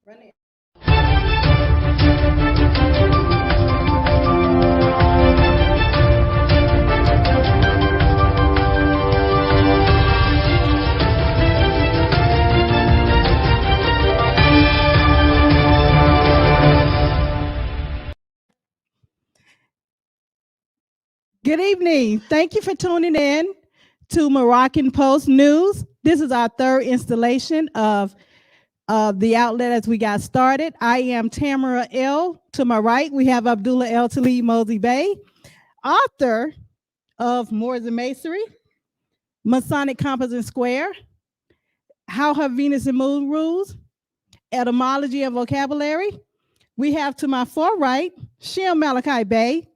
Run it. Good evening. Thank you for tuning in to Moroccan Post News. This is our third installation of the outlet as we got started. I am Tamara L. To my right, we have Abdullah L. Talib Mosey Bey, author of Moors and Masonry, Masonic Compass and Square, How Her Venus and Moon Rules, Etymology and Vocabulary. We have to my far right, Shem Malachi Bey,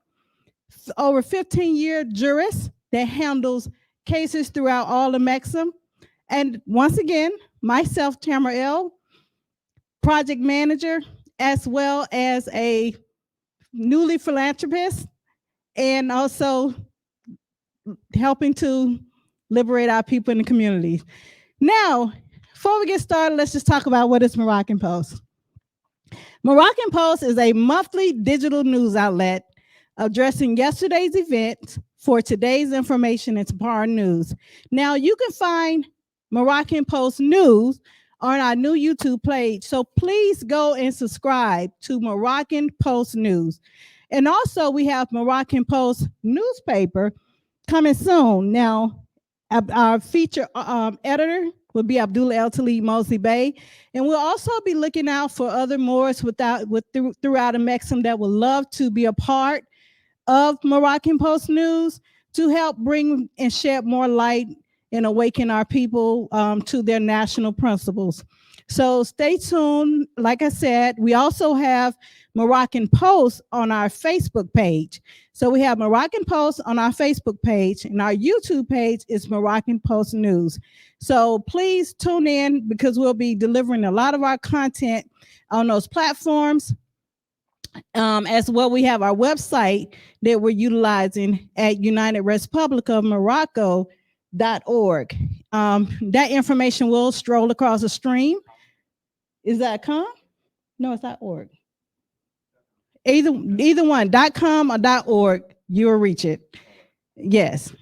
over 15-year jurist that handles cases throughout all of Maxim. And once again, myself, Tamara L., project manager, as well as a newly philanthropist, and also helping to liberate our people in the community. Now, before we get started, let's just talk about what is Moroccan Post. Moroccan Post is a monthly digital news outlet addressing yesterday's events for today's information and tomorrow's news. Now, you can find Moroccan Post News on our new YouTube page, so please go and subscribe to Moroccan Post News. And also, we have Moroccan Post newspaper coming soon. Now, our feature editor will be Abdullah El Talib Mosey Bey. And we'll also be looking out for other Moors throughout the Maxim that would love to be a part of Moroccan Post News to help bring and shed more light and awaken our people to their national principles. So stay tuned. Like I said, we also have Moroccan Post on our Facebook page. So we have Moroccan Post on our Facebook page, and our YouTube page is Moroccan Post News. So please tune in because we'll be delivering a lot of our content on those platforms. As well, we have our website that we're utilizing at United Republic of Morocco.org. That information will stroll across the stream. Is that .com? No, it's .org. Either one, .com or .org, you'll reach it. Yes.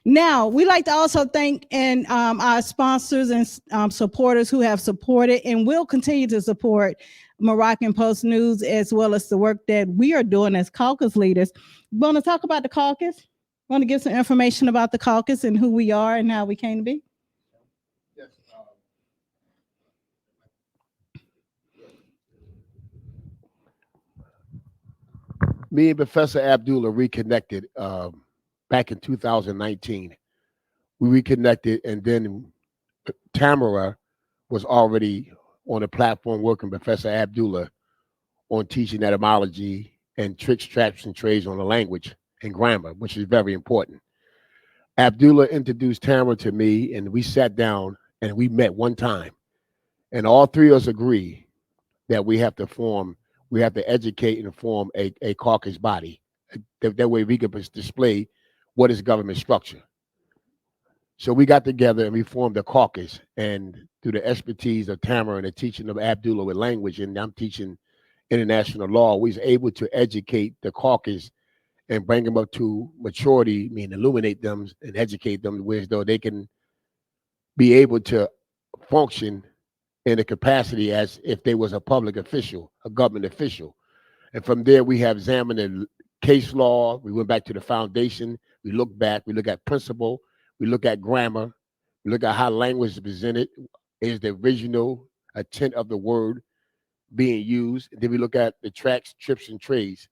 Now, we like to also thank our sponsors and supporters who have supported and will continue to support Moroccan Post News, as well as the work that we are doing as caucus leaders. Want to talk about the caucus? Want to give some information about the caucus and who we are and how we came to be? Yes. Me and Professor Abdullah reconnected back in 2019. We reconnected, and then Tamara was already on the platform working with Professor Abdullah on teaching etymology and tricks, traps, and trades on the language and grammar, which is very important. Abdullah introduced Tamara to me, and we sat down and we met one time. And all three of us agree that we have to educate and form a caucus body. That way we can display what is government structure. So we got together and we formed a caucus, and through the expertise of Tamara and the teaching of Abdullah with language, and I'm teaching international law, we was able to educate the caucus and bring them up to maturity, meaning illuminate them and educate them where though they can be able to function in a capacity as if they was a public official, a government official. And from there, we have examined case law. We went back to the foundation. We look back. We look at principle. We look at grammar. We look at how language is presented. Is the original intent of the word being used? Then we look at the tracks, trips, and trades.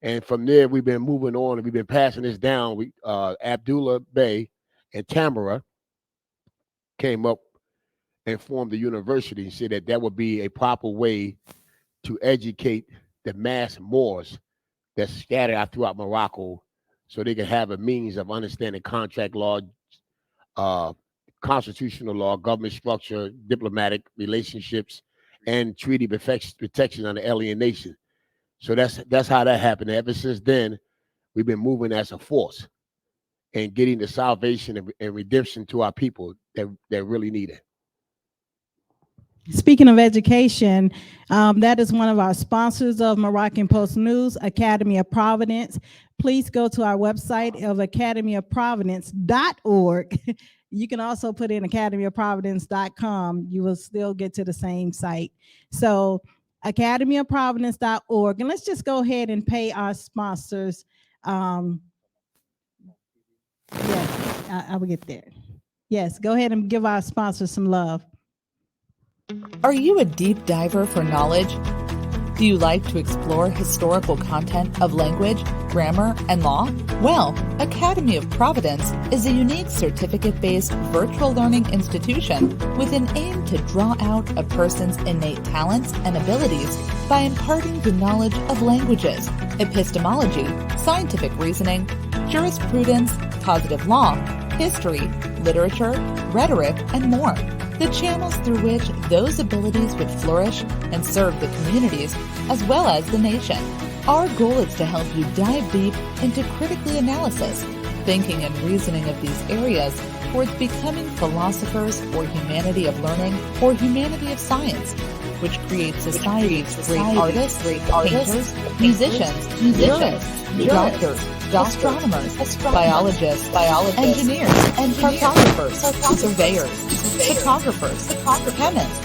And from there, we've been moving on and we've been passing this down. We Abdullah Bey and Tamara came up and formed the university and said that would be a proper way to educate the mass Moors that's scattered out throughout Morocco so they can have a means of understanding contract law, constitutional law, government structure, diplomatic relationships, and treaty protection on the alienation. So that's how that happened. Ever since then, we've been moving as a force and getting the salvation and redemption to our people that really need it. Speaking of education, that is one of our sponsors of Moroccan Post News, Academy of Providence. Please go to our website of academyofprovidence.org. You can also put in academyofprovidence.com. You will still get to the same site. So academyofprovidence.org. And let's just go ahead and pay our sponsors. Yes, I will get there. Yes, go ahead and give our sponsors some love. Are you a deep diver for knowledge? Do you like to explore historical content of language, grammar, and law? Well, Academy of Providence is a unique certificate-based virtual learning institution with an aim to draw out a person's innate talents and abilities by imparting the knowledge of languages, epistemology, scientific reasoning, jurisprudence, positive law, history, literature, rhetoric, and more. The channels through which those abilities would flourish and serve the communities as well as the nation. Our goal is to help you dive deep into critically analysis, thinking and reasoning of these areas towards becoming philosophers or humanity of learning or humanity of science, which creates societies great artists, painters, musicians, doctors, astronomers, biologists, engineers, cartographers, surveyors, photographers, chemists,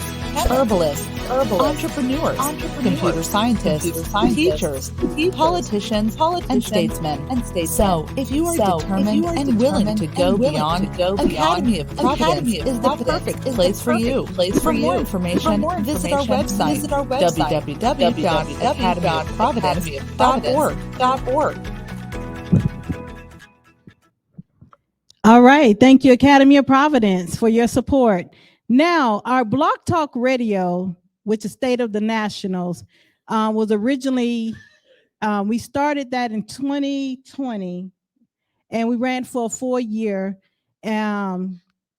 herbalists, entrepreneurs, computer scientists, teachers, politicians, and statesmen. So, if you are determined and willing to go beyond, Academy of Providence is the perfect place for you. For more information, visit our website, www.academyofprovidence.org. All right. Thank you, Academy of Providence, for your support. Now, our Blog Talk Radio, which is State of the Nationals, was originally, we started that in 2020, and we ran for a 4-year. Now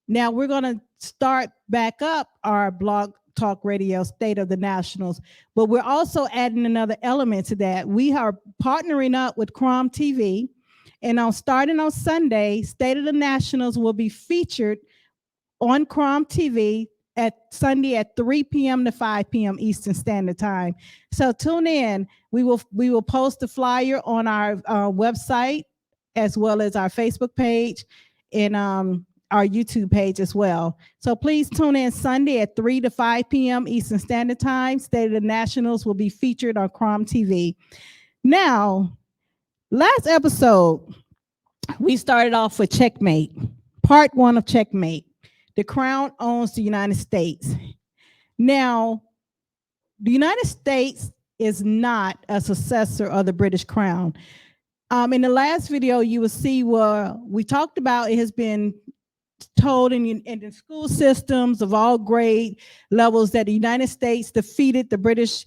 we're going to start back up our Blog Talk Radio, State of the Nationals, but we're also adding another element to that. We are partnering up with Crom TV. And starting on Sunday, State of the Nationals will be featured on Crom TV at Sunday at 3 p.m. to 5 p.m. Eastern Standard Time. So tune in. We will post a flyer on our website as well as our Facebook page and our YouTube page as well. So please tune in Sunday at 3 to 5 p.m. Eastern Standard Time. State of the Nationals will be featured on Crom TV. Now, last episode, we started off with Checkmate, part 1 of Checkmate. The Crown owns the United States. Now, the United States is not a successor of the British Crown. In the last video, you will see where we talked about it has been told in the school systems of all grade levels that the United States defeated the British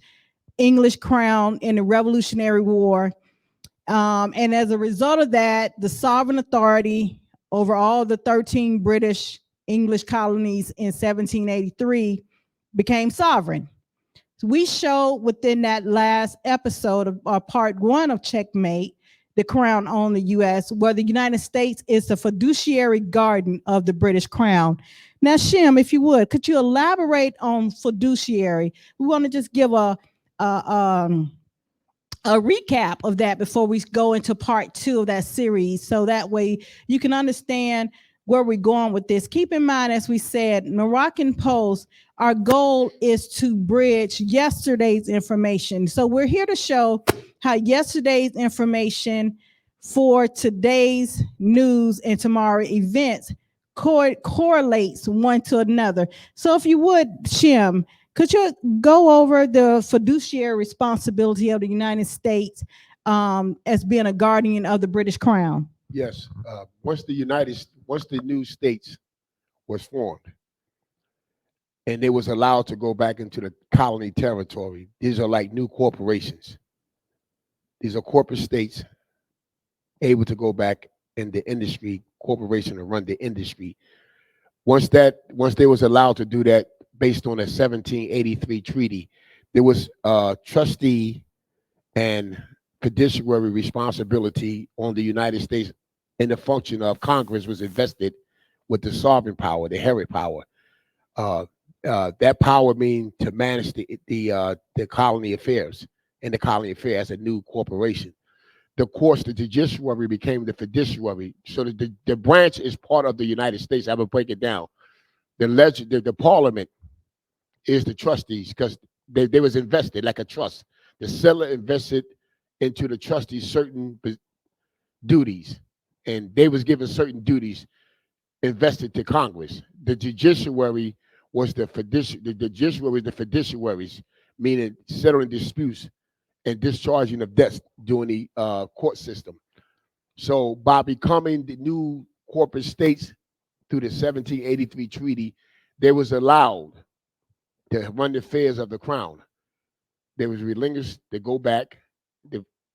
English Crown in the Revolutionary War. And as a result of that, the sovereign authority over all the 13 British English colonies in 1783 became sovereign. So we showed within that last episode of part 1 of Checkmate, the Crown owned the U.S., where the United States is the fiduciary guardian of the British Crown. Now, Shim, if you would, could you elaborate on fiduciary? We want to just give a recap of that before we go into part 2 of that series, so that way you can understand where we're going with this. Keep in mind, as we said, Moroccan Post, our goal is to bridge yesterday's information. So we're here to show how yesterday's information for today's news and tomorrow events correlates one to another. So if you would, Shim, could you go over the fiduciary responsibility of the United States as being a guardian of the British Crown? Yes. Once the new states was formed and they was allowed to go back into the colony territory, these are like new corporations. These are corporate states able to go back in the industry, corporation, to run the industry. Once they was allowed to do that, based on a 1783 treaty, there was trustee and fiduciary responsibility on the United States, and the function of Congress was invested with the sovereign power, the inherent power. That power means to manage the colony affairs and the colony affair as a new corporation. The courts, the judiciary became the fiduciary. So the branch is part of the United States. I'm gonna break it down. The parliament is the trustees because they was invested like a trust. The settler invested into the trustees certain duties, and they was given certain duties invested to Congress. The judiciary was the fiduciary. The judiciary was the fiduciaries, meaning settling disputes and discharging of debts during the court system. So by becoming the new corporate states through the 1783 treaty, they was allowed to run the affairs of the crown. They was relinquished. They go back.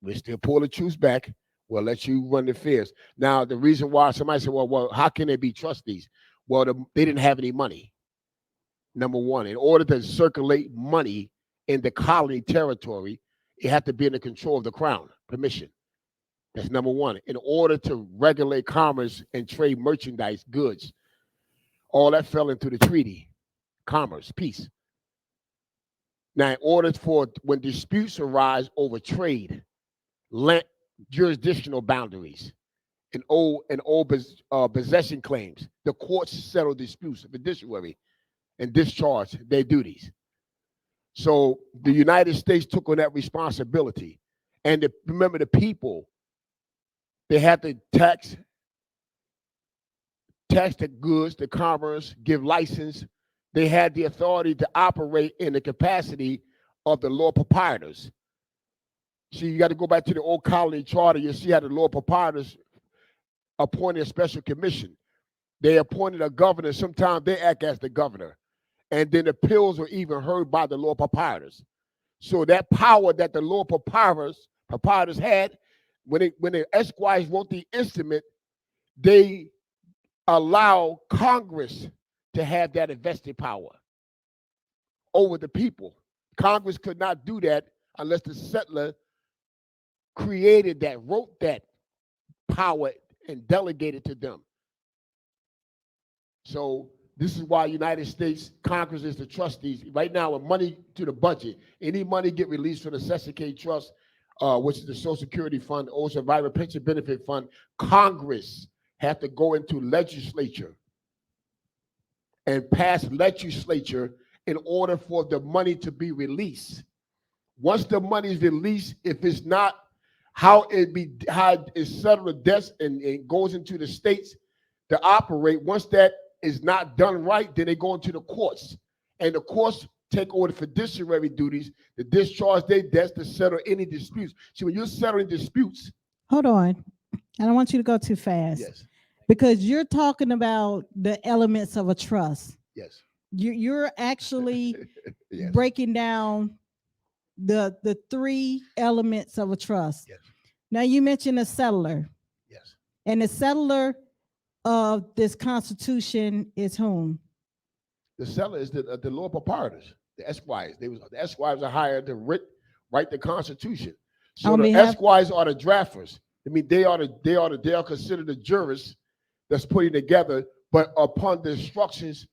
We still pull the troops back. We'll let you run the affairs. Now, the reason why somebody said, well, how can they be trustees? Well, they didn't have any money. Number one, in order to circulate money in the colony territory, it had to be in the control of the crown, permission. That's number one. In order to regulate commerce and trade merchandise, goods, all that fell into the treaty, commerce, peace. Now, in order for when disputes arise over trade, land, jurisdictional boundaries, and old possession claims, the courts settle disputes, the judiciary, and discharge their duties. So the United States took on that responsibility. And remember, the people, they had to tax the goods, the commerce, give license. They had the authority to operate in the capacity of the Lord Proprietors. See, you got to go back to the old colony charter. You see how the Lord Proprietors appointed a special commission. They appointed a governor. Sometimes they act as the governor. And then appeals were even heard by the Lord Proprietors. So that power that the Lord Proprietors had, when the Esquires wrote the instrument, they allow Congress to have that invested power over the people. Congress could not do that unless the settler created that, wrote that power, and delegated to them. So this is why United States Congress is the trustees. Right now, with money to the budget, any money get released from the Checkmate Trust, which is the Social Security Fund, or Survivor Pension Benefit Fund, Congress have to go into legislature and pass legislature in order for the money to be released. Once the money is released, if it's not how it's settled the debts and goes into the states to operate, once that is not done right, then they go into the courts. And the courts take over the fiduciary duties to discharge their debts, to settle any disputes. See, when you're settling disputes. Hold on. I don't want you to go too fast. Yes. Because you're talking about the elements of a trust. Yes. You're actually yes. breaking down the three elements of a trust. Yes. Now, you mentioned a settler. Yes. And the settler of this Constitution is whom? The settler is the Lord Proprietors, the Esquires. The Esquires are hired to write the Constitution. So the Esquires are the drafters. I mean, they are considered the jurists that's putting together, but upon the instructions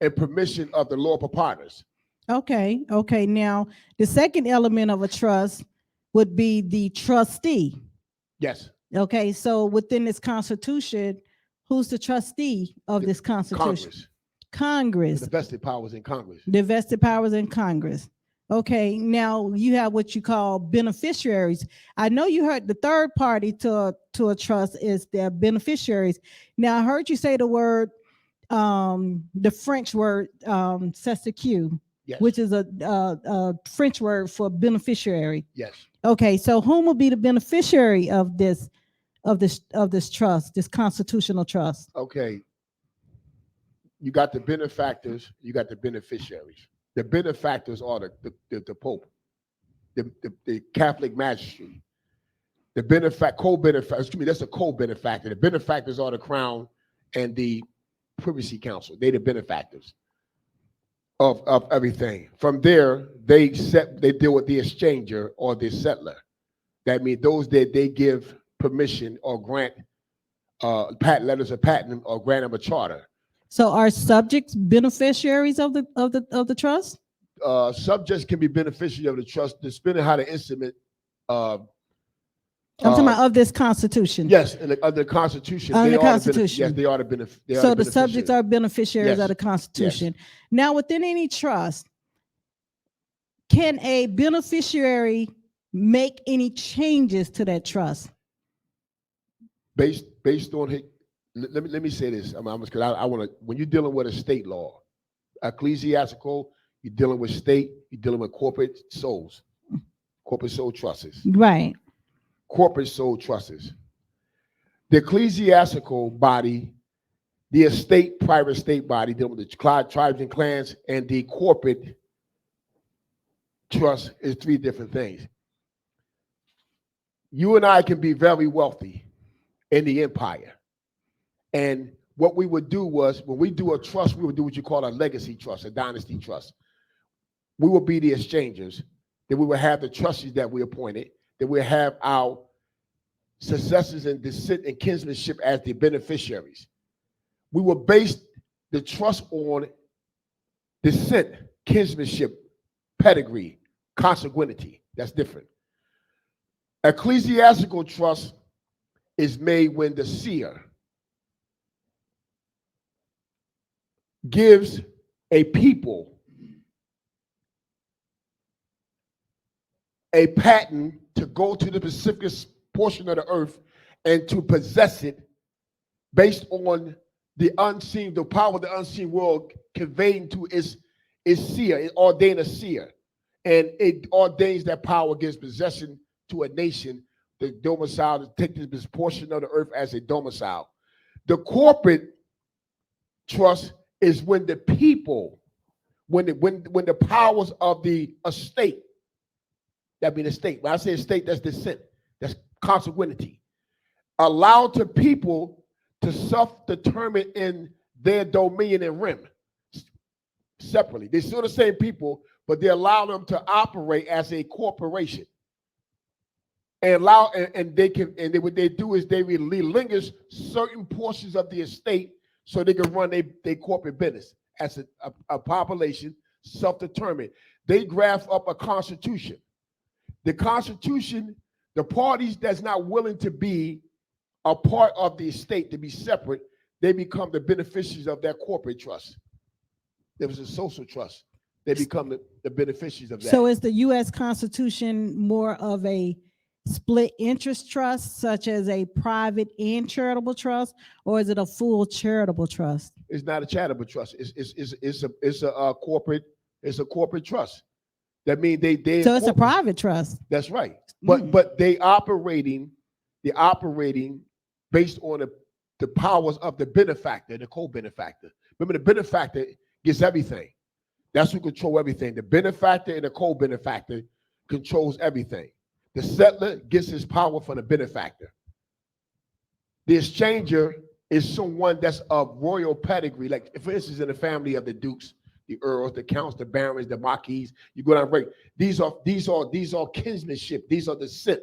and permission of the Lord Proprietors. Okay. Now, the second element of a trust would be the trustee. Yes. Okay, so within this Constitution, who's the trustee of this Constitution? Congress. The vested powers in Congress. The vested powers in Congress. Okay, now you have what you call beneficiaries. I know you heard the third party to a trust is their beneficiaries. Now, I heard you say the word, the French word, "cestQ," yes, which is a French word for beneficiary. Yes. Okay, so whom will be the beneficiary of this trust, this constitutional trust? Okay. You got the benefactors, you got the beneficiaries. The benefactors are the Pope, the Catholic magistrate. The co-benefactor, that's a co-benefactor. The benefactors are the Crown and the Privacy Council. They're the benefactors of everything. From there, they deal with the exchanger or the settler. That means those that they give permission or grant letters of patent or grant them a charter. So are subjects beneficiaries of the trust? Subjects can be beneficiaries of the trust, depending how the instrument. I'm talking about of this Constitution. Yes, under the Constitution. Under they the are Constitution. Yes, they are the beneficiaries. So the subjects are beneficiaries Yes. of the Constitution. Yes. Now, within any trust, can a beneficiary make any changes to that trust? Based on let me say this. I want to, when you're dealing with a state law, ecclesiastical, you're dealing with state, you're dealing with corporate souls, corporate soul trusts. Right. Corporate soul trusts. The ecclesiastical body, the estate, private state body, dealing with the tribes and clans, and the corporate trust is three different things. You and I can be very wealthy in the empire. And what we would do was, when we do a trust, we would do what you call a legacy trust, a dynasty trust. We would be the exchangers. Then we would have the trustees that we appointed. Then we have our successors and descent and kinsmanship as the beneficiaries. We will base the trust on descent, kinsmanship, pedigree, consanguinity. That's different. Ecclesiastical trust is made when the seer gives a people a patent to go to the specific portion of the earth and to possess it based on the unseen, the power of the unseen world conveying to its seer. It ordains a seer, and it ordains that power, gives possession to a nation, the domicile, to take this portion of the earth as a domicile. The corporate trust is when the people, when the powers of the estate, that means estate. When I say estate, that's descent, that's consanguinity, allow the people to self-determine in their dominion and rim separately. They're still the same people, but they allow them to operate as a corporation. And allow, and they can, and what they do is they relinquish certain portions of the estate so they can run their corporate business as a population, self-determined. They draft up a constitution. The constitution, the parties that's not willing to be a part of the estate, to be separate, they become the beneficiaries of that corporate trust. There was a social trust. They become the beneficiaries of that. So is the U.S. Constitution more of a split interest trust, such as a private and charitable trust, or is it a full charitable trust? It's not a charitable trust. It's a corporate trust. That means they So it's a private trust. That's right. But they operating based on the powers of the benefactor, the co-benefactor. Remember, the benefactor gets everything. That's who control everything. The benefactor and the co-benefactor controls everything. The settler gets his power from the benefactor. The exchanger is someone that's of royal pedigree. Like, for instance, in the family of the dukes, the earls, the counts, the barons, the marquis, you go down right. These are kinsmanship. These are descent.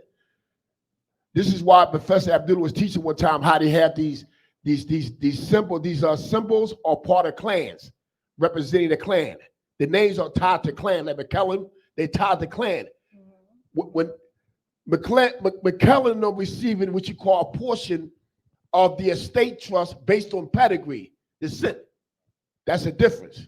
This is why Professor Abdullah was teaching one time how they have these symbols. These are symbols or part of clans, representing the clan. The names are tied to clan. Like McKellen, they tied to clan. When McKellen are receiving what you call a portion of the estate trust based on pedigree, descent. That's a difference.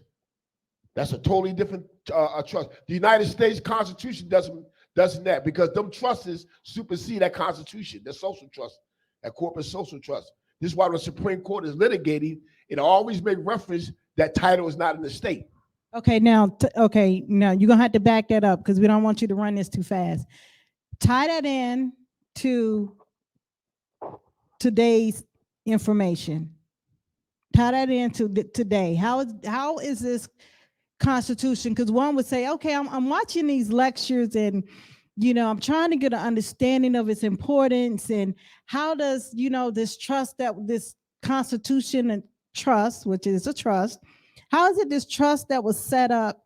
That's a totally different trust. The United States Constitution doesn't that, because them trusts supersede that Constitution, the social trust, that corporate social trust. This is why the Supreme Court is litigating. It always make reference that title is not in the state. Okay, now you're gonna have to back that up because we don't want you to run this too fast. Tie that in to today's information. Tie that into today. How is this Constitution? Because one would say, okay, I'm watching these lectures and I'm trying to get an understanding of its importance and how does this trust, that this Constitution and trust, which is a trust, how is it this trust that was set up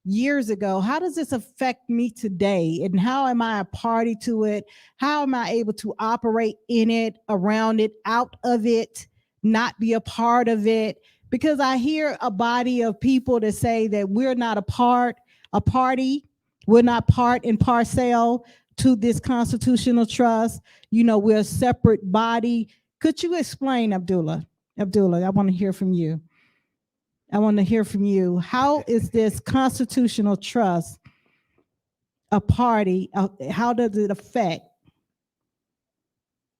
years ago, how does this affect me today? And how am I a party to it? How am I able to operate in it, around it, out of it, not be a part of it? Because I hear a body of people that say that we're not a party, we're not part and parcel to this constitutional trust. We're a separate body. Could you explain, Abdullah? Abdullah, I want to hear from you. How is this constitutional trust a party? How does it affect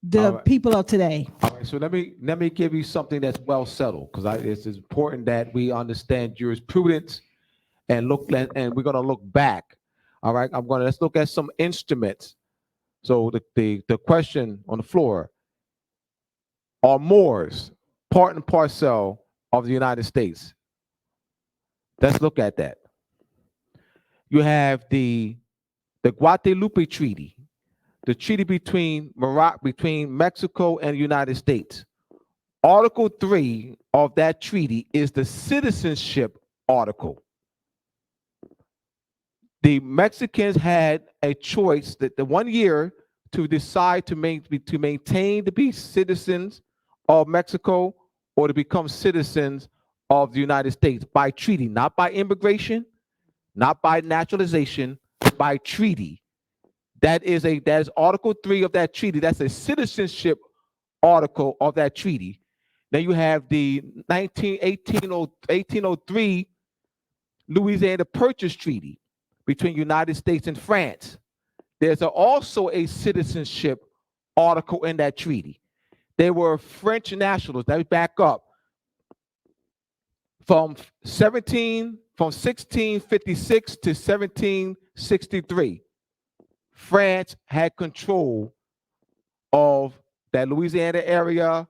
the people of today? All right, so let me give you something that's well settled, because it's important that we understand jurisprudence and we're going to look back. All right, let's look at some instruments. So the question on the floor: are Moors part and parcel of the United States? Let's look at that. You have the Guadalupe Treaty, the treaty between Mexico and the United States. Article 3 of that treaty is the citizenship article. The Mexicans had a choice that the 1 year to decide to maintain to be citizens of Mexico or to become citizens of the United States by treaty, not by immigration, not by naturalization, by treaty. That is Article 3 of that treaty. That's a citizenship article of that treaty. Then you have the 1803 Louisiana Purchase Treaty between United States and France. There's also a citizenship article in that treaty. They were French nationals. Let me back up. From 1656 to 1763, France had control of that Louisiana area,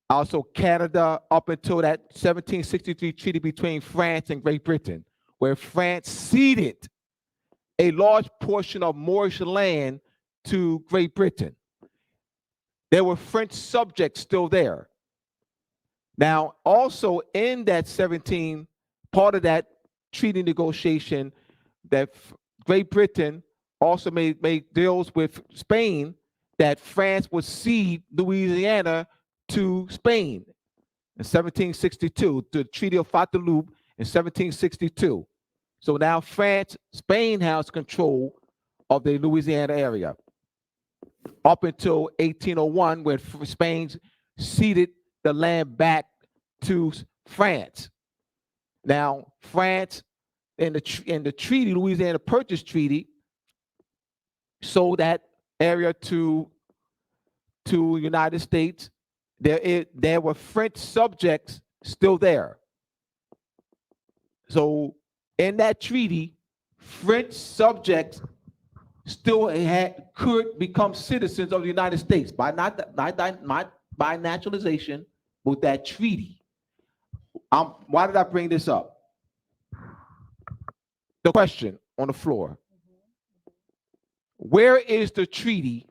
also Canada, up until that 1763 treaty between France and Great Britain, where France ceded a large portion of Moorish land to Great Britain. There were French subjects still there. Now, also in that part of that treaty negotiation, that Great Britain also made deals with Spain that France would cede Louisiana to Spain in 1762, the Treaty of Fontainebleau in 1762. So now Spain has control of the Louisiana area up until 1801, when Spain ceded the land back to France. Now, France in the treaty, Louisiana Purchase Treaty, sold that area to United States. There were French subjects still there. So in that treaty, French subjects still could become citizens of the United States by not by naturalization, but that treaty. Why did I bring this up? The question on the floor: where is the treaty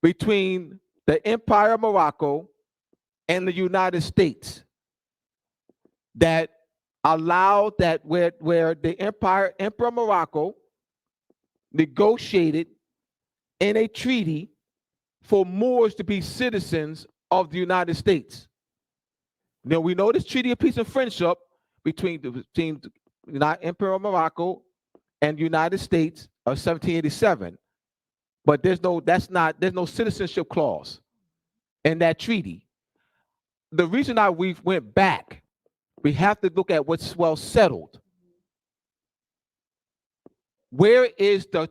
between the Empire of Morocco and the United States that allowed that where the Emperor of Morocco negotiated in a treaty for Moors to be citizens of the United States? Now, we know this Treaty of Peace and Friendship between the Emperor of Morocco and the United States of 1787, but there's no citizenship clause in that treaty. The reason we went back, we have to look at what's well settled. Where is the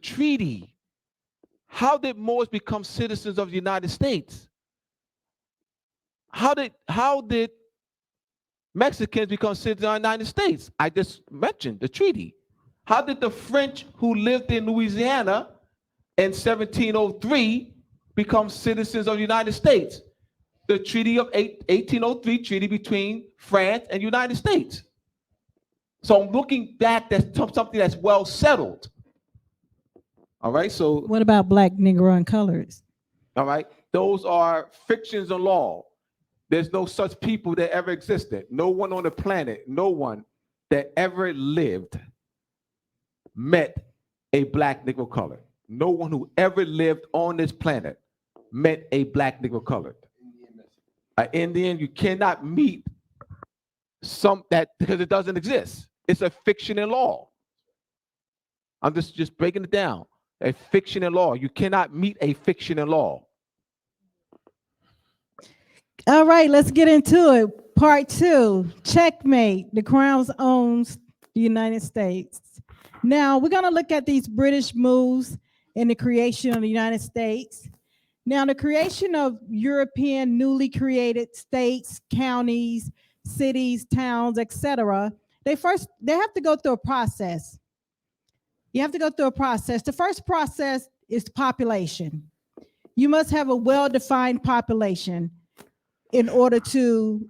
treaty? How did Moors become citizens of the United States? How did Mexicans become citizens of the United States? I just mentioned the treaty. How did the French who lived in Louisiana in 1703 become citizens of the United States? The Treaty of 1803 treaty between France and the United States. So I'm looking back, that's something that's well settled. All right, so. What about black, Negro, and colors? All right, those are fictions of law. There's no such people that ever existed. No one on the planet, no one that ever lived met a black, Negro, colored. No one who ever lived on this planet met a black, Negro, colored. an Indian. You cannot meet some that because it doesn't exist. It's a fiction in law. I'm just breaking it down. A fiction in law. You cannot meet a fiction in law. All right, let's get into it. Part 2, Checkmate. The Crown owns the United States. Now, we're going to look at these British moves in the creation of the United States. Now, the creation of European newly created states, counties, cities, towns, etc. They have to go through a process. You have to go through a process. The first process is population. You must have a well-defined population in order to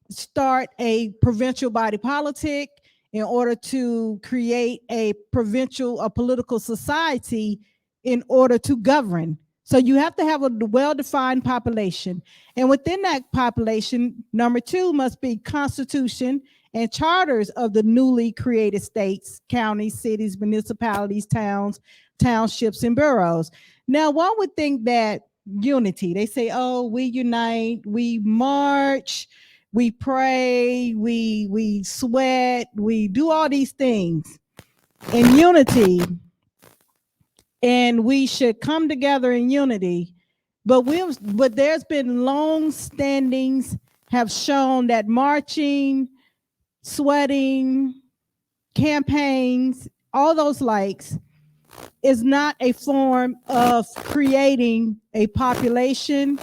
start a provincial body politic, in order to create a political society in order to govern. So you have to have a well-defined population. And within that population, number 2 must be constitution and charters of the newly created states, counties, cities, municipalities, towns, townships, and boroughs. Now, one would think that unity, they say, oh, we unite, we march, we pray, we sweat, we do all these things in unity, and we should come together in unity. But there's been long standings have shown that marching, sweating, campaigns, all those likes is not a form of creating a population,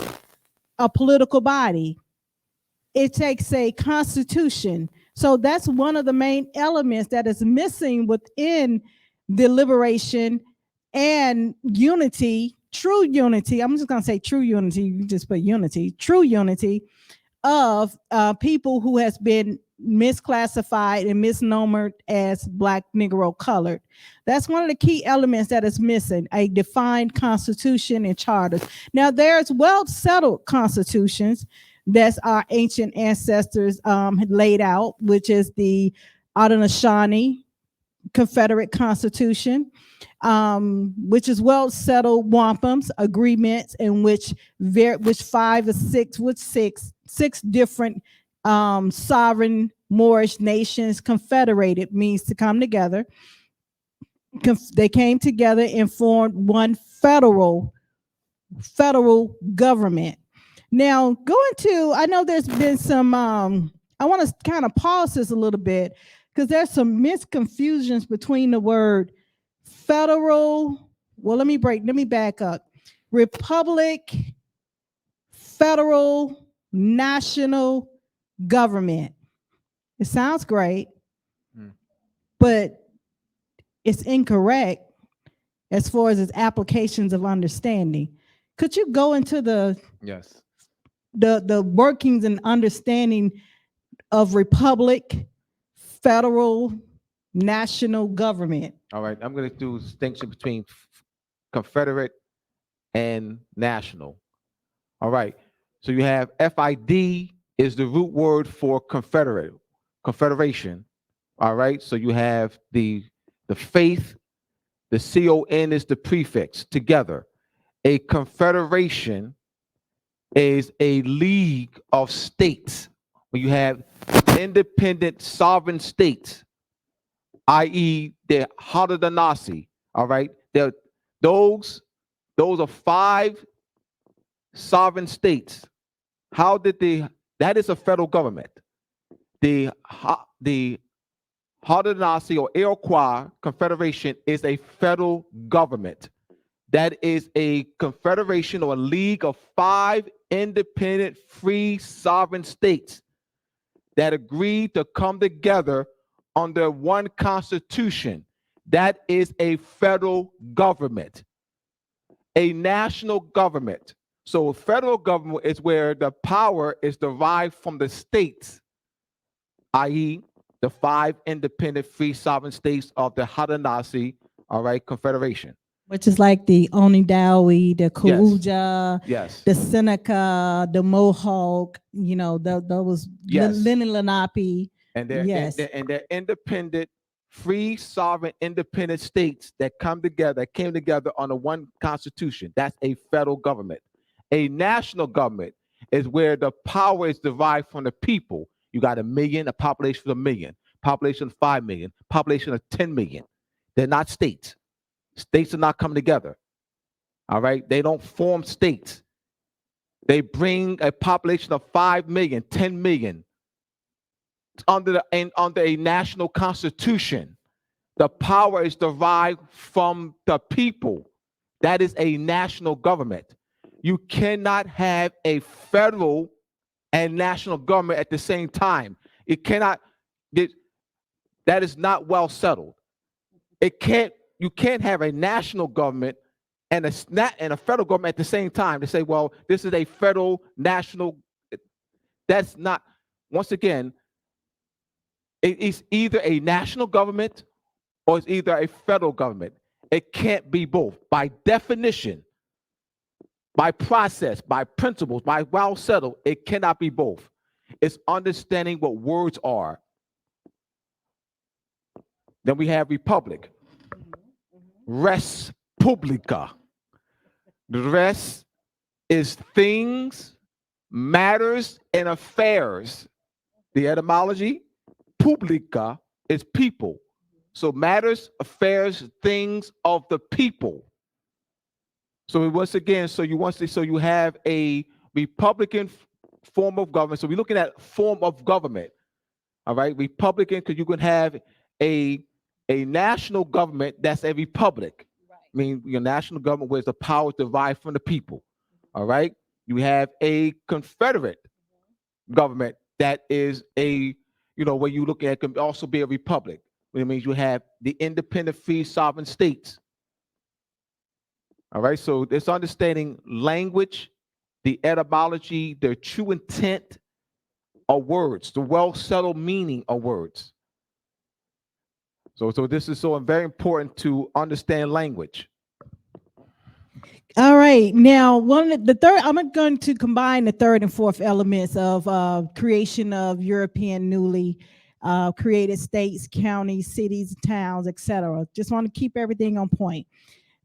a political body. It takes a constitution. So that's one of the main elements that is missing within the liberation and unity, true unity. I'm just going to say true unity. You just put unity, true unity of people who has been misclassified and misnomered as Black, Negro, colored. That's one of the key elements that is missing, a defined constitution and charters. Now, there's well-settled constitutions that's our ancient ancestors had laid out, which is the Audubon Confederate Constitution, which is well-settled wampums, agreements in which six different sovereign Moorish nations confederated, means to come together. They came together and formed one federal government. Now, I know there's been some, I want to kind of pause this a little bit because there's some misconfusions between the word federal. Well, let me back up. Republic, federal, national government. It sounds great, but it's incorrect as far as its applications of understanding. Could you go into the workings and understanding of republic, federal, national government? All right, I'm going to do a distinction between Confederate and national. All right, so you have FID is the root word for confederation. All right, so you have the faith, the CON is the prefix, together. A confederation is a league of states when you have independent sovereign states, i.e. the Haudenosaunee. All right, those are 5 sovereign states. That is a federal government. The Haudenosaunee or Iroquois Confederation is a federal government. That is a confederation or a league of 5 independent, free, sovereign states that agreed to come together under one constitution. That is a federal government. A national government. So federal government is where the power is derived from the states, i.e. the 5 independent, free, sovereign states of the Haudenosaunee, all right, Confederation. Which is like the Onondaga, the Cayuga, yes, the Seneca, the Mohawk, those Lenape. And they're independent, free, sovereign, independent states that came together under one constitution. That's a federal government. A national government is where the power is derived from the people. You got 1 million, a population of 1 million, population of 5 million, population of 10 million. They're not states. States are not coming together. All right. They don't form states. They bring a population of 5 million, 10 million under a national constitution. The power is derived from the people. That is a national government. You cannot have a federal and national government at the same time. It cannot. That is not well settled. You can't have a national government and a federal government at the same time to say, well, this is a federal national. That's not. Once again, it's either a national government or it's either a federal government. It can't be both. By definition, by process, by principles, by well settled, it cannot be both. It's understanding what words are. Then we have republic. Res publica. The res is things, matters, and affairs. The etymology, publica, is people. So matters, affairs, things of the people. So once again, so you have a Republican form of government. So we're looking at form of government. All right, Republican, because you can have a national government that's a republic. Right. I mean, your national government where the power is derived from the people. All right, you have a confederate government that is where you look at it can also be a republic. It means you have the independent, free, sovereign states. All right, so it's understanding language, the etymology, the true intent of words, the well-settled meaning of words. So this is so very important to understand language. All right, now I'm going to combine the third and fourth elements of creation of European newly created states, counties, cities, towns, etc. Just want to keep everything on point.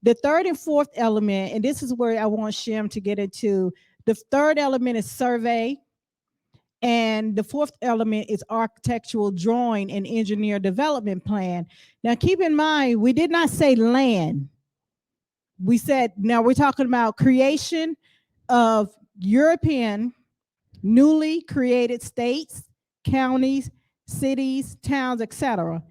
The third and fourth element, and this is where I want Shem to get into. The third element is survey, and the fourth element is architectural drawing and engineer development plan. Now, keep in mind, we did not say land. We said, now we're talking about creation of European newly created states, counties, cities, towns, etc.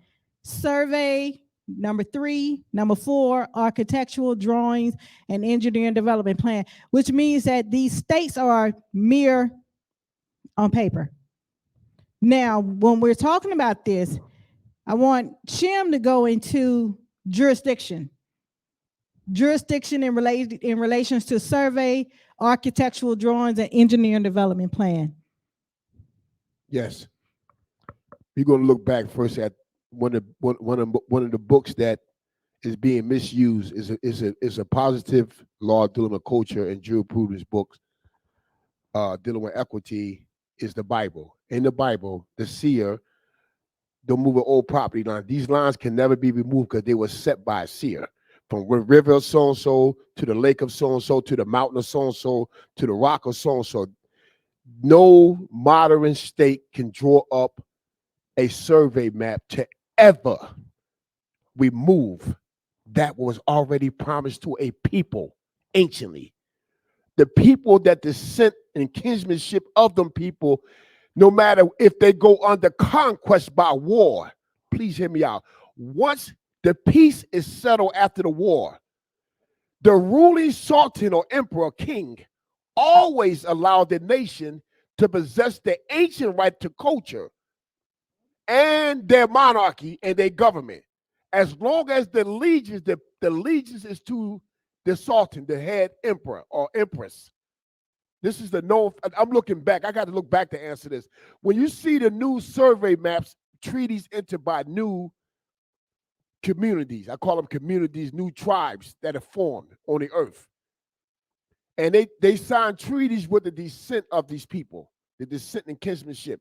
Survey, number 3, number 4, architectural drawings and engineering development plan, which means that these states are mere on paper. Now, when we're talking about this, I want Shem to go into jurisdiction in relations to survey, architectural drawings, and engineering development plan. Yes. We're going to look back first at one of the books that is being misused is a positive law dealing with culture and jurisprudence books dealing with equity is the Bible. In the Bible, the seer don't move an old property line. These lines can never be removed because they were set by a seer. From the river of so-and-so to the lake of so-and-so to the mountain of so-and-so to the rock of so-and-so. No modern state can draw up a survey map to ever remove that was already promised to a people anciently. The people that descent and kinsmanship of them people, no matter if they go under conquest by war, please hear me out. Once the peace is settled after the war, the ruling sultan or emperor king always allowed the nation to possess the ancient right to culture and their monarchy and their government, as long as the allegiance is to the sultan, the head emperor or empress. This is the known. I'm looking back. I got to look back to answer this. When you see the new survey maps, treaties entered by new communities, I call them communities, new tribes that are formed on the earth, and they sign treaties with the descent of these people, the descent and kinsmanship.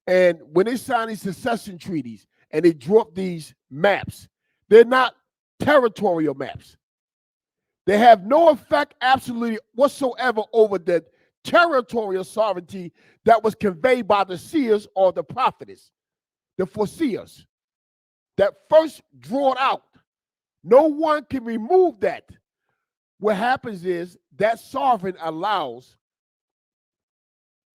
And when they sign these secession treaties and they draw up these maps, they're not territorial maps. They have no effect absolutely whatsoever over the territorial sovereignty that was conveyed by the seers or the prophetess, the foreseers, that first drawn out. No one can remove that. What happens is that sovereign allows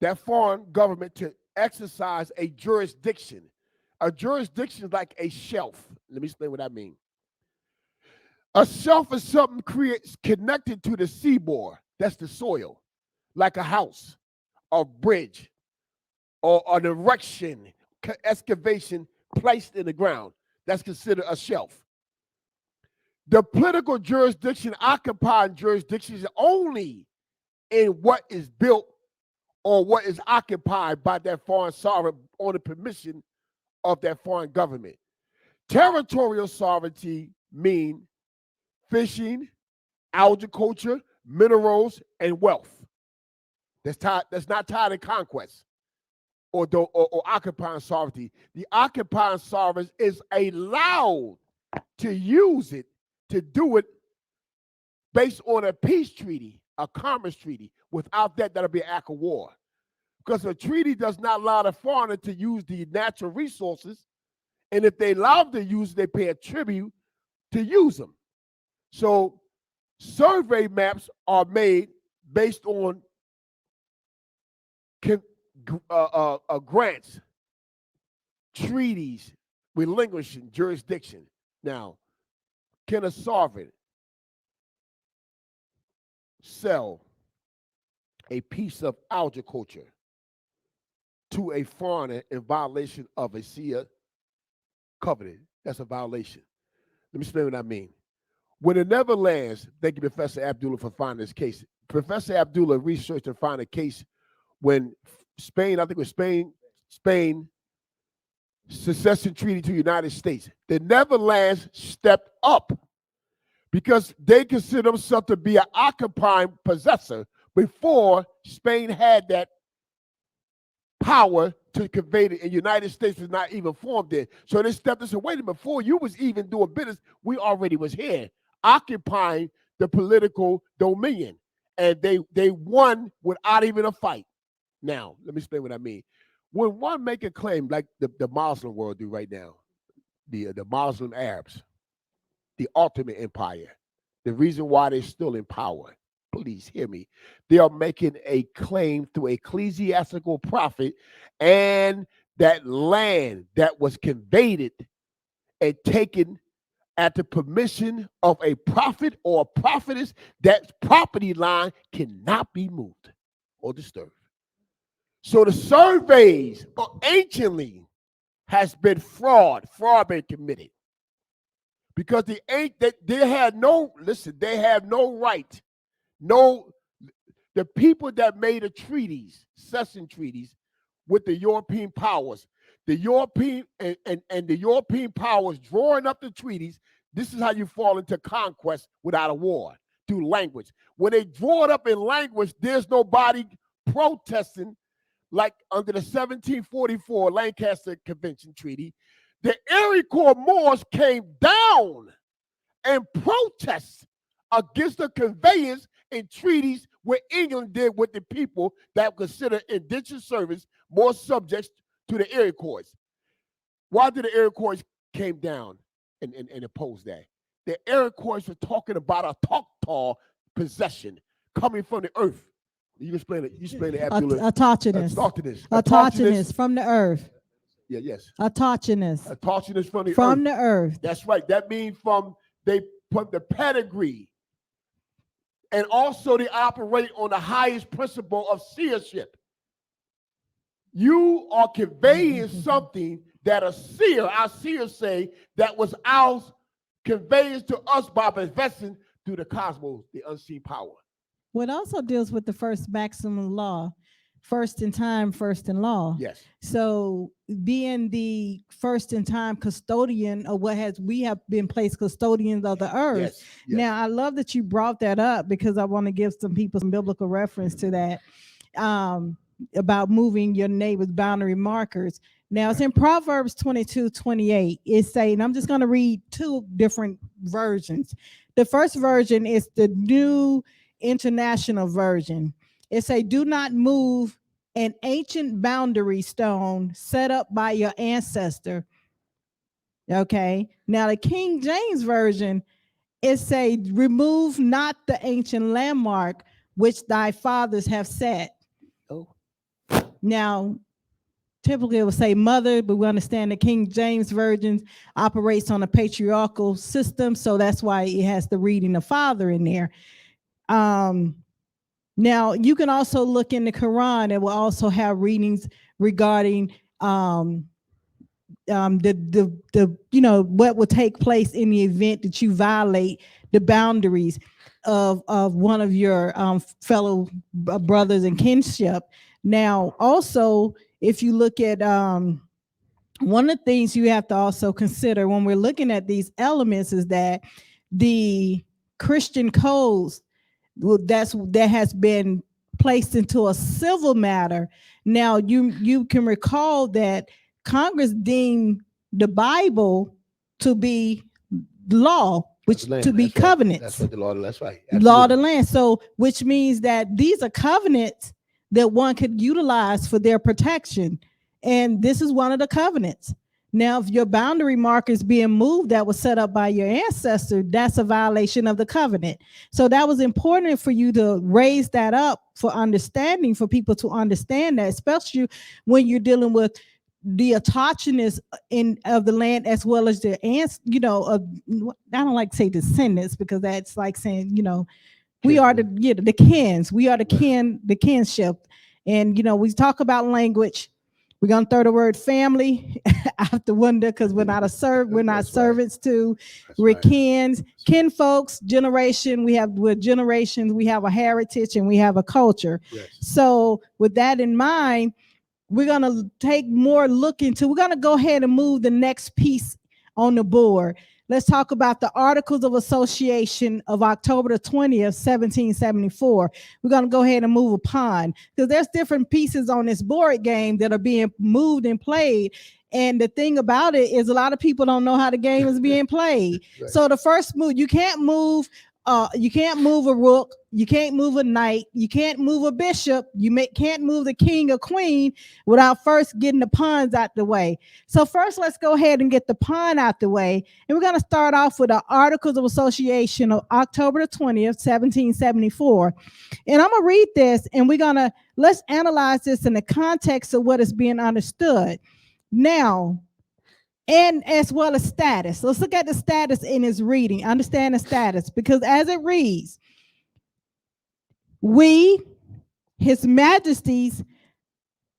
that foreign government to exercise a jurisdiction. A jurisdiction is like a shelf. Let me explain what I mean. A shelf is something connected to the seaboard. That's the soil, like a house, a bridge, or an erection, excavation placed in the ground. That's considered a shelf. The political jurisdiction occupying jurisdiction is only in what is built or what is occupied by that foreign sovereign on the permission of that foreign government. Territorial sovereignty means fishing, agriculture, minerals, and wealth. That's not tied to conquest or occupying sovereignty. The occupying sovereign is allowed to use it, to do it based on a peace treaty, a commerce treaty. Without that, that'll be an act of war. Because a treaty does not allow the foreigner to use the natural resources, and if they allow them to use it, they pay a tribute to use them. So survey maps are made based on grants, treaties, relinquishing jurisdiction. Now, can a sovereign sell a piece of agriculture to a foreigner in violation of a SIA covenant? That's a violation. Let me explain what I mean. When the Netherlands, thank you, Professor Abdullah, for finding this case. Professor Abdullah researched and found a case when Spain, I think it was Spain secession treaty to the United States. The Netherlands stepped up because they consider themselves to be an occupying possessor before Spain had that power to convey it, and the United States was not even formed then. So they stepped and said, wait a minute, before you was even doing business, we already was here, occupying the political dominion. And they won without even a fight. Now, let me explain what I mean. When one make a claim like the Muslim world do right now, the Muslim Arabs, the ultimate empire, the reason why they're still in power, please hear me, they are making a claim through ecclesiastical prophet, and that land that was conveyed and taken at the permission of a prophet or a prophetess, that property line cannot be moved or disturbed. So the surveys anciently has been fraud been committed, because they have no right. The people that made the treaties, cession treaties with the European powers, the European and the European powers drawing up the treaties, this is how you fall into conquest without a war, through language. When they draw it up in language, there's nobody protesting. Like under the 1744 Lancaster Convention Treaty, the Iroquois Moors came down and protested against the conveyance in treaties where England did with the people that considered indentured service more subjects to the Iroquois. Why did the Iroquois came down and oppose that? The Iroquois were talking about a Choctaw possession coming from the earth. You explain it. You explain it. Autochthonous from the earth. Yeah. Yes. Autochthonous from the earth. That's right. That means they put the pedigree, and also they operate on the highest principle of seership. You are conveying something that our seers say that was ours, conveyed to us by investing through the cosmos, the unseen power. What also deals with the first maximum law, first in time, first in law. Yes. So being the first in time custodian of we have been placed custodians of the earth. Yes. Now, I love that you brought that up, because I want to give some people some biblical reference to that, about moving your neighbor's boundary markers. Now, it's in Proverbs 22:28. It's saying, I'm just going to read two different versions. The first version is the New International Version. It say, do not move an ancient boundary stone set up by your ancestor. Okay. Now the King James Version, it say, remove not the ancient landmark which thy fathers have set. Oh. Now, typically it would say mother, but we understand the King James Version operates on a patriarchal system, so that's why it has the reading of father in there. Now you can also look in the Quran. It will also have readings regarding the what will take place in the event that you violate the boundaries of one of your fellow brothers in kinship. Now, also, if you look at one of the things you have to also consider when we're looking at these elements is that the Christian codes that has been placed into a civil matter. Now, you can recall that Congress deemed the Bible to be law, which to be covenants. That's what the law. That's right. Law of the land. So, which means that these are covenants that one could utilize for their protection, and this is one of the covenants. Now, if your boundary marker is being moved that was set up by your ancestor, that's a violation of the covenant. So that was important for you to raise that up for understanding, for people to understand that, especially when you're dealing with the autochthonous of the land as well as the ants. I don't like to say descendants because that's like saying, we are the kins. We are the kinship, and we talk about language. We're gonna throw the word family out the window because we're not servants too. We're kins, kinfolks, generation. We're generations. We have a heritage and we have a culture. Yes. So with that in mind, we're gonna take more look into. We're gonna go ahead and move the next piece on the board. Let's talk about the Articles of Association of October the 20th, 1774. We're going to go ahead and move upon, because there's different pieces on this board game that are being moved and played. And the thing about it is a lot of people don't know how the game is being played. Right. So the first move, you can't move a rook, you can't move a knight, you can't move a bishop, can't move the king or queen without first getting the pawns out the way. So first, let's go ahead and get the pawn out the way. And we're going to start off with the Articles of Association of October the 20th, 1774. And I'm going to read this, and let's analyze this in the context of what is being understood. Now, and as well as status. Let's look at the status in his reading. Understand the status, because as it reads, we, His Majesty's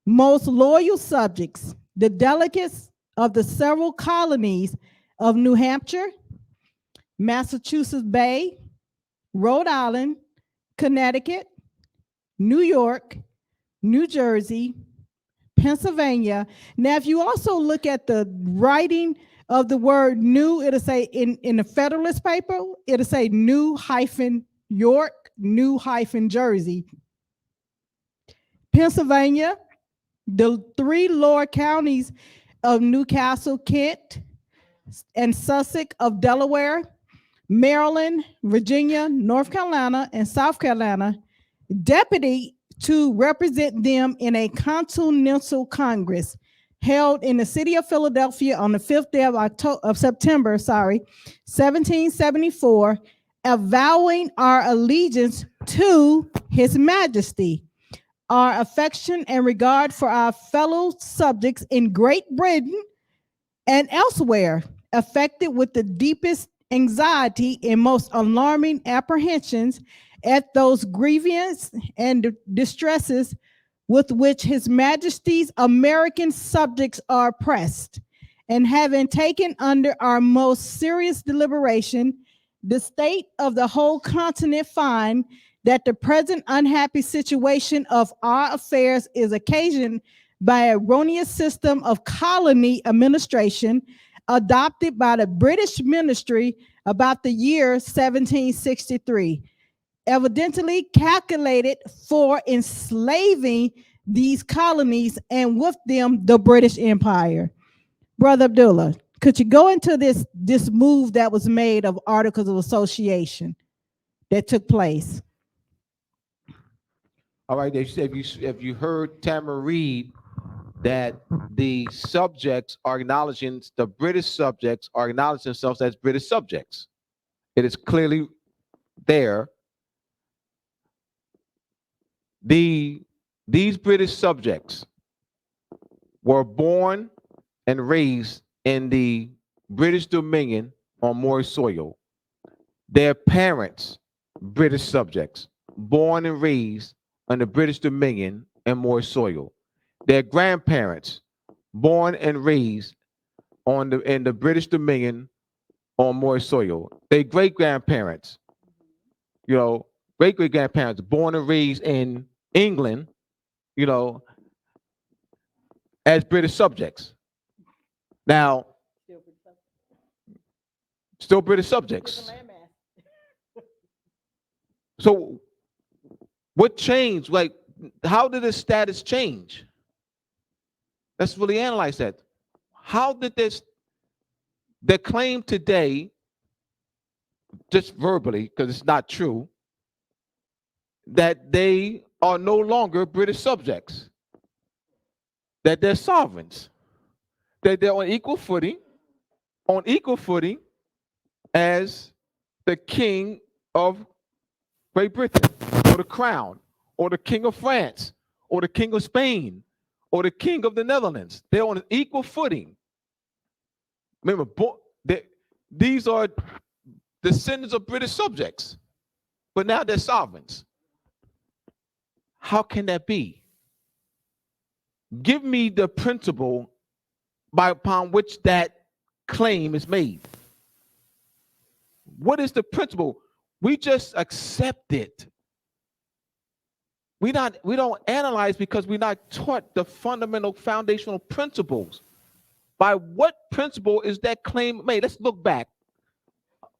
most loyal subjects, the delegates of the several colonies of New Hampshire, Massachusetts Bay, Rhode Island, Connecticut, New York, New Jersey, Pennsylvania. Now, if you also look at the writing of the word new, it'll say in the Federalist paper, it'll say New-York, New-Jersey. Pennsylvania, the three lower counties of Newcastle, Kent, and Sussex of Delaware, Maryland, Virginia, North Carolina, and South Carolina, deputy to represent them in a continental congress held in the city of Philadelphia on the 5th day of September, 1774, avowing our allegiance to His Majesty, our affection and regard for our fellow subjects in Great Britain and elsewhere, affected with the deepest anxiety and most alarming apprehensions at those grievances and distresses with which His Majesty's American subjects are oppressed, and having taken under our most serious deliberation the state of the whole continent, find that the present unhappy situation of our affairs is occasioned by an erroneous system of colony administration adopted by the British ministry about the year 1763. Evidently calculated for enslaving these colonies and with them the British Empire. Brother Abdullah, could you go into this move that was made of Articles of Association that took place? All right, they said if you heard Tamara read that the subjects are acknowledging, the British subjects are acknowledging themselves as British subjects. It is clearly there. These British subjects were born and raised in the British Dominion on Moorish soil. Their parents, British subjects, born and raised on the British Dominion and Moorish soil. Their grandparents, born and raised in the British Dominion on Moorish soil. Their great grandparents, great great grandparents, born and raised in England, as British subjects. Now, still British subjects. So, what changed? Like, how did the status change? Let's really analyze that. How did the claim today, just verbally, because it's not true, that they are no longer British subjects, that they're sovereigns, that they're on equal footing as the king of Great Britain, or the crown, or the king of France, or the king of Spain, or the king of the Netherlands. They're on an equal footing. Remember, these are descendants of British subjects, but now they're sovereigns. How can that be? Give me the principle upon which that claim is made. What is the principle? We just accept it. We don't analyze because we're not taught the fundamental foundational principles. By what principle is that claim made? Let's look back.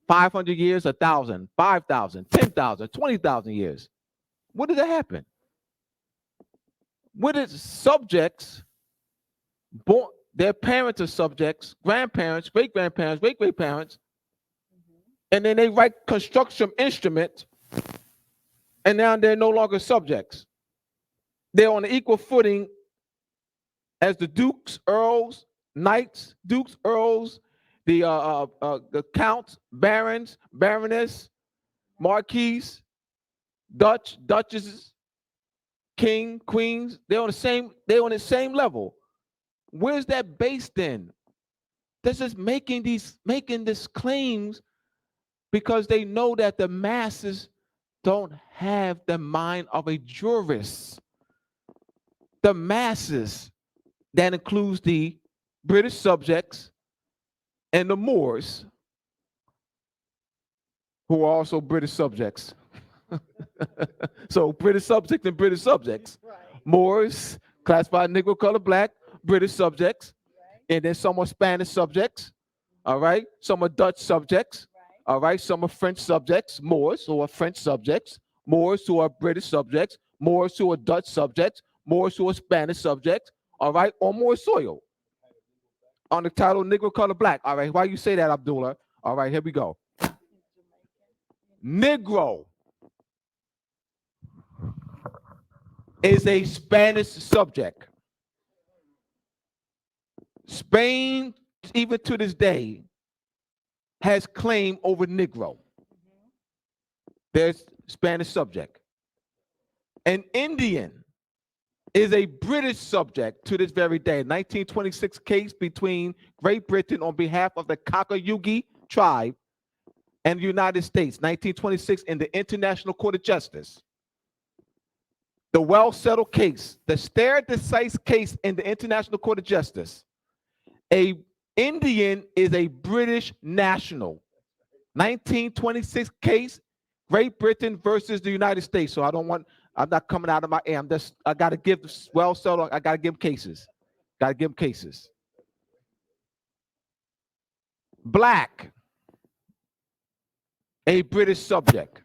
500 years, 1,000, 5,000, 10,000, 20,000 years. What did that happen? What is subjects born? Their parents are subjects, grandparents, great-grandparents, great-great-parents, and then they write construction instrument, and now they're no longer subjects. They're on an equal footing as the dukes, earls, knights, dukes, earls, the counts, barons, baroness, marquises, duchesses, king, queens. They're on the same level. Where's that based in? They're just making this claims because they know that the masses don't have the mind of a jurist. The masses, that includes the British subjects and the Moors, who are also British subjects. So British subjects and British subjects. Right. Moors, classified Negro, color, black, British subjects. Right. And then some are Spanish subjects. All right. Some are Dutch subjects. Right. All right. Some are French subjects, Moors who are French subjects, Moors who are British subjects, Moors who are Dutch subjects, Moors who are Spanish subjects. All right. On Moor soil. On the title Negro, color, black. All right. Why you say that, Abdullah? All right. Here we go. Negro is a Spanish subject. Spain, even to this day, has claim over Negro. There's Spanish subject. An Indian is a British subject to this very day. 1926 case between Great Britain on behalf of the Kakayugi tribe and the United States. 1926 in the International Court of Justice. The well-settled case, the stare decisis case in the International Court of Justice. A Indian is a British national. 1926 case, Great Britain versus the United States. So I'm not coming out of my air. I got to give well-settled, I got to give them cases. Got to give them cases. Black, a British subject.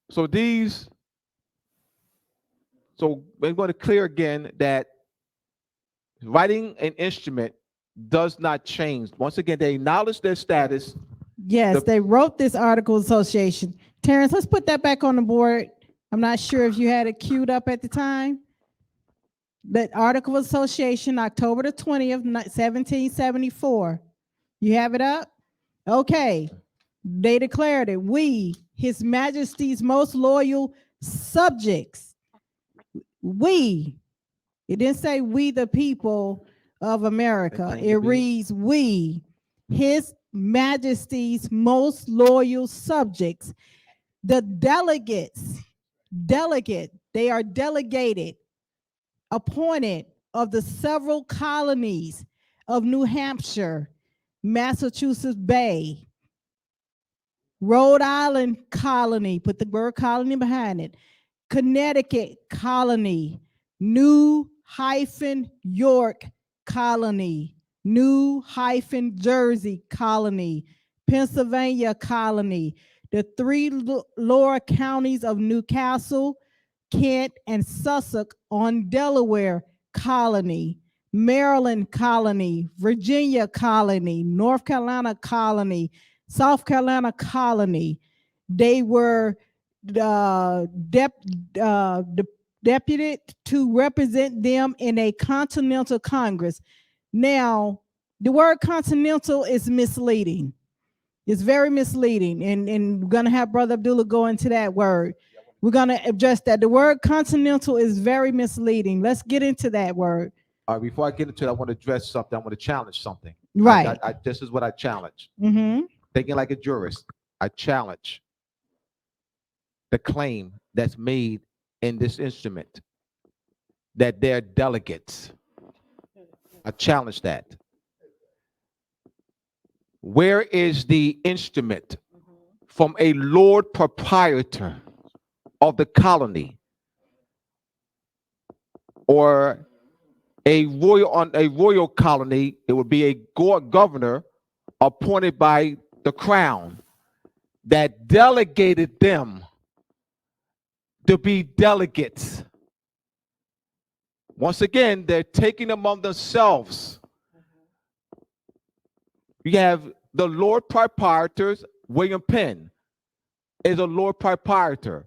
So we're going to clear again that writing an instrument does not change. Once again, they acknowledge their status. Yes, they wrote this article of association. Terrence, let's put that back on the board. I'm not sure if you had it queued up at the time. The Article of Association, October the 20th, 1774. You have it up? Okay. They declared it. We, His Majesty's most loyal subjects. We. It didn't say we the people of America. It reads we, His Majesty's most loyal subjects. The delegates, they are delegated, appointed of the several colonies of New Hampshire, Massachusetts Bay, Rhode Island colony, put the word colony behind it, Connecticut colony, New-York colony, New-Jersey colony, Pennsylvania colony, the three lower counties of Newcastle, Kent, and Sussex on Delaware colony, Maryland colony, Virginia colony, North Carolina colony, South Carolina colony. They were deputed to represent them in a continental Congress. Now, the word continental is misleading. It's very misleading, and we're gonna have Brother Abdullah go into that word. We're gonna address that. The word continental is very misleading. Let's get into that word. All right, before I get into it, I want to address something. I want to challenge something. Right. This is what I challenge. Mm-hmm. Thinking like a jurist, I challenge the claim that's made in this instrument that they're delegates. I challenge that. Where is the instrument from a Lord Proprietor of the colony or a royal colony? It would be a governor appointed by the crown that delegated them to be delegates. Once again, they're taking among themselves. You have the Lord Proprietors. William Penn is a Lord Proprietor.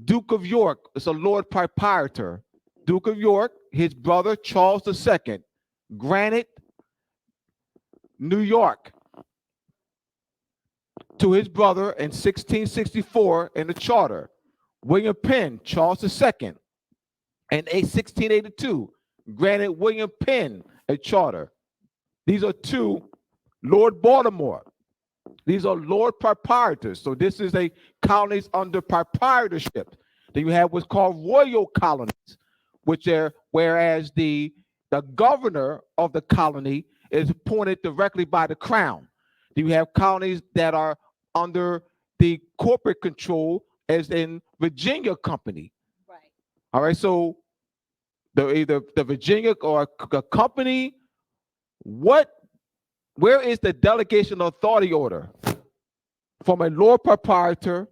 Duke of York is a Lord Proprietor. Duke of York, his brother Charles II, granted New York to his brother in 1664 in the charter. William Penn, Charles II, in 1682, granted William Penn a charter. These are two Lord Baltimore. These are Lord Proprietors. So this is a colonies under proprietorship. Then you have what's called royal colonies, which are whereas the governor of the colony is appointed directly by the crown. Then you have colonies that are under the corporate control, as in Virginia Company. Right. All right. So either the Virginia or a company. Where is the delegation authority order from a Lord Proprietor,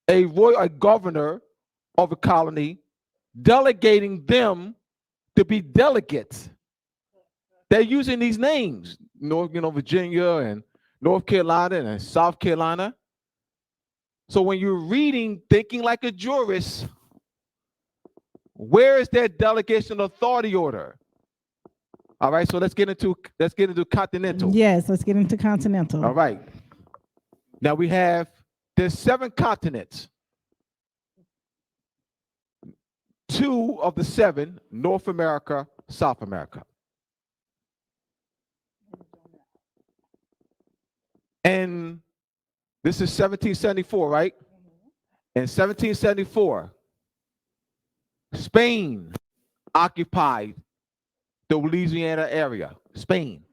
a governor of a colony, delegating them to be delegates? They're using these names, Virginia and North Carolina and South Carolina. So when you're reading, thinking like a jurist, where is their delegation authority order? All right, so let's get into continental. Yes, let's get into continental. All right. Now there's 7 continents. 2 of the 7, North America, South America. And this is 1774, right? In 1774, Spain occupied the Louisiana area, Spain,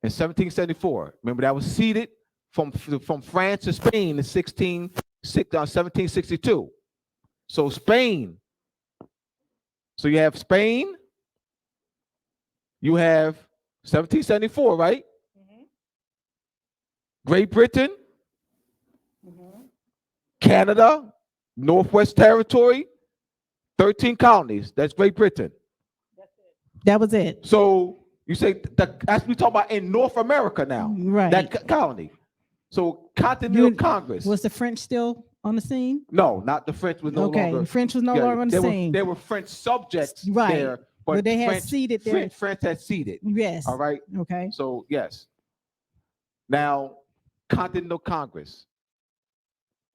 in 1774. Remember, that was ceded from France to Spain in 1762. So Spain. So you have Spain. You have 1774, right? Great Britain, Canada, Northwest Territory, 13 colonies. That's Great Britain. That was it. So you say that's we talk about in North America now. Right. That colony. So Continental You- Congress. Was the French still on the scene? No, not the French was no Okay, longer. the French was no yeah, longer on the there scene. There were French subjects Right. there, But they had French, ceded their. France had ceded. Yes. All right. Okay. So yes. Now, Continental Congress.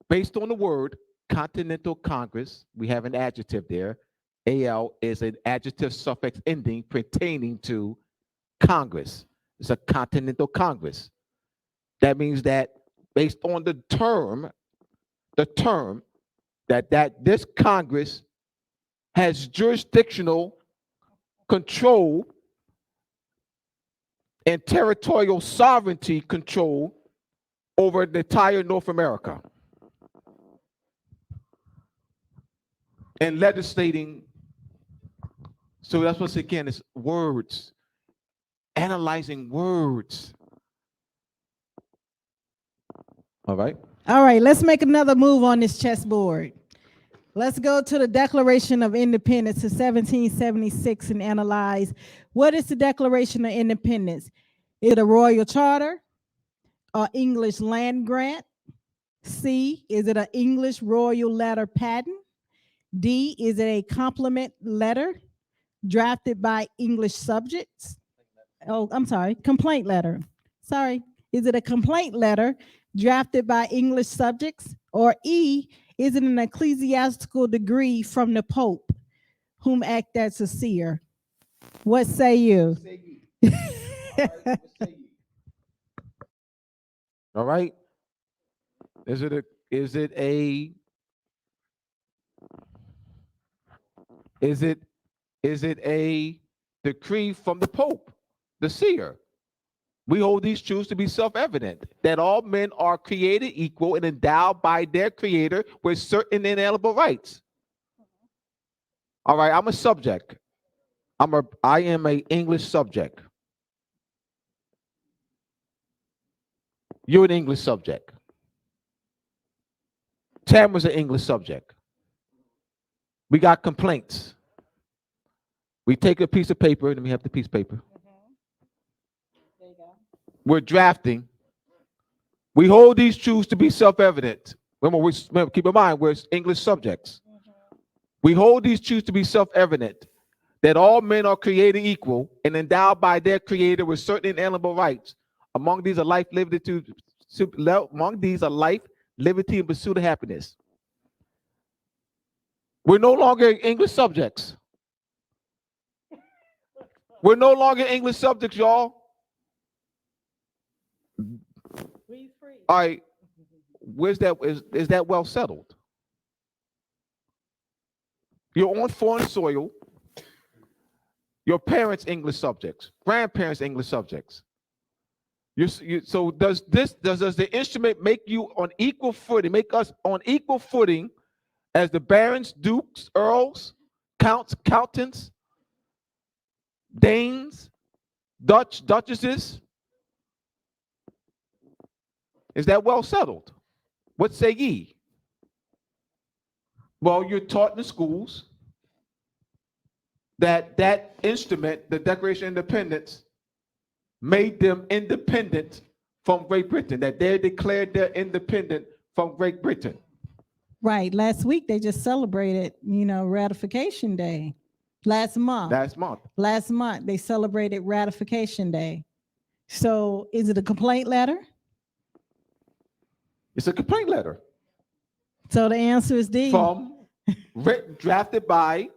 Based on the word Continental Congress, we have an adjective there. AL is an adjective suffix ending pertaining to Congress. It's a Continental Congress. That means that based on the term that this Congress has jurisdictional control and territorial sovereignty control over the entire North America and legislating. So that's once again, it's words, analyzing words. All right. All right, let's make another move on this chessboard. Let's go to the Declaration of Independence of 1776 and analyze what is the Declaration of Independence? Is it a royal charter or English land grant? C, is it an English royal letter patent? D, is it a compliment letter drafted by English subjects? Oh, I'm sorry, complaint letter. Sorry, is it a complaint letter drafted by English subjects? Or E, is it an ecclesiastical degree from the Pope, whom act as a seer? What say you? All right. Is it a decree from the Pope, the seer? We hold these truths to be self-evident, that all men are created equal and endowed by their creator with certain inalienable rights. All right, I'm a subject. I am an English subject. You're an English subject. Tamara's an English subject. We got complaints. We take a piece of paper, let me have the piece of paper. There you go. We're drafting. We hold these truths to be self-evident. Remember, keep in mind, we're English subjects. We hold these truths to be self-evident, that all men are created equal and endowed by their creator with certain inalienable rights. Among these are life, liberty, and pursuit of happiness. We're no longer English subjects. We're no longer English subjects, y'all. All right, where's that? Is that well settled? You're on foreign soil. Your parents English subjects, grandparents English subjects. So does the instrument make you on equal footing, make us on equal footing as the barons, dukes, earls, counts, countess, danes, duchesses? Is that well settled? What say ye? Well, you're taught in the schools that instrument, the Declaration of Independence, made them independent from Great Britain, that they declared they're independent from Great Britain. Right. Last week they just celebrated, Ratification Day. Last month they celebrated Ratification Day. So is it a complaint letter? It's a complaint letter. So the answer is D. Drafted by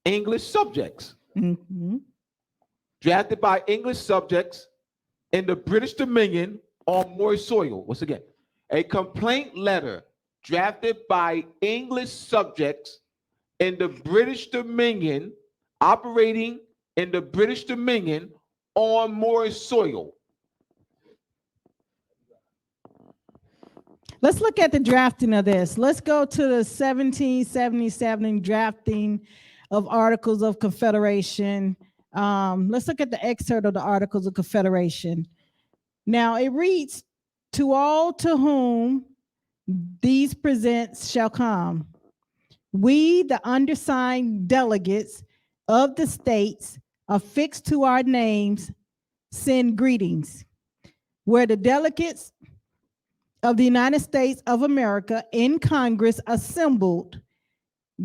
English subjects. Mm-hmm. Drafted by English subjects in the British Dominion on Moorish soil. Once again, a complaint letter drafted by English subjects in the British Dominion, operating in the British Dominion on Moorish soil. Let's look at the drafting of this. Let's go to the 1777 drafting of Articles of Confederation. Let's look at the excerpt of the Articles of Confederation. Now it reads, "To all to whom these presents shall come, we, the undersigned delegates of the states affixed to our names, send greetings. where the delegates of the United States of America in Congress assembled,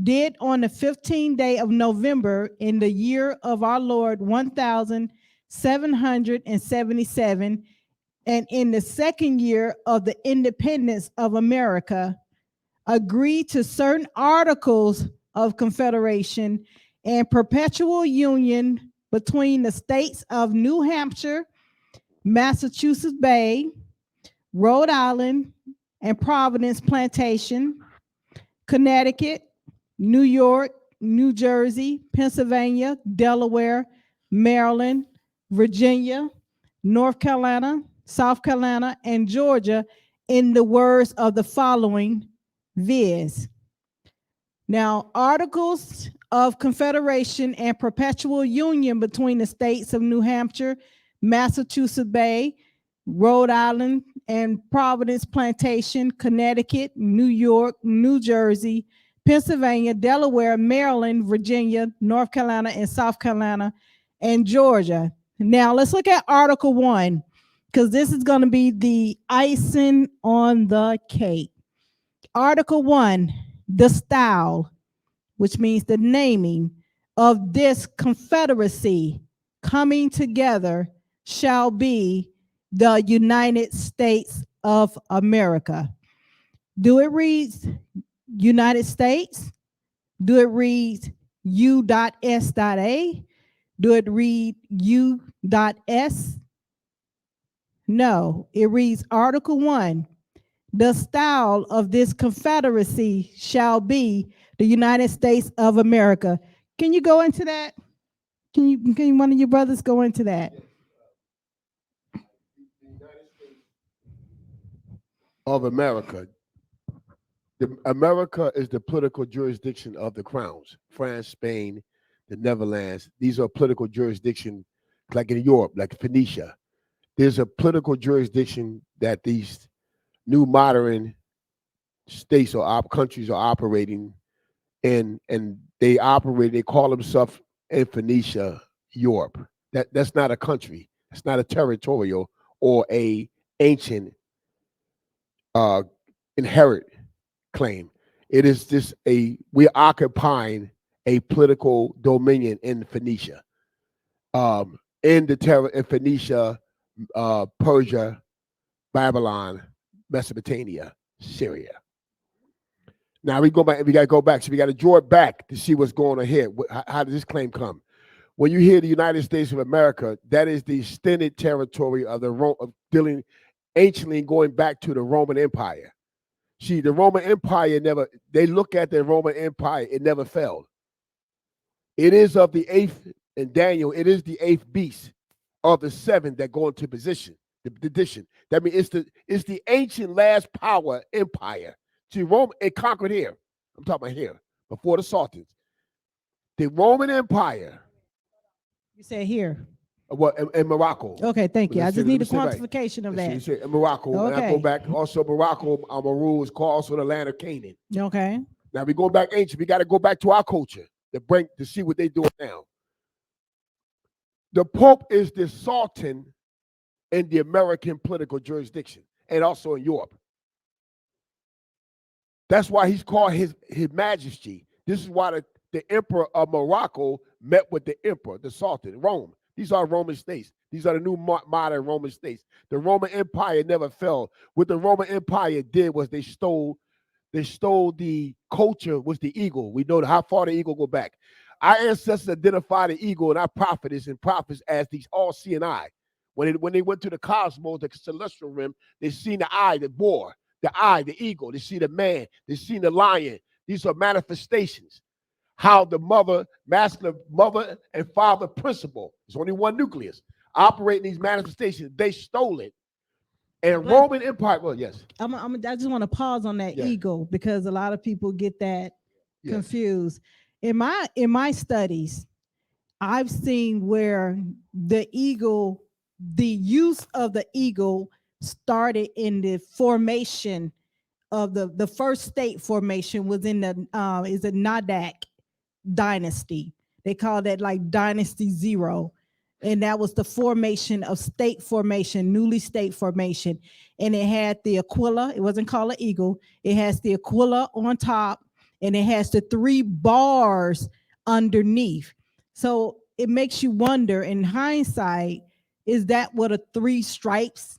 did on the 15th day of November in the year of our Lord 1777, and in the second year of the independence of America, agreed to certain articles of confederation and perpetual union between the states of New Hampshire, Massachusetts Bay, Rhode Island, and Providence Plantation, Connecticut, New York, New Jersey, Pennsylvania, Delaware, Maryland, Virginia, North Carolina, South Carolina, and Georgia, in the words of the following, viz. Now, articles of confederation and perpetual union between the states of New Hampshire, Massachusetts Bay, Rhode Island, and Providence Plantation, Connecticut, New York, New Jersey, Pennsylvania, Delaware, Maryland, Virginia, North Carolina, and South Carolina, and Georgia. Now, let's look at Article 1, because this is going to be the icing on the cake. Article 1, the style, which means the naming of this confederacy coming together shall be the United States of America. Do it read United States? Do it read U.S.A? Do it read U.S? No, it reads Article 1. The style of this confederacy shall be the United States of America. Can you go into that? Can one of your brothers go into that? Of America. America is the political jurisdiction of the crowns. France, Spain, the Netherlands. These are political jurisdiction, like in Europe, like Phoenicia. There's a political jurisdiction that these new modern states or countries are operating in, and they call themselves in Phoenicia, Europe. That's not a country. It's not a territorial or a ancient inherit claim. It is just we're occupying a political dominion in Phoenicia, in Phoenicia, Persia, Babylon, Mesopotamia, Syria. Now we got to go back. So we got to draw it back to see what's going on here. How does this claim come? When you hear the United States of America, that is the extended territory of dealing anciently going back to the Roman Empire. See, the Roman Empire they look at the Roman Empire, it never fell. It is of the eighth, in Daniel, it is the eighth beast of the seven that go into position, the addition. That means it's the ancient last power empire. See, Rome, it conquered here. I'm talking about here, before the Sultans. The Roman Empire. You said here. What, in Morocco. Okay, thank you. I just need a quantification of that. You said in Morocco. Okay. And I go back, also Morocco, Amaru is called also the land of Canaan. Okay. Now we're going back ancient. We got to go back to our culture to see what they're doing now. The Pope is the Sultan in the American political jurisdiction and also in Europe. That's why he's called his Majesty. This is why the Emperor of Morocco met with the Emperor, the Sultan, Rome. These are Roman states. These are the new modern Roman states. The Roman Empire never fell. What the Roman Empire did was they stole the culture, was the eagle. We know how far the eagle go back. Our ancestors identified the eagle and our prophets as these all-seeing eye. When they went to the cosmos, the celestial realm, they seen the eye, the boar, the eye, the eagle. They see the man. They seen the lion. These are manifestations. How the masculine mother and father principle, there's only one nucleus, operating these manifestations. They stole it. And Roman Empire, well, yes. I just want to pause on that eagle, because a lot of people get that confused. In my studies, I've seen where the use of the eagle started in the formation of the first state formation was in the Nadak dynasty. They call that like Dynasty 0. And that was the formation of state formation, newly state formation. And it had the aquila. It wasn't called an eagle. It has the aquila on top, and it has the 3 bars underneath. So it makes you wonder, in hindsight, is that what a 3 stripes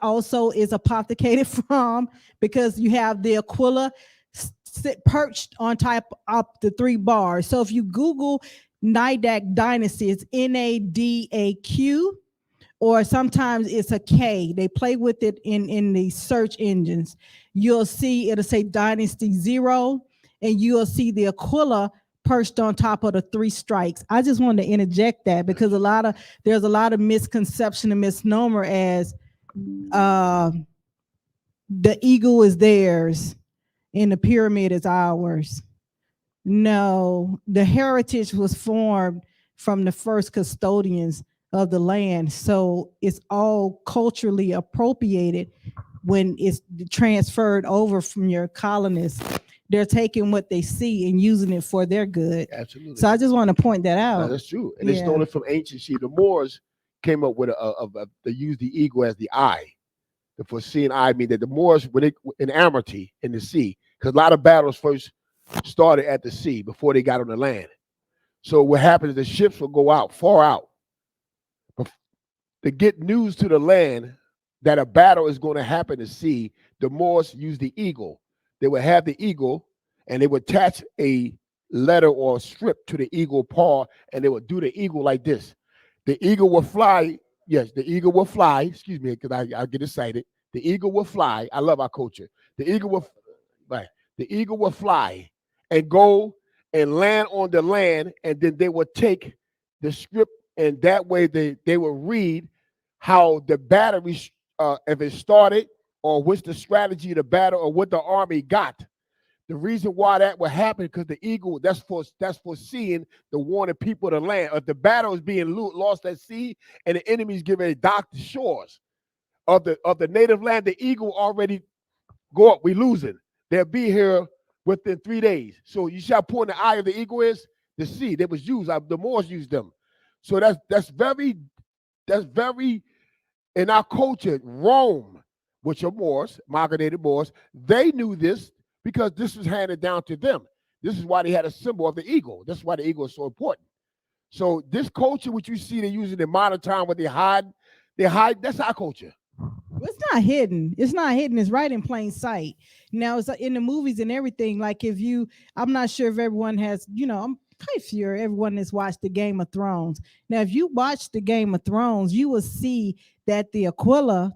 also is apothecated from? Because you have the aquila perched on top of the 3 bars. So if you Google Nadak dynasty, it's Nadaq, or sometimes it's a K. They play with it in the search engines. You'll see it'll say Dynasty 0, and you'll see the aquila perched on top of the 3 strikes. I just wanted to interject that because there's a lot of misconception and misnomer as the eagle is theirs and the pyramid is ours. No, the heritage was formed from the first custodians of the land. So it's all culturally appropriated when it's transferred over from your colonists. They're taking what they see and using it for their good. Absolutely. So I just want to point that out. No, that's true. And they stole it from ancient sea. The Moors came up with they used the eagle as the eye. The foreseeing eye mean that the Moors, when they in Amity in the sea, because a lot of battles first started at the sea before they got on the land. So what happens is the ships will go out, far out, to get news to the land that a battle is going to happen at sea. The Moors use the eagle. They would have the eagle, and they would attach a letter or a strip to the eagle paw, and they would do the eagle like this. The eagle will fly. Yes, the eagle will fly. Excuse me, because I get excited. The eagle will fly. I love our culture. The eagle will, right? The eagle will fly and go and land on the land, and then they would take the script, and that way they will read how the battery, if it started, or what's the strategy of the battle, or what the army got. The reason why that would happen because the eagle, that's for seeing the warning people of the land. If the battle is being lost at sea and the enemy's giving a dock the shores of the native land, the eagle already go up. We losing. They'll be here within 3 days. So you shall point the eye of the eagle is the sea. That was used. The Moors used them. So that's very in our culture. Rome, which are Moors, marinated Moors, they knew this because this was handed down to them. This is why they had a symbol of the eagle. That's why the eagle is so important. So this culture, which you see they using in modern time, where they hide. That's our culture. It's not hidden. It's not hidden. It's right in plain sight. Now, it's in the movies and everything. Like I'm not sure if everyone has, I'm quite sure everyone has watched the Game of Thrones. Now, if you watch the Game of Thrones, you will see that the aquila,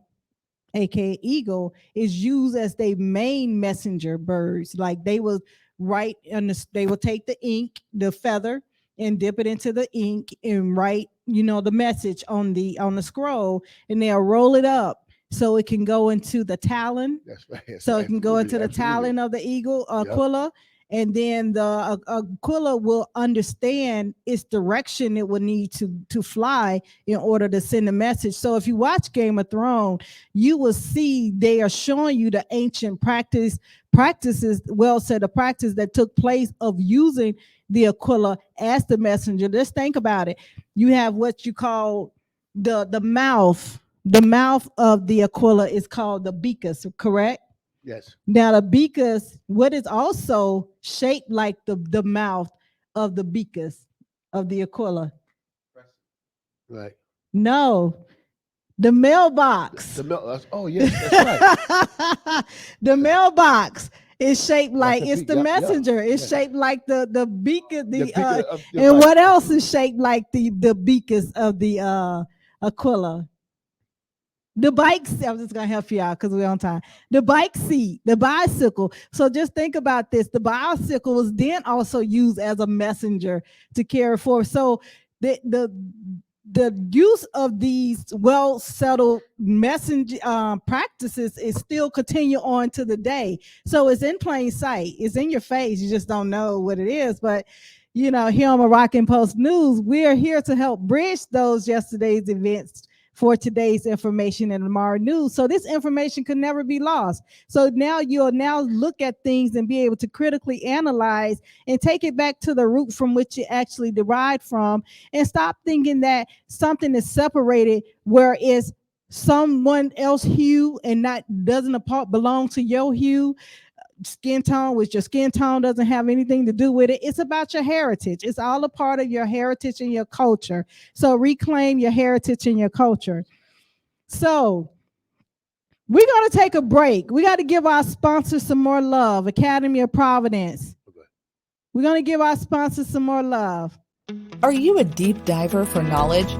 aka eagle, is used as their main messenger birds. Like they will they will take the ink, the feather, and dip it into the ink and write, the message on the scroll, and they'll roll it up so it can go into the talon. That's right. So it can go into the talon of the eagle, aquila. And then the aquila will understand its direction it will need to fly in order to send a message. So if you watch Game of Thrones, you will see they are showing you the ancient practices, the practice that took place of using the aquila as the messenger. Just think about it. You have what you call the mouth. The mouth of the aquila is called the becus, correct? Yes. Now the becus, what is also shaped like the mouth of the becus of the aquila? Right. No, the mailbox. Oh yes, that's right. The mailbox is shaped like it's the yep, messenger. yep, It's shaped like the becus. And what else is shaped like the becus of the aquila? The bike, I'm just going to help you out because we're on time. The bike seat, the bicycle. So just think about this. The bicycle was then also used as a messenger to carry forth. So the use of these well-settled messenger practices is still continue on to the day. So it's in plain sight. It's in your face. You just don't know what it is. But, here on Moroccan Post News, we are here to help bridge those yesterday's events for today's information and tomorrow news. So this information could never be lost. So now you'll now look at things and be able to critically analyze and take it back to the root from which it actually derived from, and stop thinking that something is separated where it's someone else hue and not doesn't belong to your hue, skin tone, which your skin tone doesn't have anything to do with it. It's about your heritage. It's all a part of your heritage and your culture. So reclaim your heritage and your culture. So we're going to take a break. We got to give our sponsors some more love. Academy of Providence. We're going to give our sponsors some more love. Are you a deep diver for knowledge?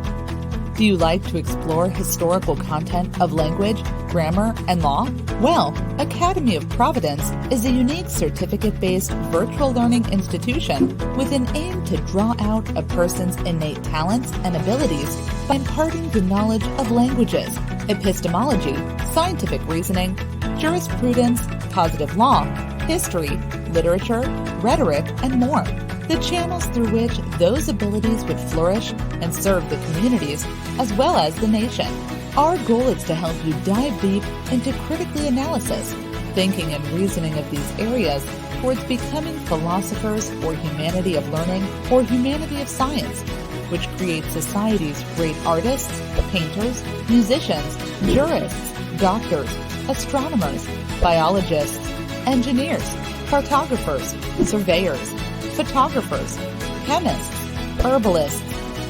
Do you like to explore historical content of language, grammar, and law? Well, Academy of Providence is a unique certificate-based virtual learning institution with an aim to draw out a person's innate talents and abilities by imparting the knowledge of languages, epistemology, scientific reasoning, jurisprudence, positive law, history, literature, rhetoric, and more. The channels through which those abilities would flourish and serve the communities as well as the nation. Our goal is to help you dive deep into critical analysis, thinking and reasoning of these areas towards becoming philosophers or humanity of learning or humanity of science, which creates society's great artists, painters, musicians, jurists, doctors, astronomers, biologists, engineers, cartographers, surveyors, photographers, chemists, herbalists,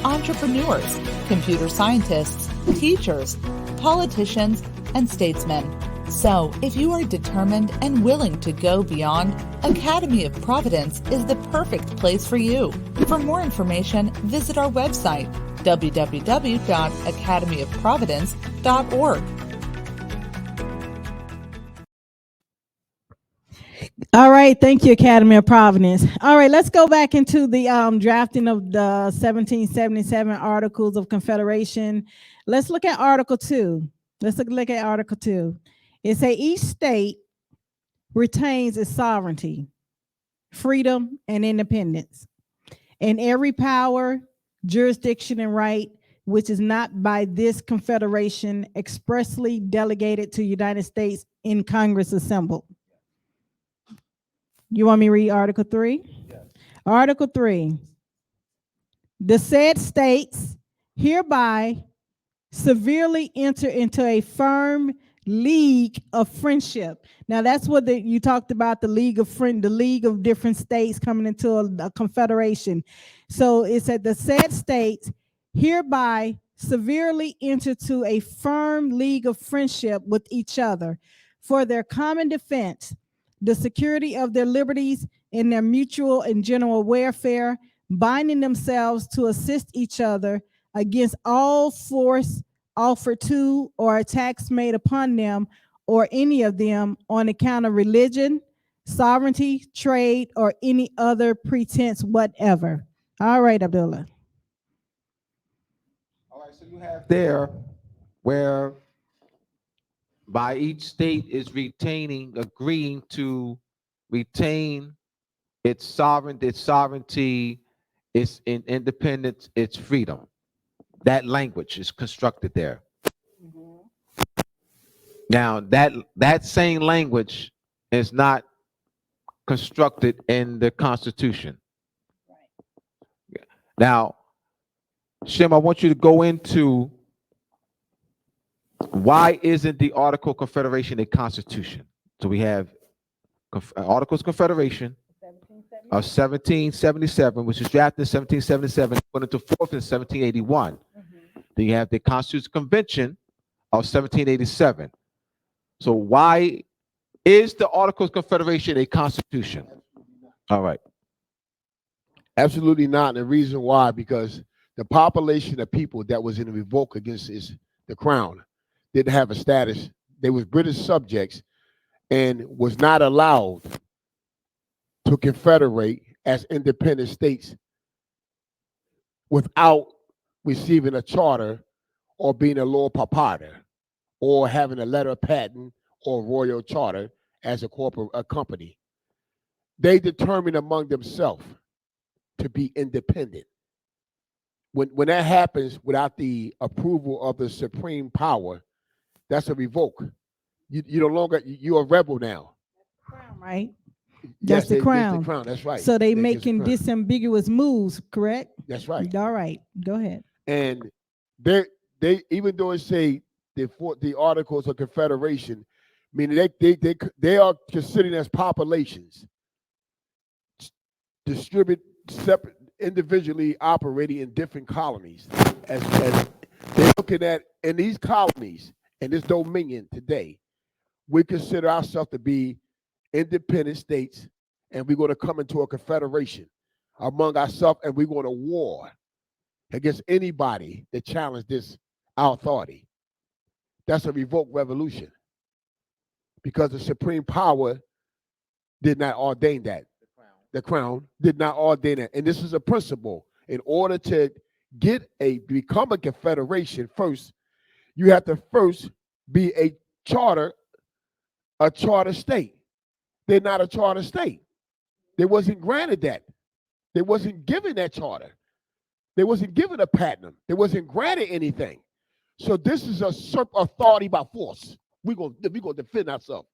entrepreneurs, computer scientists, teachers, politicians, and statesmen. So, if you are determined and willing to go beyond, Academy of Providence is the perfect place for you. For more information, visit our website, www.academyofprovidence.org. All right, thank you, Academy of Providence. All right, let's go back into the drafting of the 1777 Articles of Confederation. Let's look at Article 2. Let's look at Article 2. It says each state retains its sovereignty, freedom, and independence, and every power, jurisdiction, and right which is not by this confederation expressly delegated to the United States in Congress assembled. You want me to read Article 3? Yes. Article 3. The said states hereby severely enter into a firm league of friendship. Now that's what you talked about, the league of different states coming into a confederation. So it said the said states hereby severely enter into a firm league of friendship with each other for their common defense, the security of their liberties, and their mutual and general welfare, binding themselves to assist each other against all force offered to or attacks made upon them or any of them on account of religion, sovereignty, trade, or any other pretense whatever. All right, Abdullah. All right, so you have there where by each state is agreeing to retain its sovereignty, its independence, its freedom. That language is constructed there. Mm-hmm. Now, that same language is not constructed in the Constitution. Right. Now, Shem, I want you to go into why isn't the Article of Confederation a constitution? So we have Articles of Confederation of 1777, which was drafted in 1777, put into force in 1781. Mm-hmm. Then you have the Constitutional Convention of 1787. So why is the Articles of Confederation a constitution? All right. Absolutely not. And the reason why, because the population of people that was in the revolt against the crown didn't have a status. They was British subjects and was not allowed to confederate as independent states without receiving a charter or being a law proprietor or having a letter of patent or royal charter as a company. They determined among themselves to be independent. when that happens without the approval of the supreme power, that's a revoke. You no longer, you're a rebel now. Crown, right? Yes, That's the that's the crown. crown. That's right. So they That gives the making crown. disambiguous moves, correct? That's right. All right, go ahead. And they even though it say the Articles of Confederation, meaning they are considered as populations, distribute separate, individually operating in different colonies. As they're looking at in these colonies and this dominion today, we consider ourselves to be independent states, and we're going to come into a confederation among ourselves, and we're going to war against anybody that challenge this our authority. That's a revoked revolution because the supreme power did not ordain that. The crown did not ordain that. And this is a principle. In order to become a confederation, first, you have to first be a charter state. They're not a charter state. They wasn't granted that. They wasn't given that charter. They wasn't given a patent. They wasn't granted anything. So this is a authority by force. We're gonna defend ourselves.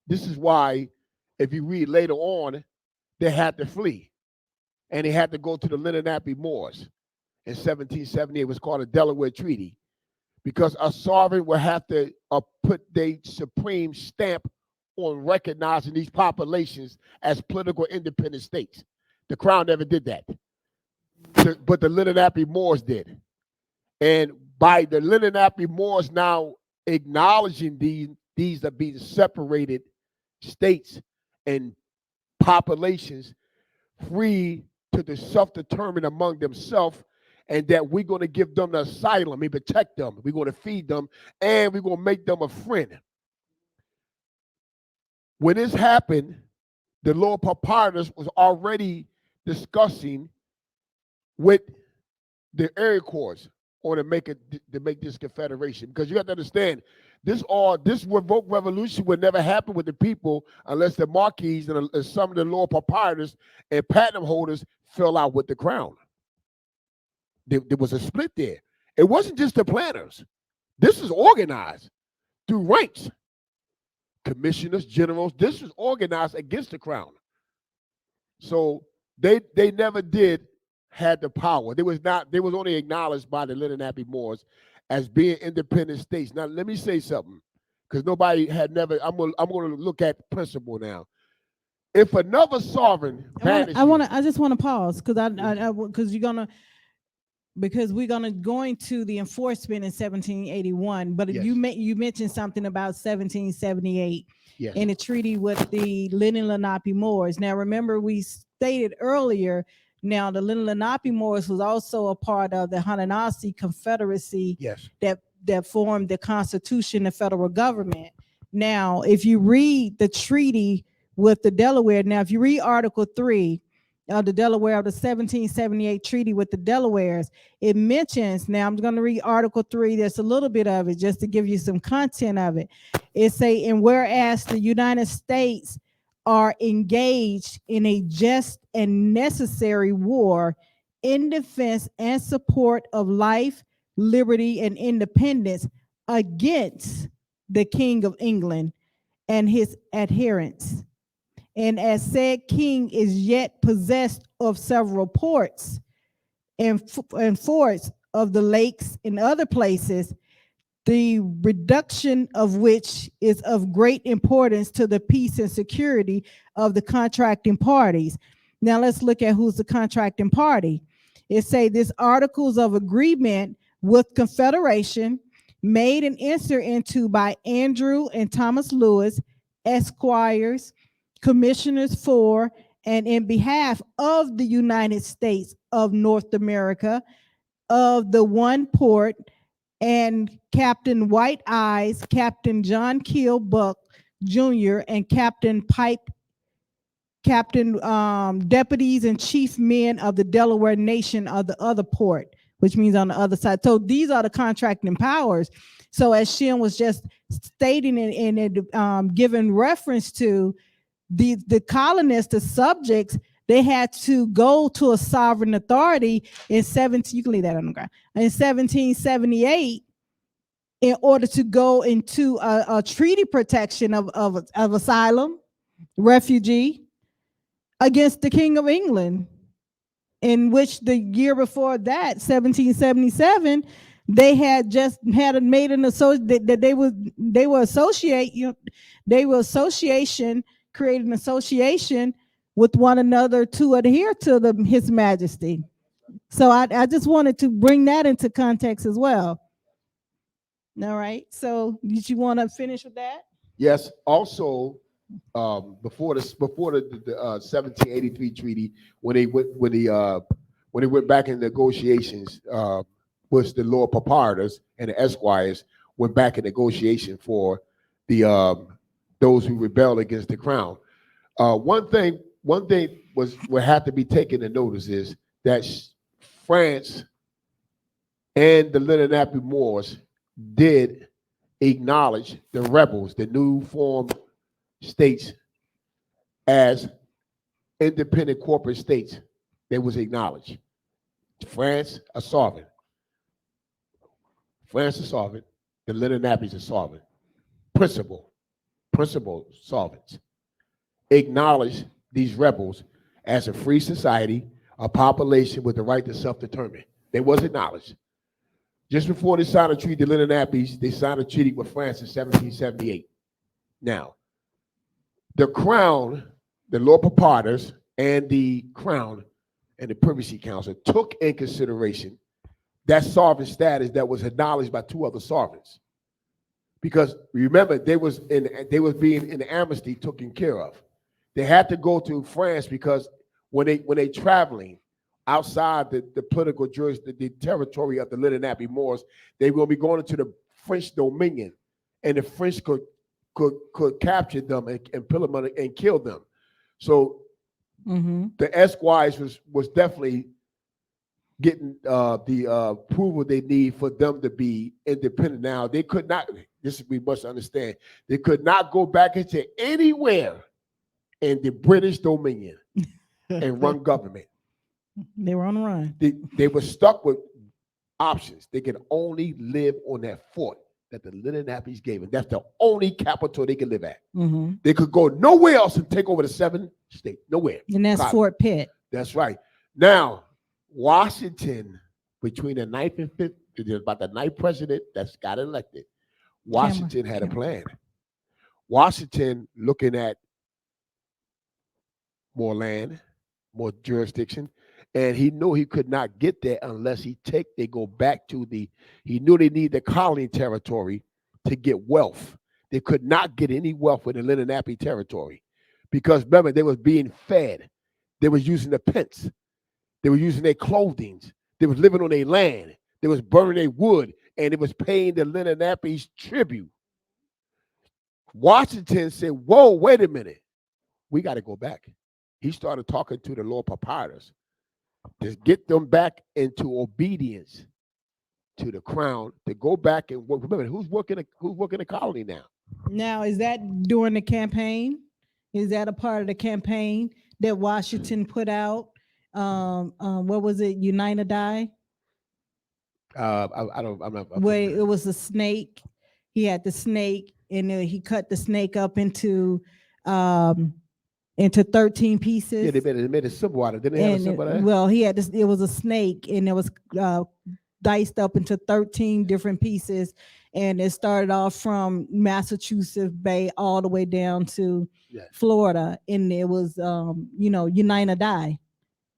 This is why, if you read later on, they had to flee, and they had to go to the Lenape Moors in 1778. It was called the Delaware Treaty, because a sovereign will have to put their supreme stamp on recognizing these populations as political independent states. The crown never did that, but the Lenape Moors did. And by the Lenape Moors now acknowledging these are being separated states and populations, free to self-determine among themselves, and that we're going to give them the asylum, we protect them, we're going to feed them, and we're going to make them a friend. When this happened, the Lord Proprietors was already discussing with the Iroquois to make this confederation, because you have to understand this revoked revolution would never happen with the people unless the Marquis and some of the Lord Proprietors and patent holders fell out with the crown. There was a split there. It wasn't just the planters. This is organized through ranks, commissioners, generals. This was organized against the crown. So they never did had the power. They was only acknowledged by the Lenape Moors as being independent states. Now let me say something, because nobody had never. I'm going to look at principle now. If another sovereign I just want to pause because we're gonna go into the enforcement in 1781. But Yes. you mentioned something about 1778. Yes. In a treaty with the Lenape Moors. Now, remember, we stated earlier, now the Lenape Moors was also a part of the Haudenosaunee Confederacy. Yes. that formed the Constitution, the federal government. Now, if you read the treaty with the Delaware, now if you read Article 3 of the Delaware of the 1778 treaty with the Delawares, it mentions, now I'm going to read Article 3, there's a little bit of it just to give you some content of it. It say, and whereas the United States are engaged in a just and necessary war in defense and support of life, liberty, and independence against the King of England and his adherents. And as said king is yet possessed of several ports and forts of the lakes and other places, the reduction of which is of great importance to the peace and security of the contracting parties. Now let's look at who's the contracting party. It say this articles of agreement with Confederation made and entered into by Andrew and Thomas Lewis, Esquires, commissioners for and in behalf of the United States of North America, of the one port, and Captain White Eyes, Captain John Keel Buck Jr., and Captain Pipe, deputies and chief men of the Delaware Nation of the other port, which means on the other side. So these are the contracting powers. So as Shin was just stating and giving reference to, the colonists, the subjects, they had to go to a sovereign authority in 17. You can leave that on the ground. In 1778, in order to go into a treaty protection of asylum, refugee against the King of England, in which the year before that, 1777, they had just had made an association that they were associate, they were association, created an association with one another to adhere to His Majesty. So I just wanted to bring that into context as well. All right. So did you want to finish with that? Yes. Also, before the 1783 treaty, when they went back in negotiations, was the Lord Proprietors and the Esquires went back in negotiation for the those who rebelled against the crown. One thing was what had to be taken to notice is that France and the Lenape Moors did acknowledge the rebels, the new formed states, as independent corporate states. They was acknowledged. France a sovereign. France is sovereign. The Lenapes are sovereign. Principal sovereigns. Acknowledge these rebels as a free society, a population with the right to self-determine. They was acknowledged. Just before they signed a treaty, the Lenapes, they signed a treaty with France in 1778. Now, the crown, the Lord Proprietors, and the crown and the Privacy Council took in consideration that sovereign status that was acknowledged by two other sovereigns. Because remember, they was being in the amnesty taken care of. They had to go to France because when they traveling outside the political jurisdiction, the territory of the Lenape Moors, they will be going into the French dominion, and the French could capture them and pull them and kill them. So the Esquires was definitely getting the approval they need for them to be independent. Now they could not. This we must understand. They could not go back into anywhere in the British dominion and run government. They were on the run. They were stuck with options. They could only live on that fort that the Lenapes gave them. That's the only capital they could live at. They could go nowhere else and take over the 7 states. Nowhere. And that's Fort Pitt. That's right. Now, Washington, between the 9th and 5th, there's about the 9th president that's got elected. Washington had a plan. Washington looking at more land, more jurisdiction, and he knew he could not get there unless they go back to he knew they need the colony territory to get wealth. They could not get any wealth with the Lenape territory because remember, they was being fed. They was using the pence. They were using their clothing. They was living on their land. They was burning their wood, and it was paying the Lenapes tribute. Washington said, whoa, wait a minute. We got to go back. He started talking to the Lord Proprietors to get them back into obedience to the crown, to go back and work. Remember, who's working the colony now? Now, is that during the campaign? Is that a part of the campaign that Washington put out? What was it? Unite or Die? I'm not. Wait, it was a snake. He had the snake, and he cut the snake up into 13 pieces. Yeah, they made a symbol out of it. Didn't they have a symbol of that? Well, he had this. It was a snake, and it was diced up into 13 different pieces, and it started off from Massachusetts Bay all the way down to Florida, and it was unite or die,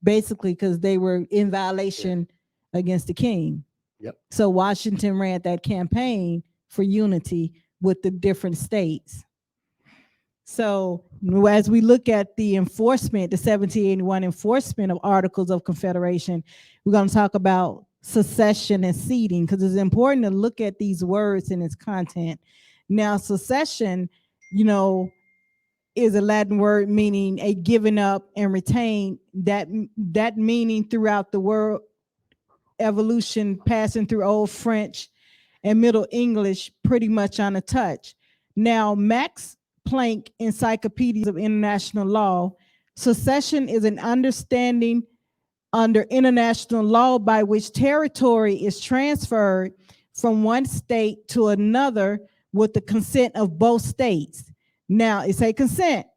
basically, because they were in violation against the king. Yep. So Washington ran that campaign for unity with the different states. So as we look at the enforcement, the 1781 enforcement of Articles of Confederation, we're going to talk about secession and ceding, because it's important to look at these words and its content. Now, secession, is a Latin word meaning a given up and retain. That meaning throughout the world evolution, passing through Old French and Middle English, pretty much untouched. Now, Max Planck Encyclopedia of International Law Secession is an understanding under international law by which territory is transferred from one state to another with the consent of both states. Now, it's a consent,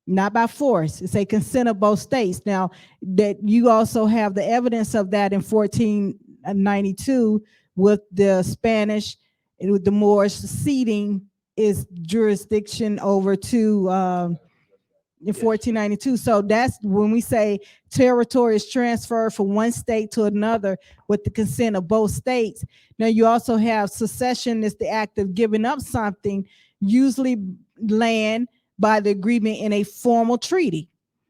not by force. It's a consent of both states. Now, that you also have the evidence of that in 1492 with the Spanish, with the Moors ceding its jurisdiction over to in 1492. So that's when we say territory is transferred from one state to another with the consent of both states. Now you also have secession is the act of giving up something, usually land, by the agreement in a formal treaty.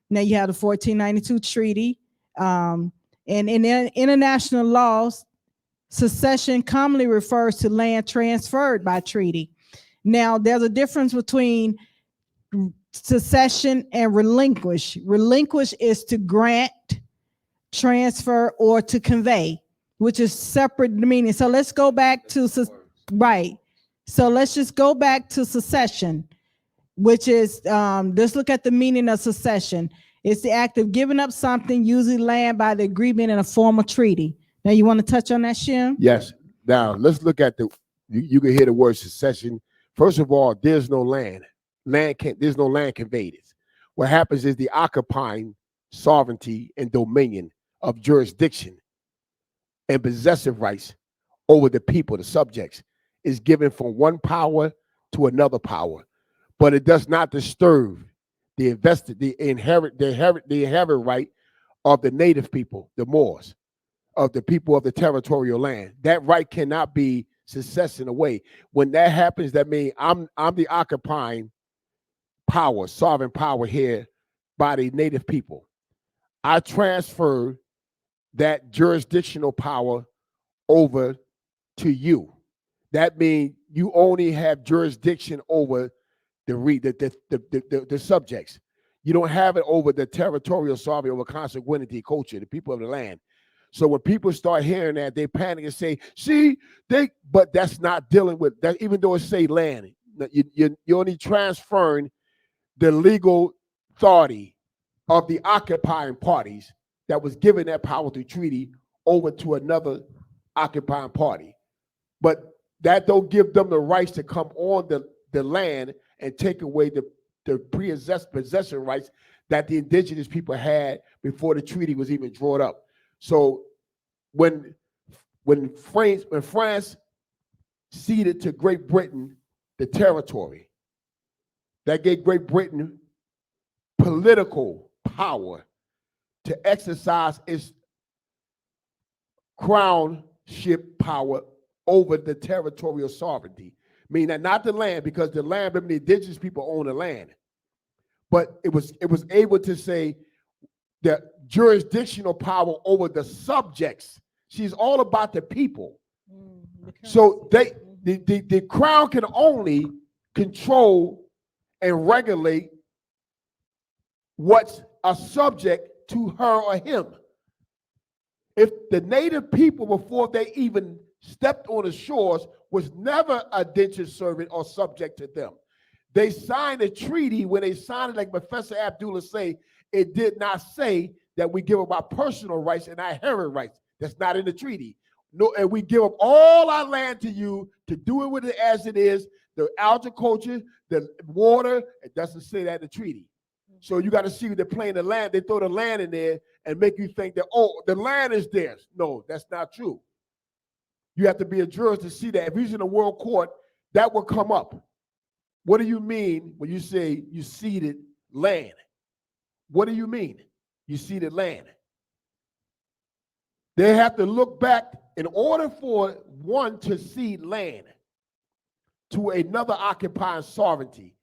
Now you have the 1492 treaty, and in international laws, secession commonly refers to land transferred by treaty. Now there's a difference between secession and relinquish. Relinquish is to grant, transfer, or to convey, which is separate meaning. So let's go back to right. So let's just go back to secession, which is let's look at the meaning of secession. It's the act of giving up something, usually land, by the agreement in a formal treaty. Now you want to touch on that, Shim? Yes. Now let's look at you can hear the word secession. First of all, there's no land. There's no land conveyed. What happens is the occupying sovereignty and dominion of jurisdiction and possessive rights over the people, the subjects, is given from one power to another power, but it does not disturb the inherent right of the native people, the Moors, of the people of the territorial land. That right cannot be secession away. When that happens, that means I'm the occupying power, sovereign power here by the native people. I transfer that jurisdictional power over to you. That means you only have jurisdiction over the subjects. You don't have it over the territorial sovereignty, over consanguinity, culture, the people of the land. So when people start hearing that, they panic and say, "See, but that's not dealing with that." Even though it say land, you're only transferring the legal authority of the occupying parties that was given that power through treaty over to another occupying party. But that don't give them the rights to come on the land and take away the possession rights that the indigenous people had before the treaty was even drawn up. So when France ceded to Great Britain the territory, that gave Great Britain political power to exercise its crownship power over the territorial sovereignty. Meaning that not the land, because the land, the indigenous people own the land, but it was able to say the jurisdictional power over the subjects. She's all about the people. So the crown can only control and regulate what's a subject to her or him. If the native people, before they even stepped on the shores, was never a indentured servant or subject to them. They signed a treaty. When they signed it, like Professor Abdullah say, it did not say that we give up our personal rights and our inherent rights. That's not in the treaty. No, and we give up all our land to you to do it with it as it is. The agriculture, the water, it doesn't say that in the treaty. So you got to see they're playing the land. They throw the land in there and make you think that, oh, the land is theirs. No, that's not true. You have to be a jurist to see that. If he's in a world court, that will come up. What do you mean when you say you ceded land? What do you mean you ceded land? They have to look back. In order for one to cede land to another occupying sovereignty,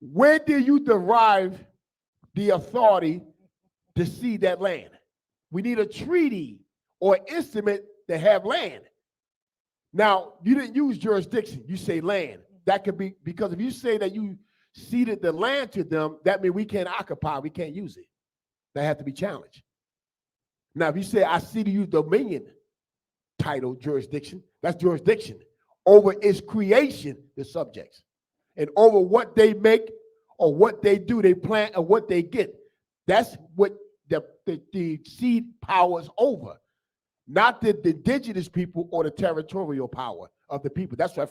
where do you derive the authority to cede that land? We need a treaty or instrument to have land. Now, you didn't use jurisdiction. You say land. That could be, because if you say that you ceded the land to them, that means we can't occupy, we can't use it. That has to be challenged. Now, if you say I ceded you dominion title, jurisdiction, that's jurisdiction over its creation, the subjects, and over what they make or what they do, they plant or what they get. That's what the seed power is over, not the indigenous people or the territorial power of the people. That's why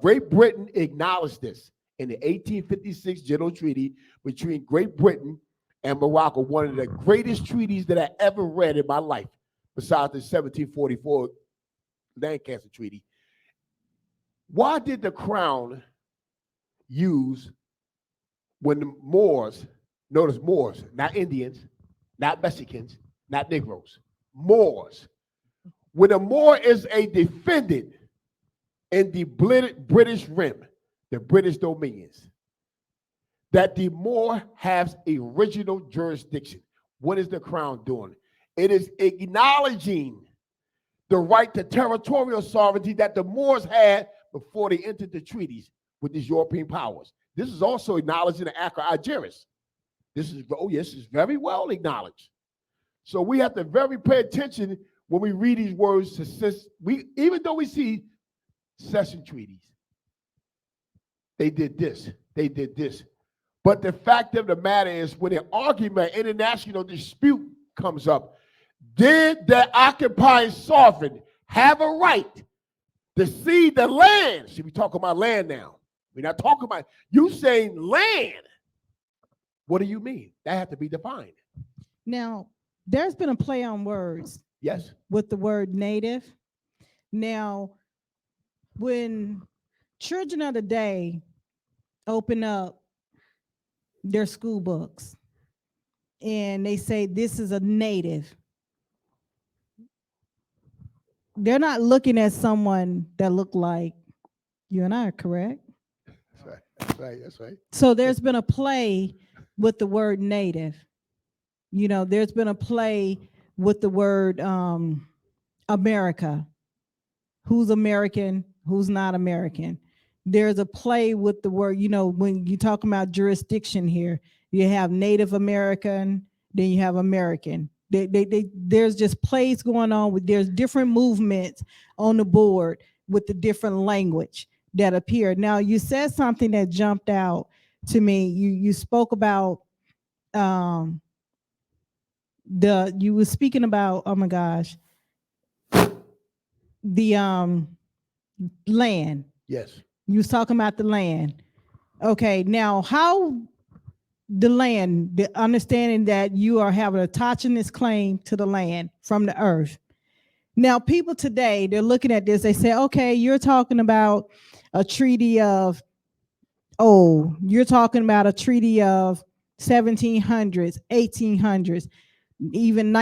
Great Britain acknowledged this in the 1856 General Treaty between Great Britain and Morocco, one of the greatest treaties that I ever read in my life, besides the 1744 Lancaster Treaty. Why did the crown use, when the Moors, notice Moors, not Indians, not Mexicans, not Negroes, Moors. When a Moor is a defendant in the British Rim, the British dominions, that the Moor has original jurisdiction. What is the crown doing? It is acknowledging the right to territorial sovereignty that the Moors had before they entered the treaties with these European powers. This is also acknowledged in the Acta Algeris. This is very well acknowledged. So we have to very pay attention when we read these words, even though we see cession treaties, they did this, they did this. But the fact of the matter is, when an argument, international dispute comes up, did the occupying sovereign have a right to cede the land? See, we talking about land now. We're not talking about you saying land. What do you mean? That has to be defined. Now, there's been a play on words. Yes. With the word native. Now, when children of the day open up their school books and they say this is a native, they're not looking at someone that look like you and I, correct? That's right. That's right. That's right. So there's been a play with the word native. You know, there's been a play with the word America. Who's American? Who's not American? There's a play with the word, you know, when you talk about jurisdiction here, you have Native American, then you have American. There's just plays going on with, there's different movements on the board with the different language that appear. Now, you said something that jumped out to me. You spoke about you were speaking about, oh my gosh, the land. Yes. You was talking about the land. Okay, now how the land, the understanding that you are having a autonomous claim to the land from the earth. Now, people today, they're looking at this, they say, okay, you're talking about a treaty of, you're talking about a treaty of 1700s, 1800s, even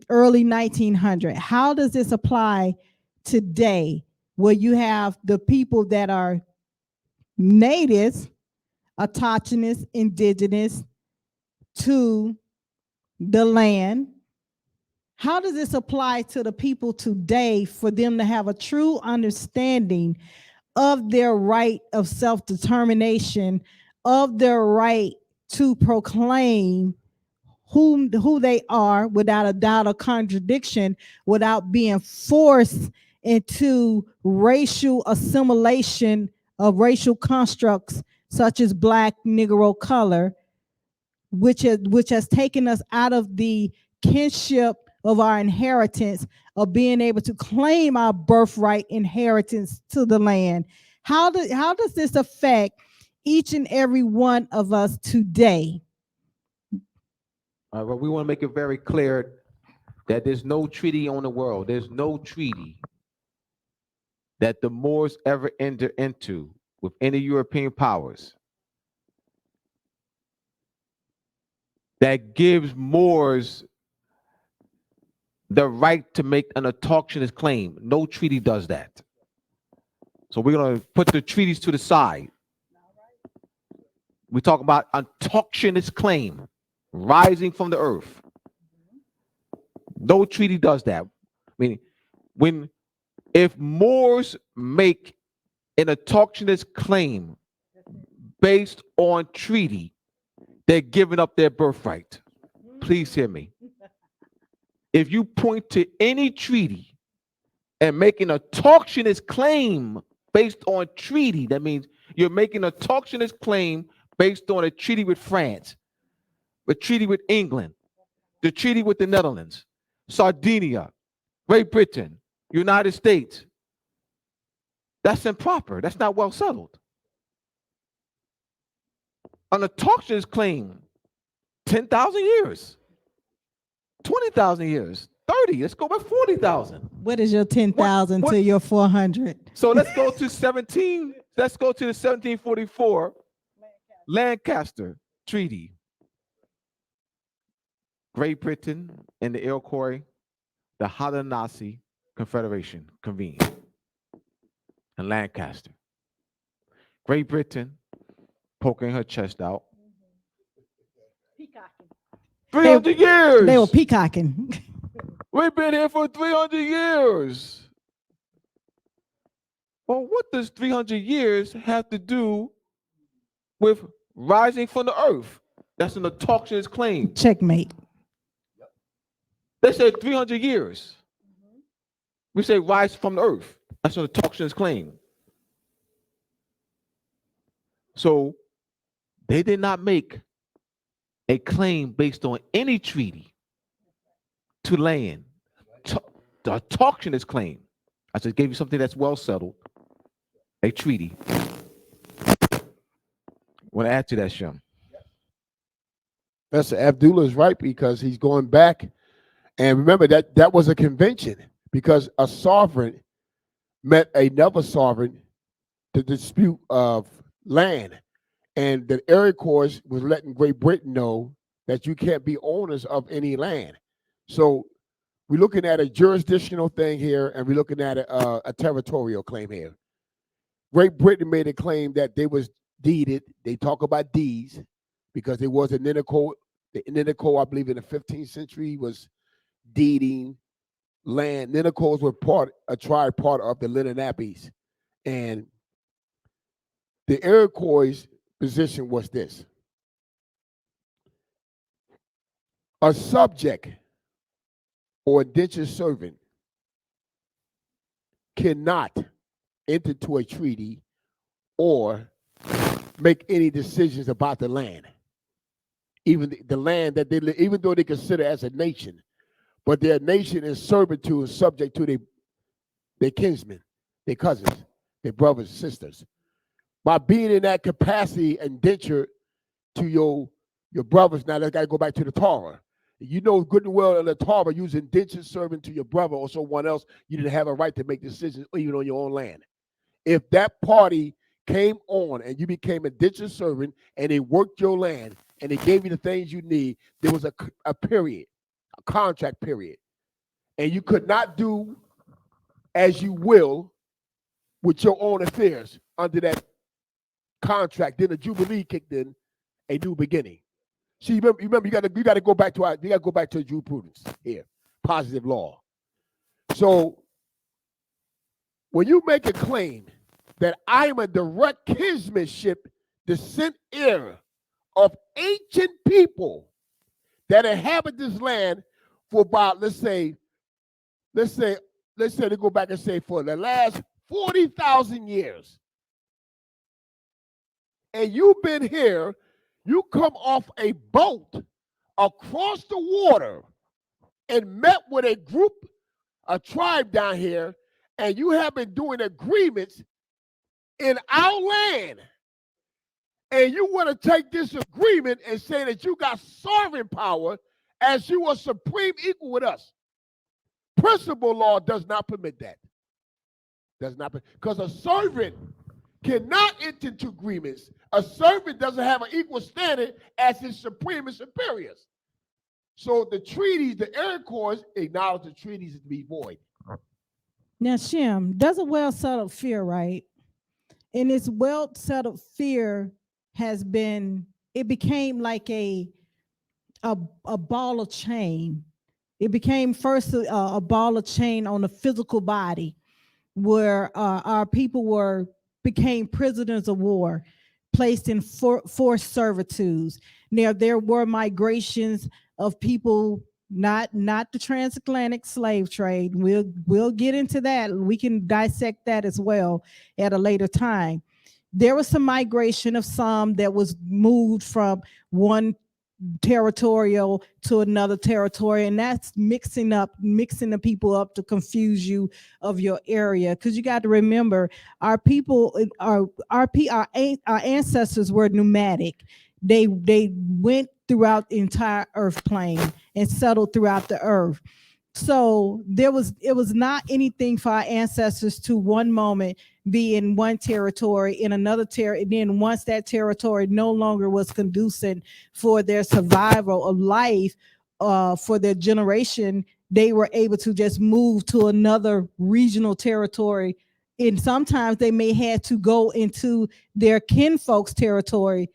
early 1900. How does this apply today, where you have the people that are natives, autochthonous, indigenous to the land? How does this apply to the people today for them to have a true understanding of their right of self-determination, of their right to proclaim who they are without a doubt or contradiction, without being forced into racial assimilation of racial constructs such as Black, Negro, color, which has taken us out of the kinship of our inheritance of being able to claim our birthright inheritance to the land? How does this affect each and every one of us today? Well, we want to make it very clear that there's no treaty on the world. There's no treaty that the Moors ever entered into with any European powers that gives Moors the right to make an autochthonous claim. No treaty does that. So we're going to put the treaties to the side. We talk about autochthonous claim rising from the earth. No treaty does that. Meaning, if Moors make an autochthonous claim based on treaty, they're giving up their birthright. Please hear me. If you point to any treaty and making an autochthonous claim based on treaty, that means you're making an autochthonous claim based on a treaty with France. the treaty with England, the treaty with the Netherlands, Sardinia, Great Britain, United States. That's improper. That's not well settled. An autoction's claim, 10,000 years, 20,000 years, 30. Let's go by 40,000. What is your 10,000 to your 400? So let's go to 17. Let's go to the 1744 Lancaster Treaty. Great Britain and the Iroquois, the Haudenosaunee Confederation convened in Lancaster. Great Britain poking her chest out. 300 years. They were peacocking. We've been here for 300 years. Well, what does 300 years have to do with rising from the earth? That's an autoction's claim. Checkmate. They said 300 years. We say rise from the earth. That's an autoction's claim. So they did not make a claim based on any treaty to land. The autoctionist claim. I just gave you something that's well settled. A treaty. Want to add to that, Shem? Professor Abdullah is right, because he's going back. And remember that was a convention, because a sovereign met another sovereign to dispute of land. And the Iroquois was letting Great Britain know that you can't be owners of any land. So we're looking at a jurisdictional thing here, and we're looking at a territorial claim here. Great Britain made a claim that they was deeded. They talk about deeds because there was a Ninico. The Ninico, I believe, in the 15th century was deeding land. Ninicos were a tribe part of the Leninapees. And the Iroquois' position was this: a subject or indentured servant cannot enter into a treaty or make any decisions about the land, even the land that they live, even though they consider as a nation, but their nation is servitude and subject to their kinsmen, their cousins, their brothers and sisters. By being in that capacity indentured to your brothers, now let's got to go back to the Torah. You know good and well in the Torah, you was indentured servant to your brother or someone else, you didn't have a right to make decisions even on your own land. If that party came on and you became a indentured servant and they worked your land and they gave you the things you need, there was a period, a contract period. And you could not do as you will with your own affairs under that contract. Then the Jubilee kicked in, a new beginning. See, remember you got to go back to jurisprudence here, positive law. So when you make a claim that I am a direct kinsmanship, descent heir of ancient people that inhabit this land for about, let's say they go back and say for the last 40,000 years. And you've been here, you come off a boat across the water and met with a group, a tribe down here, and you have been doing agreements in our land. And you want to take this agreement and say that you got sovereign power as you are supreme equal with us. Principal law does not permit that. Does not, because a servant cannot enter into agreements. A servant doesn't have an equal standard as his supreme and superiors. So the treaties, the Iroquois acknowledge the treaties to be void. Now, Shem, there's a well-settled fear, right? And this well-settled fear it became like a ball of chain. It became first a ball of chain on the physical body, where our people became prisoners of war, placed in forced servitudes. Now, there were migrations of people, not the transatlantic slave trade. We'll get into that. We can dissect that as well at a later time. There was some migration of some that was moved from one territorial to another territory, and that's mixing the people up to confuse you of your area. Because you got to remember, our people, our ancestors were nomadic. They went throughout the entire earth plane and settled throughout the earth. So it was not anything for our ancestors to one moment be in one territory, in another territory, and then once that territory no longer was conducive for their survival of life, for their generation, they were able to just move to another regional territory. And sometimes they may had to go into their kinfolk's territory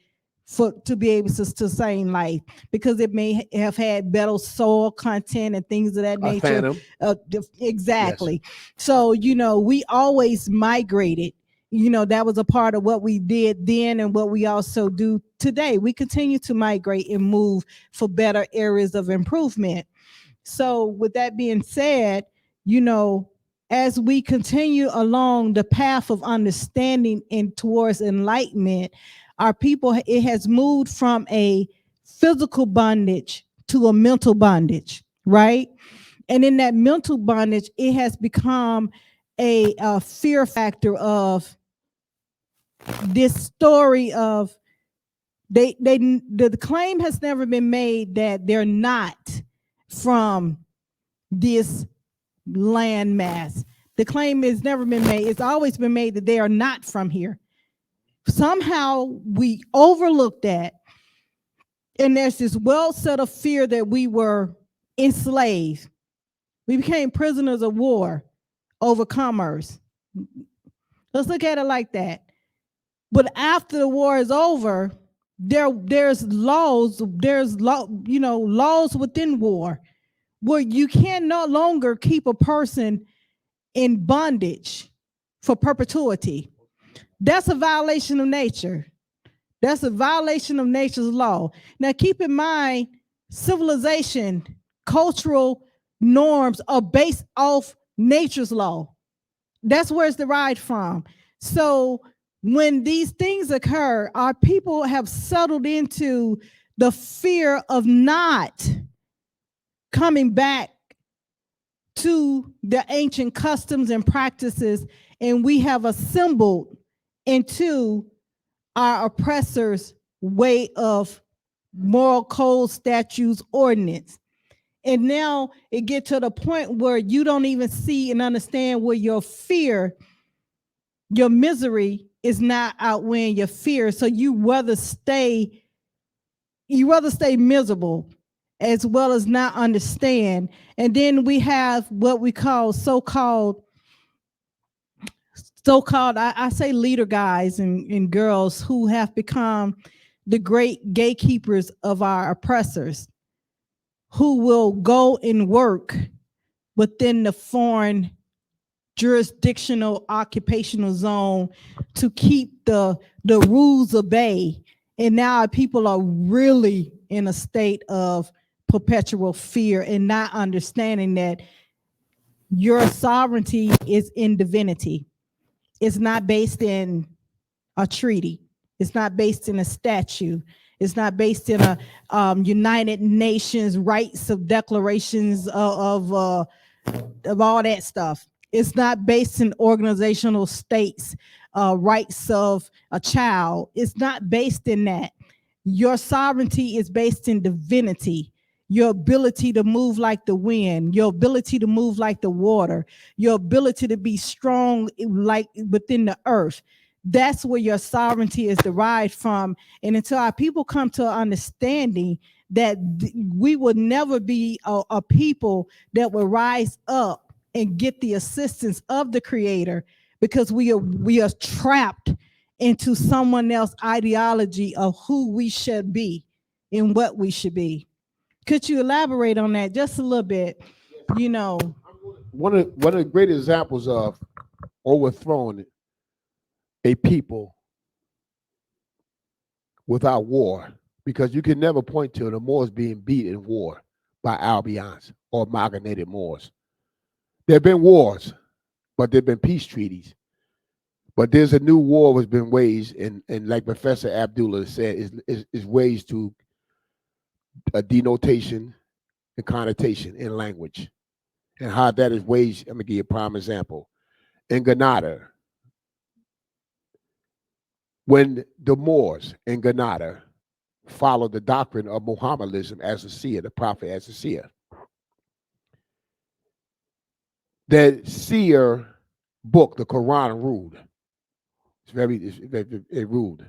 for to be able to sustain life, because it may have had better soil content and things of that nature. Phantom. Exactly. So, we always migrated. That was a part of what we did then and what we also do today. We continue to migrate and move for better areas of improvement. So, with that being said, as we continue along the path of understanding and towards enlightenment, our people, it has moved from a physical bondage to a mental bondage, right? And in that mental bondage, it has become a fear factor of this story of the claim has never been made that they're not from this land mass. The claim has never been made. It's always been made that they are not from here. Somehow we overlooked that. And there's this well set of fear that we were enslaved. We became prisoners of war over commerce. Let's look at it like that. But after the war is over, there's laws within war where you can no longer keep a person in bondage for perpetuity. That's a violation of nature. That's a violation of nature's law. Now, keep in mind, civilization, cultural norms are based off nature's law. That's where it's derived from. So when these things occur, our people have settled into the fear of not coming back to the ancient customs and practices, and we have assembled into our oppressors' way of moral code, statutes, ordinance. And now it gets to the point where you don't even see and understand where your fear, your misery is not outweighing your fear. So you rather stay miserable as well as not understand. And then we have what we call so-called, I say leader guys and girls who have become the great gatekeepers of our oppressors, who will go and work within the foreign jurisdictional occupational zone to keep the rules of bay. And now our people are really in a state of perpetual fear and not understanding that your sovereignty is in divinity. It's not based in a treaty. It's not based in a statute. It's not based in a United Nations rights of declarations of all that stuff. It's not based in organizational states, rights of a child. It's not based in that. Your sovereignty is based in divinity. Your ability to move like the wind, your ability to move like the water, your ability to be strong like within the earth. That's where your sovereignty is derived from. And until our people come to an understanding that we will never be a people that will rise up and get the assistance of the Creator, because we are trapped into someone else's ideology of who we should be and what we should be. Could you elaborate on that just a little bit? One of the great examples of overthrowing a people without war, because you can never point to the Moors being beat in war by Albions or amalgamated Moors. There have been wars, but there have been peace treaties. But there's a new war that's been waged, and like Professor Abdullah said, is ways to a denotation and connotation in language, and how that is waged. I'm gonna give you a prime example. In Granada, when the Moors in Granada followed the doctrine of Mohammedanism as a seer, the prophet as a seer, the seer book, the Quran, ruled. It ruled.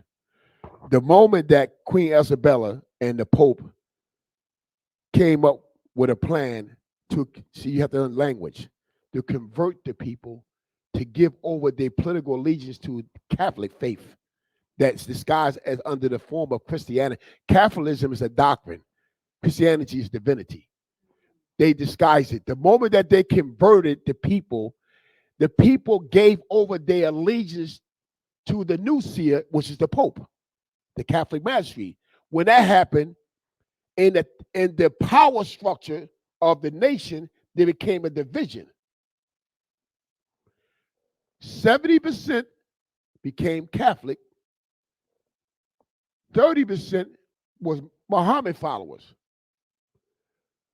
The moment that Queen Isabella and the Pope came up with a plan to see, you have to learn language, to convert the people to give over their political allegiance to Catholic faith that's disguised as under the form of Christianity. Catholicism is a doctrine. Christianity is divinity. They disguised it. The moment that they converted the people gave over their allegiance to the new seer, which is the Pope, the Catholic magistrate. When that happened, in the power structure of the nation, there became a division. 70% became Catholic, 30% was Muhammad followers.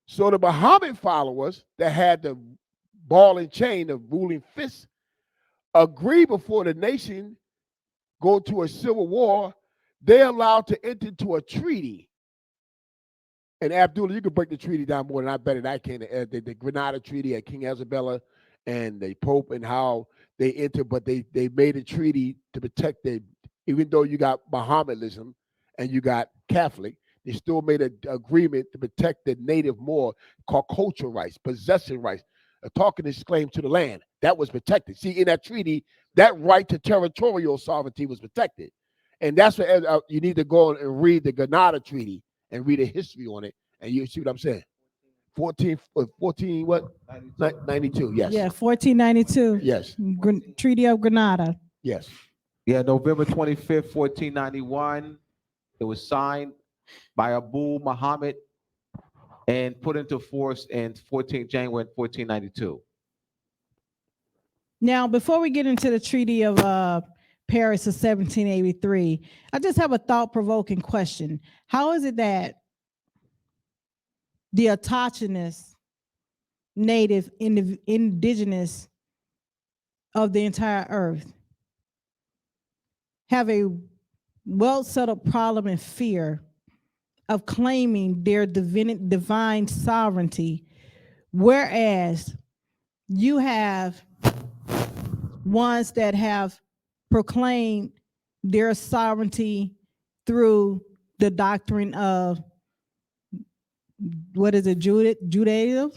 So the Muhammad followers that had the ball and chain of ruling fists agree before the nation go to a civil war. They're allowed to enter into a treaty. And Abdullah, you can break the treaty down more than I bet it I can. The Granada Treaty at King Isabella and the Pope, and how they entered, but they made a treaty to protect even though you got Mohammedanism and you got Catholic, they still made an agreement to protect the native Moor, called cultural rights, possession rights, talking his claim to the land. That was protected. See, in that treaty, that right to territorial sovereignty was protected. And that's what you need to go and read the Granada Treaty and read a history on it, and you see what I'm saying. 14 what? 92, yes. Yeah, 1492. Yes. Treaty of Granada. Yes. Yeah, November 25th, 1491. It was signed by Abu Muhammad and put into force in January 1492. Now, before we get into the Treaty of Paris of 1783, I just have a thought-provoking question. How is it that the autochthonous, native, indigenous of the entire earth have a well-settled problem and fear of claiming their divine sovereignty, whereas you have ones that have proclaimed their sovereignty through the doctrine of, what is it, Judaism,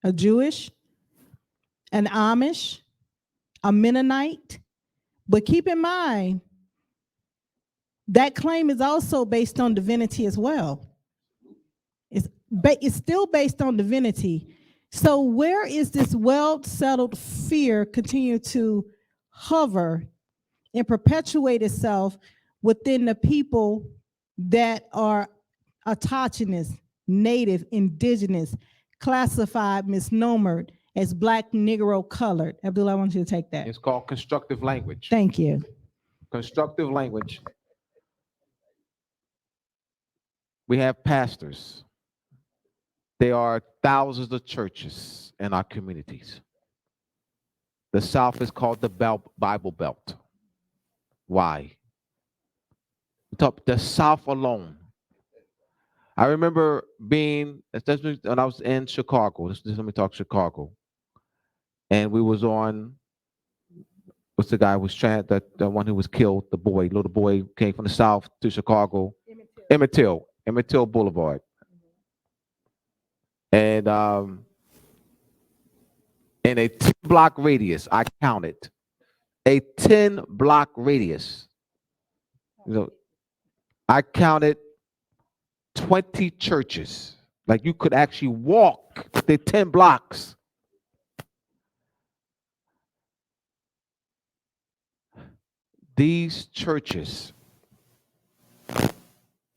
a Jewish, an Amish, a Mennonite. But keep in mind, that claim is also based on divinity as well. It's still based on divinity. So where is this well-settled fear continue to hover and perpetuate itself within the people that are autochthonous, native, indigenous, classified, misnomered as Black, Negro, colored? Abdullah, I want you to take that. It's called constructive language. Thank you. Constructive language. We have pastors. There are thousands of churches in our communities. The South is called the Bible Belt. Why? The South alone. I remember being, especially when I was in Chicago. Let me talk Chicago. And we was on, what's the guy who was the one who was killed, the little boy came from the South to Chicago. Emmett Till Boulevard. And in a 10-block radius, I counted a 10-block radius. I counted 20 churches. Like, you could actually walk the 10 blocks. These churches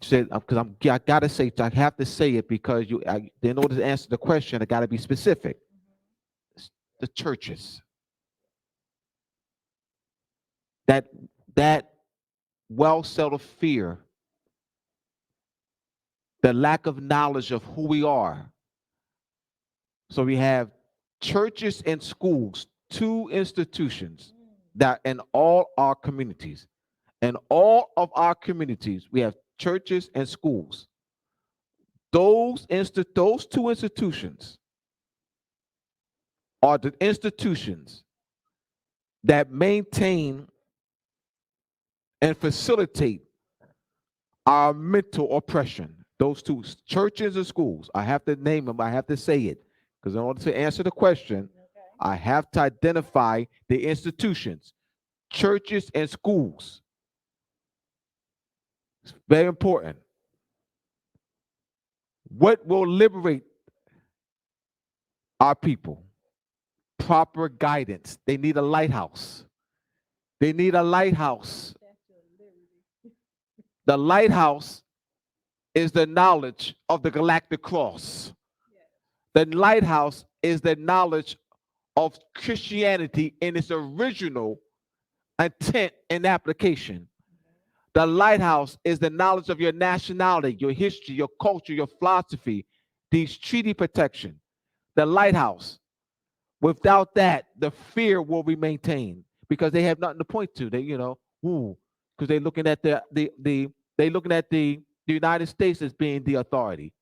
said, because I gotta say, I have to say it because in order to answer the question, I gotta be specific. The churches that well-settled fear the lack of knowledge of who we are. So we have churches and schools, two institutions that in all our communities. In all of our communities, we have churches and schools. Those two institutions are the institutions that maintain and facilitate our mental oppression. Those two, churches and schools. I have to name them. I have to say it. Because in order to answer the question, I have to identify the institutions, churches and schools. It's very important. What will liberate our people? Proper guidance. They need a lighthouse. They need a lighthouse. The lighthouse is the knowledge of the galactic cross. The lighthouse is the knowledge of Christianity in its original intent and application. The lighthouse is the knowledge of your nationality, your history, your culture, your philosophy, these treaty protection. The lighthouse. Without that, the fear will be maintained because they have nothing to point to. They, because they're looking at the United States as being the authority.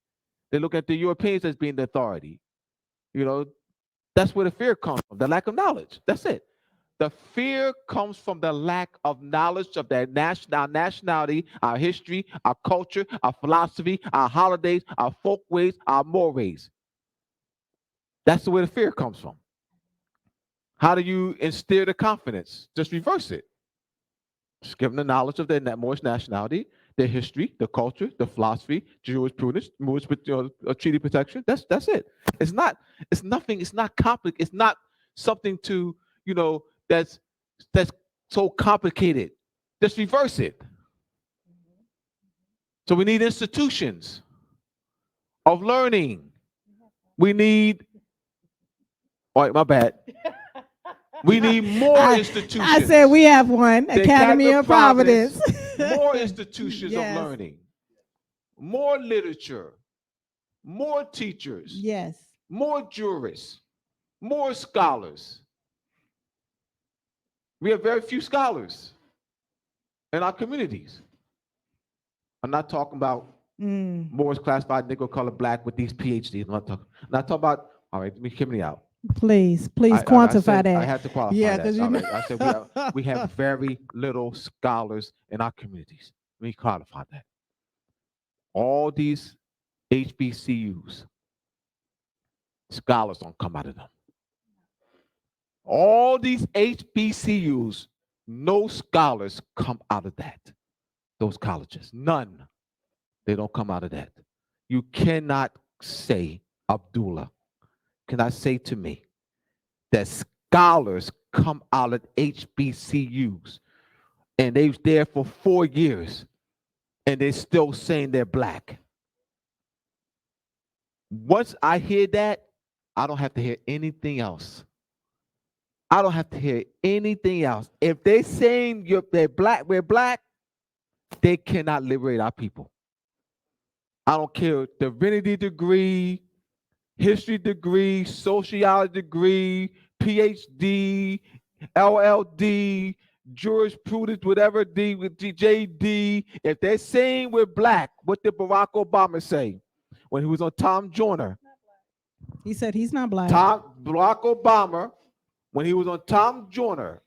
They look at the Europeans as being the authority. That's where the fear comes from, the lack of knowledge. That's it. The fear comes from the lack of knowledge of our nationality, our history, our culture, our philosophy, our holidays, our folkways, our mores. That's where the fear comes from. How do you instill the confidence? Just reverse it. Just give them the knowledge of their Moorish nationality, their history, the culture, the philosophy, jurisprudence, Moorish treaty protection. That's it. It's nothing. It's not complicated. It's not something to that's so complicated. Just reverse it. So we need institutions of learning. We need. All right, my bad. We need more institutions. I said we have one, Academy of Providence. More institutions Yes. of learning, more literature, more teachers, Yes. more jurists, more scholars. We have very few scholars in our communities. I'm not talking about Moors classified Negro, color, black with these PhDs. I'm not talking about, all right, let me hear me out. Please quantify that. I have to qualify that. because I said we have very little scholars in our communities. Let me qualify that. All these HBCUs, scholars don't come out of them. All these HBCUs, no scholars come out of that. Those colleges, none. They don't come out of that. You cannot say, Abdullah, cannot say to me that scholars come out of HBCUs and they was there for 4 years and they're still saying they're black. Once I hear that, I don't have to hear anything else. I don't have to hear anything else. If they're saying they're black, we're black, they cannot liberate our people. I don't care divinity degree, history degree, sociology degree, PhD, LLD, jurisprudence, whatever D with JD. If they're saying we're black, what did Barack Obama say when he was on Tom Joyner? He said he's not black. Barack Obama, when he was on Tom Joyner,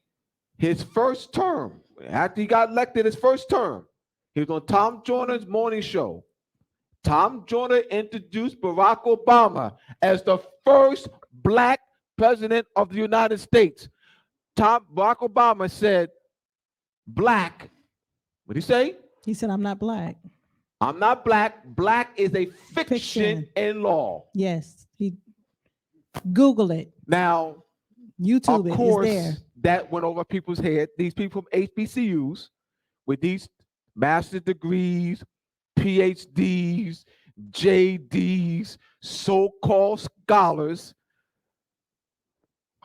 his first term, after he got elected his first term, he was on Tom Joyner's morning show. Tom Joyner introduced Barack Obama as the first black president of the United States. Barack Obama said, black, what did he say? He said, I'm not black. I'm not black. Black is a fiction in law. Yes. Google it. Now, YouTube of course, is there. that went over people's head. These people from HBCUs with these master's degrees, PhDs, JDs, so-called scholars,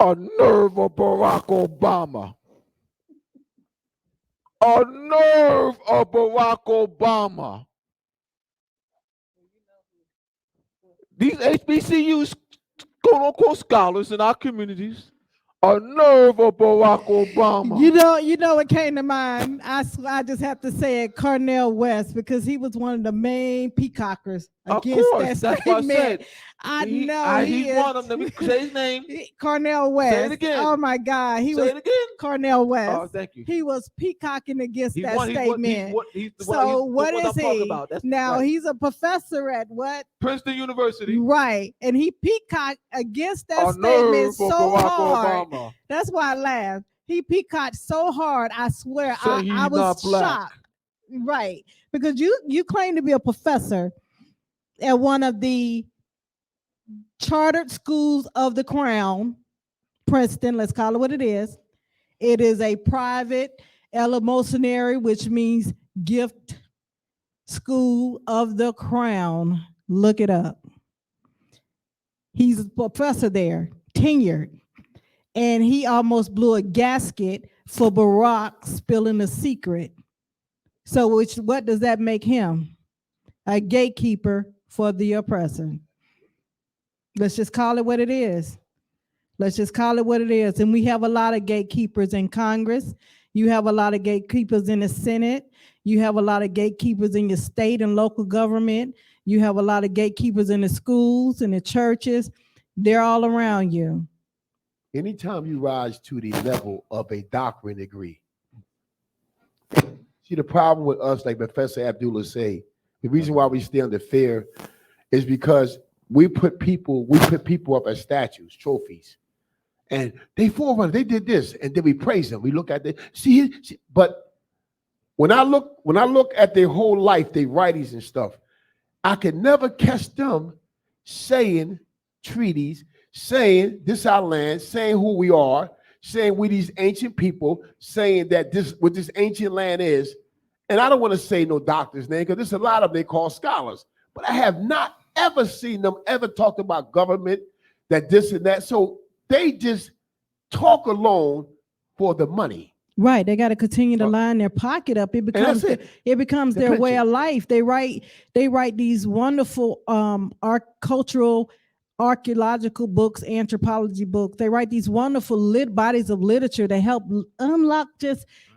a nerve of Barack Obama. A nerve of Barack Obama. these HBCUs, quote unquote scholars in our communities, are nerve of Barack Obama. You know what came to mind? I just have to say it, Cornel West, because he was one of the main peacockers Of against course, that that's what I statement. said. I know He's one of them. Let me say his name. Cornel West. Say it again. Oh my God, he Say was it again. Cornel West. Oh, thank you. He was peacocking against He that won. statement. He's So what is I'm talking he? about. That's Now right. he's a professor at what? Princeton University. Right, and he peacocked against that A statement nerve of so Barack hard. Obama. That's why I laughed. He peacocked so hard. I swear, Say he's I was not black. shocked. Right, because you claim to be a professor at one of the chartered schools of the Crown, Princeton. Let's call it what it is. It is a private eleemosynary, which means gift school of the Crown. Look it up. He's a professor there, tenured, and he almost blew a gasket for Barack spilling a secret. So, what does that make him? A gatekeeper for the oppressor. Let's just call it what it is. Let's just call it what it is. And we have a lot of gatekeepers in Congress. You have a lot of gatekeepers in the Senate. You have a lot of gatekeepers in your state and local government. You have a lot of gatekeepers in the schools and the churches. They're all around you. Anytime you rise to the level of a doctorate degree, see the problem with us, like Professor Abdullah say, the reason why we stay under fear is because we put people up as statues, trophies, and they forerunner, they did this, and then we praise them. We look at it, see, but when I look at their whole life, their writings and stuff, I can never catch them saying treaties, saying this our land, saying who we are, saying we these ancient people, saying that this what this ancient land is. And I don't want to say no doctor's name because there's a lot of them they call scholars, but I have not ever seen them ever talk about government, that this and that. So they just talk alone for the money. Right, they got to continue to line their pocket up. It becomes their way of life. They write these wonderful cultural, archaeological books, anthropology books. They write these wonderful bodies of literature that help unlock.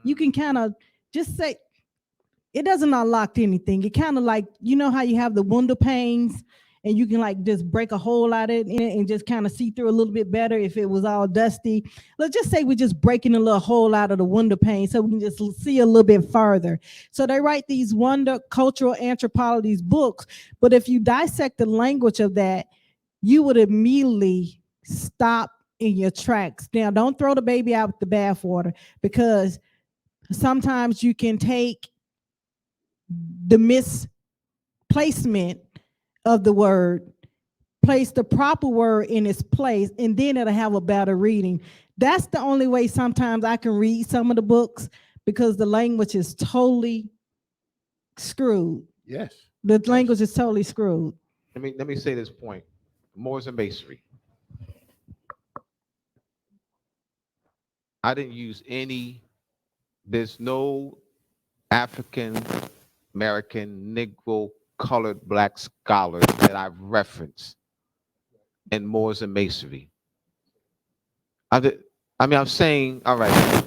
You can kind of just say it doesn't unlock anything. It kind of like, you know how you have the window panes and you can like just break a hole out of it and just kind of see through a little bit better if it was all dusty. Let's just say we're just breaking a little hole out of the window pane so we can just see a little bit farther. So they write these cultural anthropology books, but if you dissect the language of that, you would immediately stop in your tracks. Now, don't throw the baby out with the bathwater, because sometimes you can take the misplacement of the word, place the proper word in its place, and then it'll have a better reading. That's the only way sometimes I can read some of the books, because the language is totally screwed. Yes. The language is totally screwed. Let me say this point. Moors and Masonry. I didn't use there's no African American, Negro, colored, black scholars that I've referenced in Moors and Masonry. I'm saying, all right,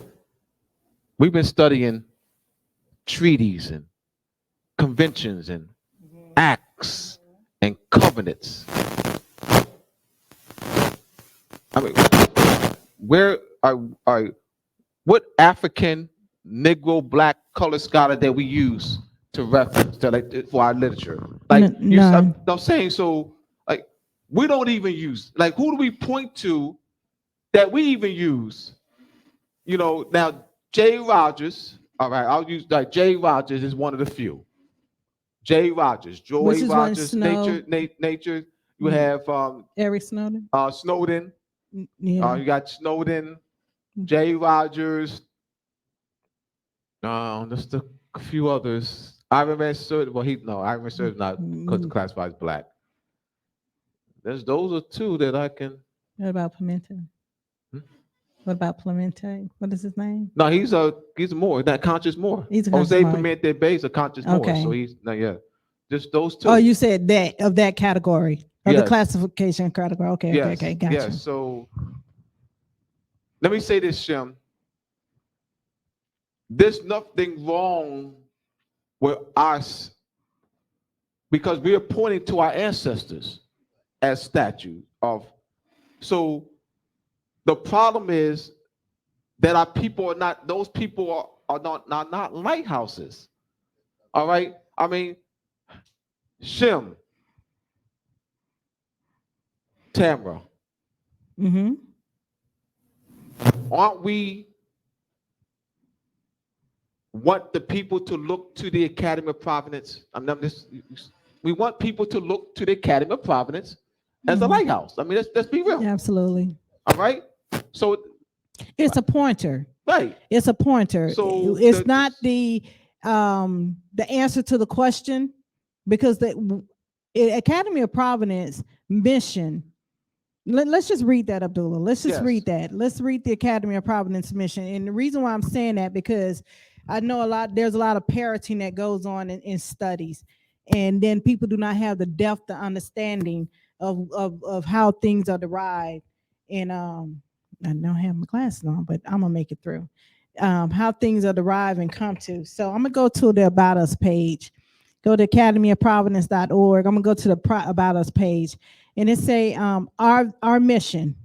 we've been studying treaties and conventions and acts and covenants. I mean, where are what African, Negro, black, colored scholar that we use to reference for our literature? Like, I'm saying, so like we don't even use, like, who do we point to that we even use? You know, now J. Rogers, all right, I'll use like J. Rogers is one of the few. J. Rogers, Joy Rogers, Nature. You have Eric Snowden. Snowden. Yeah. You got Snowden, J. Rogers. Just a few others. Iron Man Sir. Well, Iron Man Sir is not classified as black. Those are two that I can. What about Pimentel? What about Pimentel? What is his name? No, he's more, not conscious more. He's Jose Pimentel Bay is a conscious more. So he's not yet. Just those two. Oh, you said that of that category of the Yes. classification category. Okay, Yes. okay, gotcha. Yes. So let me say this, Shem. There's nothing wrong with us because we are pointing to our ancestors as statues of. So the problem is that our people are not; those people are not lighthouses. All right. I mean, Shem, Tamara, Mm-hmm. aren't we want the people to look to the Academy of Providence? We want people to look to the Academy of Providence as a Mhm. lighthouse. I mean, let's be real. Absolutely. All right. So It's a pointer. right. It's a pointer. So It's not the answer to the question, because the Academy of Providence mission. Let's just read that, Abdullah. Let's just Yes. read that. Let's read the Academy of Providence mission. And the reason why I'm saying that, because I know there's a lot of parroting that goes on in studies. And then people do not have the depth of understanding of how things are derived. And I don't have my glasses on, but I'm gonna make it through. How things are derived and come to. So I'm gonna go to the About Us page. Go to academyofprovidence.org. I'm gonna go to the About Us page, and it say our mission.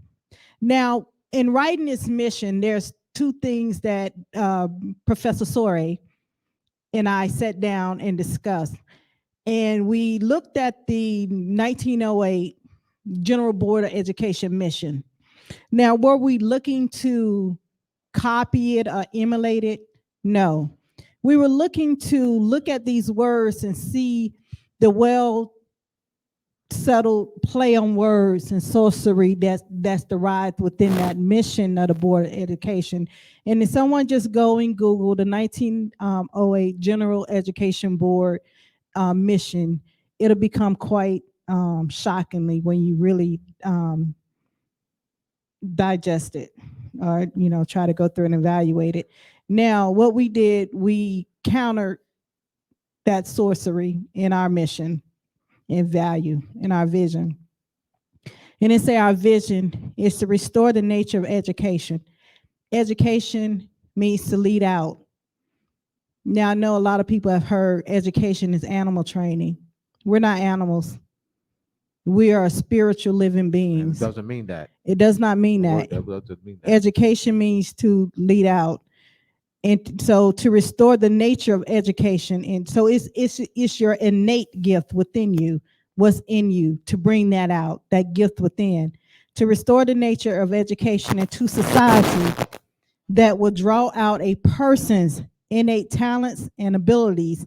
Now, in writing this mission, there's two things that Professor Sore and I sat down and discussed, and we looked at the 1908 General Board of Education mission. Now, were we looking to copy it or emulate it? No. We were looking to look at these words and see the well settled play on words and sorcery that's derived within that mission of the Board of Education. And if someone just go and Google the 1908 General Education Board mission, it'll become quite shockingly when you really digest it, or try to go through and evaluate it. Now, what we did, we countered that sorcery in our mission and value in our vision. And it say our vision is to restore the nature of education. Education means to lead out. Now, I know a lot of people have heard education is animal training. We're not animals. We are spiritual living It beings. doesn't mean that. It does not mean that. That doesn't mean that. Education means to lead out. And so to restore the nature of education. And so it's your innate gift within you, what's in you, to bring that out, that gift within, to restore the nature of education into society that will draw out a person's innate talents and abilities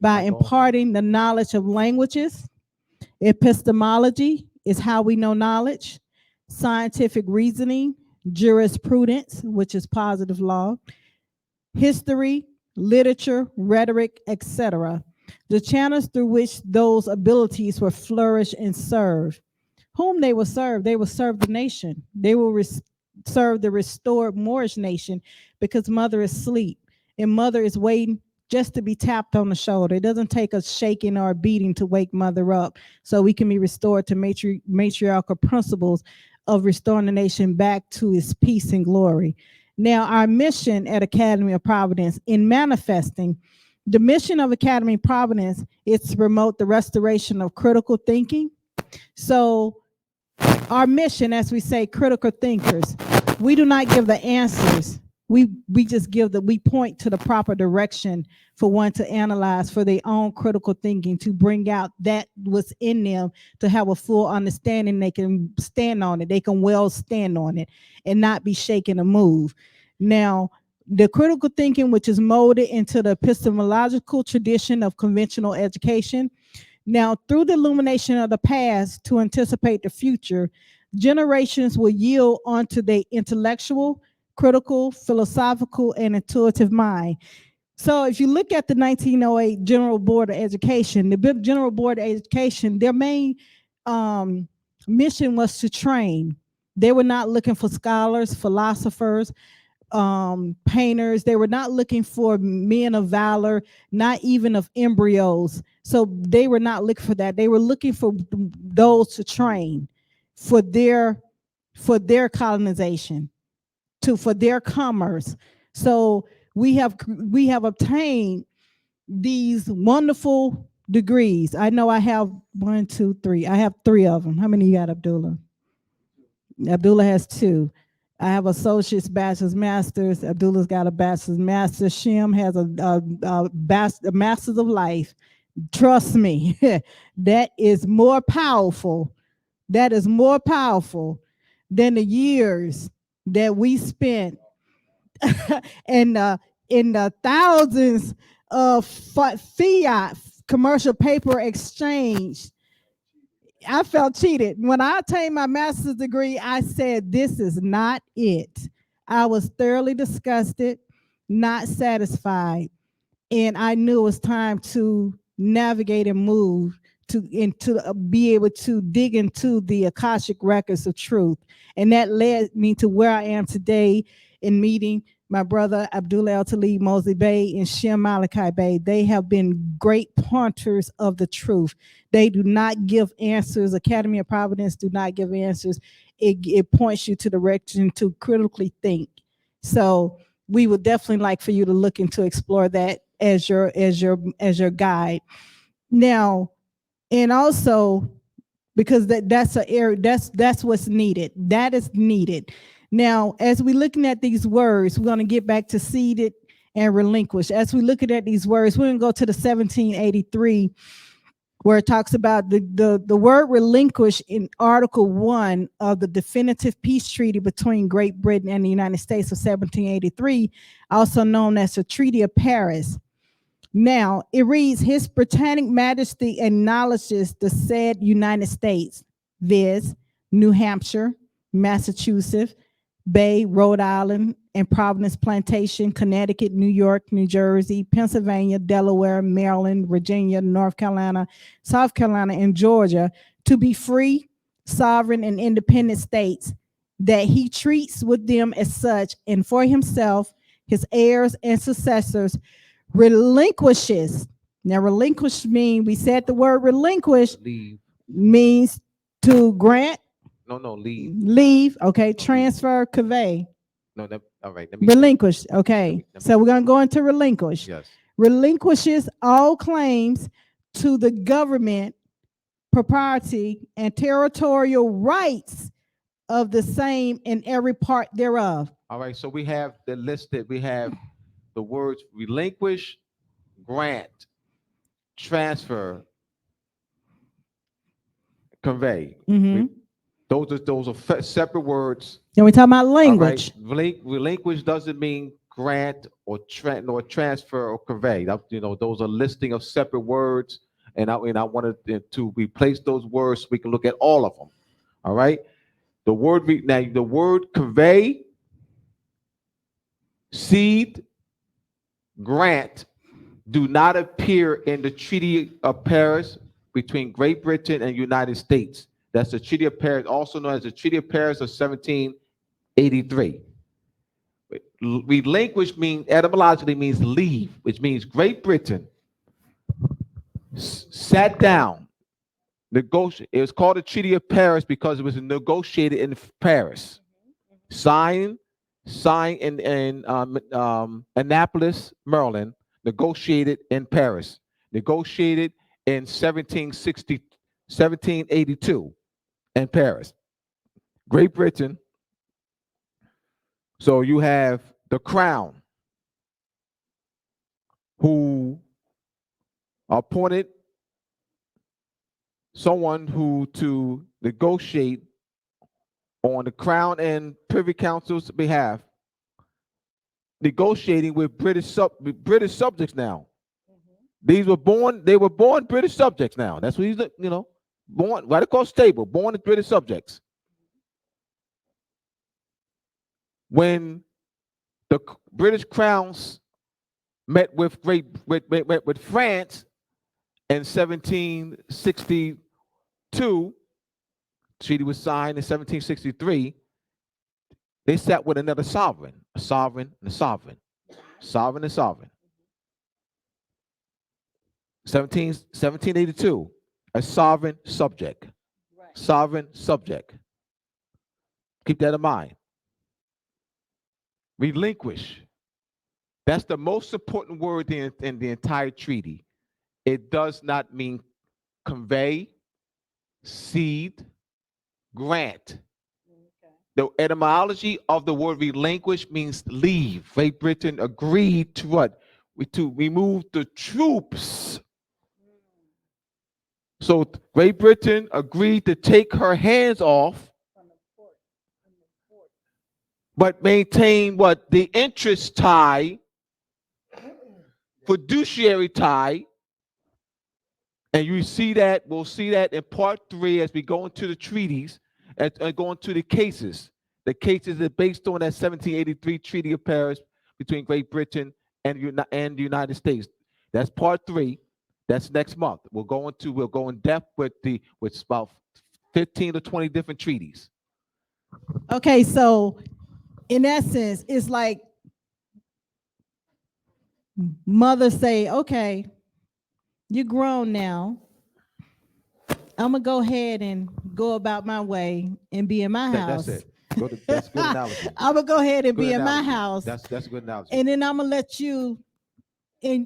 by imparting the knowledge of languages. Epistemology is how we know knowledge, scientific reasoning, jurisprudence, which is positive law, history, literature, rhetoric, etc. The channels through which those abilities will flourish and serve. Whom they will serve? They will serve the nation. They will serve the restored Moorish nation, because mother is asleep and mother is waiting just to be tapped on the shoulder. It doesn't take a shaking or a beating to wake mother up, so we can be restored to matriarchal principles of restoring the nation back to its peace and glory. Now, our mission at Academy of Providence, in manifesting, the mission of Academy of Providence is to promote the restoration of critical thinking. So our mission, as we say, critical thinkers, we do not give the answers. We just we point to the proper direction for one to analyze for their own critical thinking, to bring out that what's in them, to have a full understanding. They can stand on it. They can well stand on it and not be shaken or moved. Now, the critical thinking, which is molded into the epistemological tradition of conventional education. Now, through the illumination of the past to anticipate the future, generations will yield onto their intellectual, critical, philosophical, and intuitive mind. So if you look at the 1908 General Board of Education, the General Board of Education, their main mission was to train. They were not looking for scholars, philosophers, painters. They were not looking for men of valor, not even of embryos. So they were not looking for that. They were looking for those to train for their colonization, for their commerce. So we have obtained these wonderful degrees. I know I have 1, 2, 3. I have 3 of them. How many you got, Abdullah? Abdullah has 2. I have associate's, bachelor's, master's. Abdullah's got a bachelor's, master's. Shem has a master's of life. Trust me, that is more powerful. That is more powerful than the years that we spent in the thousands of fiat commercial paper exchange. I felt cheated. When I attained my master's degree, I said, this is not it. I was thoroughly disgusted, not satisfied, and I knew it was time to navigate and move to be able to dig into the Akashic records of truth. And that led me to where I am today in meeting my brother Abdullah El Talib Mosley Bey and Shem Malachi Bey. They have been great pointers of the truth. They do not give answers. Academy of Providence do not give answers. It points you to the direction to critically think. So we would definitely like for you to look into explore that as your guide. Now, and also because that's an area that's what's needed. That is needed. Now, as we're looking at these words, we're going to get back to seeded and relinquish. As we're looking at these words, we're going to go to the 1783, where it talks about the word relinquish in Article 1 of the definitive peace treaty between Great Britain and the United States of 1783, also known as the Treaty of Paris. Now, it reads, His Britannic Majesty acknowledges the said United States, viz., New Hampshire, Massachusetts, Bay, Rhode Island, and Providence Plantation, Connecticut, New York, New Jersey, Pennsylvania, Delaware, Maryland, Virginia, North Carolina, South Carolina, and Georgia to be free, sovereign, and independent states, that he treats with them as such, and for himself, his heirs, and successors, relinquishes. Now, relinquish means, we said the word relinquish Leave. means to grant, No, leave. leave, okay, transfer, convey. No, all right. Let me Relinquish, okay. let me- So we're going to go into relinquish. Yes. Relinquishes all claims to the government, propriety, and territorial rights of the same in every part thereof. All right. So we have the listed. We have the words relinquish, grant, transfer, convey. Mhm. Those are separate words. Then we talk about All language. right. Relinquish doesn't mean grant or transfer or convey. Those are listing of separate words, and I wanted to replace those words so we can look at all of them. All right. The word convey, cede, grant do not appear in the Treaty of Paris between Great Britain and United States. That's the Treaty of Paris, also known as the Treaty of Paris of 1783. Relinquish etymologically means leave, which means Great Britain sat down, negotiated. It was called the Treaty of Paris because it was negotiated in Paris, signed in Annapolis, Maryland, negotiated in Paris, negotiated in 1782 in Paris. Great Britain. So you have the Crown, who appointed someone who to negotiate on the Crown and Privy Council's behalf, negotiating with British subjects now. They were born British subjects now. That's what he's, born right across the table, born as British subjects. When the British crowns met with France in 1762, treaty was signed in 1763. They sat with another sovereign, a sovereign and a sovereign, sovereign and sovereign. 1782, a sovereign subject. Right. Sovereign subject. Keep that in mind. Relinquish. That's the most important word in the entire treaty. It does not mean convey, cede, grant. Okay. The etymology of the word relinquish means leave. Great Britain agreed to what? To remove the troops. So Great Britain agreed to take her hands off, From the port. From the port. but maintain what? The interest tie, fiduciary tie. And you see that, we'll see that in part 3 as we go into the treaties and go into the cases. The cases are based on that 1783 Treaty of Paris between Great Britain and the United States. That's part 3. That's next month. We'll go in depth with about 15 to 20 different treaties. Okay, so in essence, it's like mothers say, okay, you're grown now. I'm gonna go ahead and go about my way and be in my house. That's it. That's a good analogy. I'm gonna go ahead and Good be in my analogy. house, That's a good analogy. and then I'm gonna let you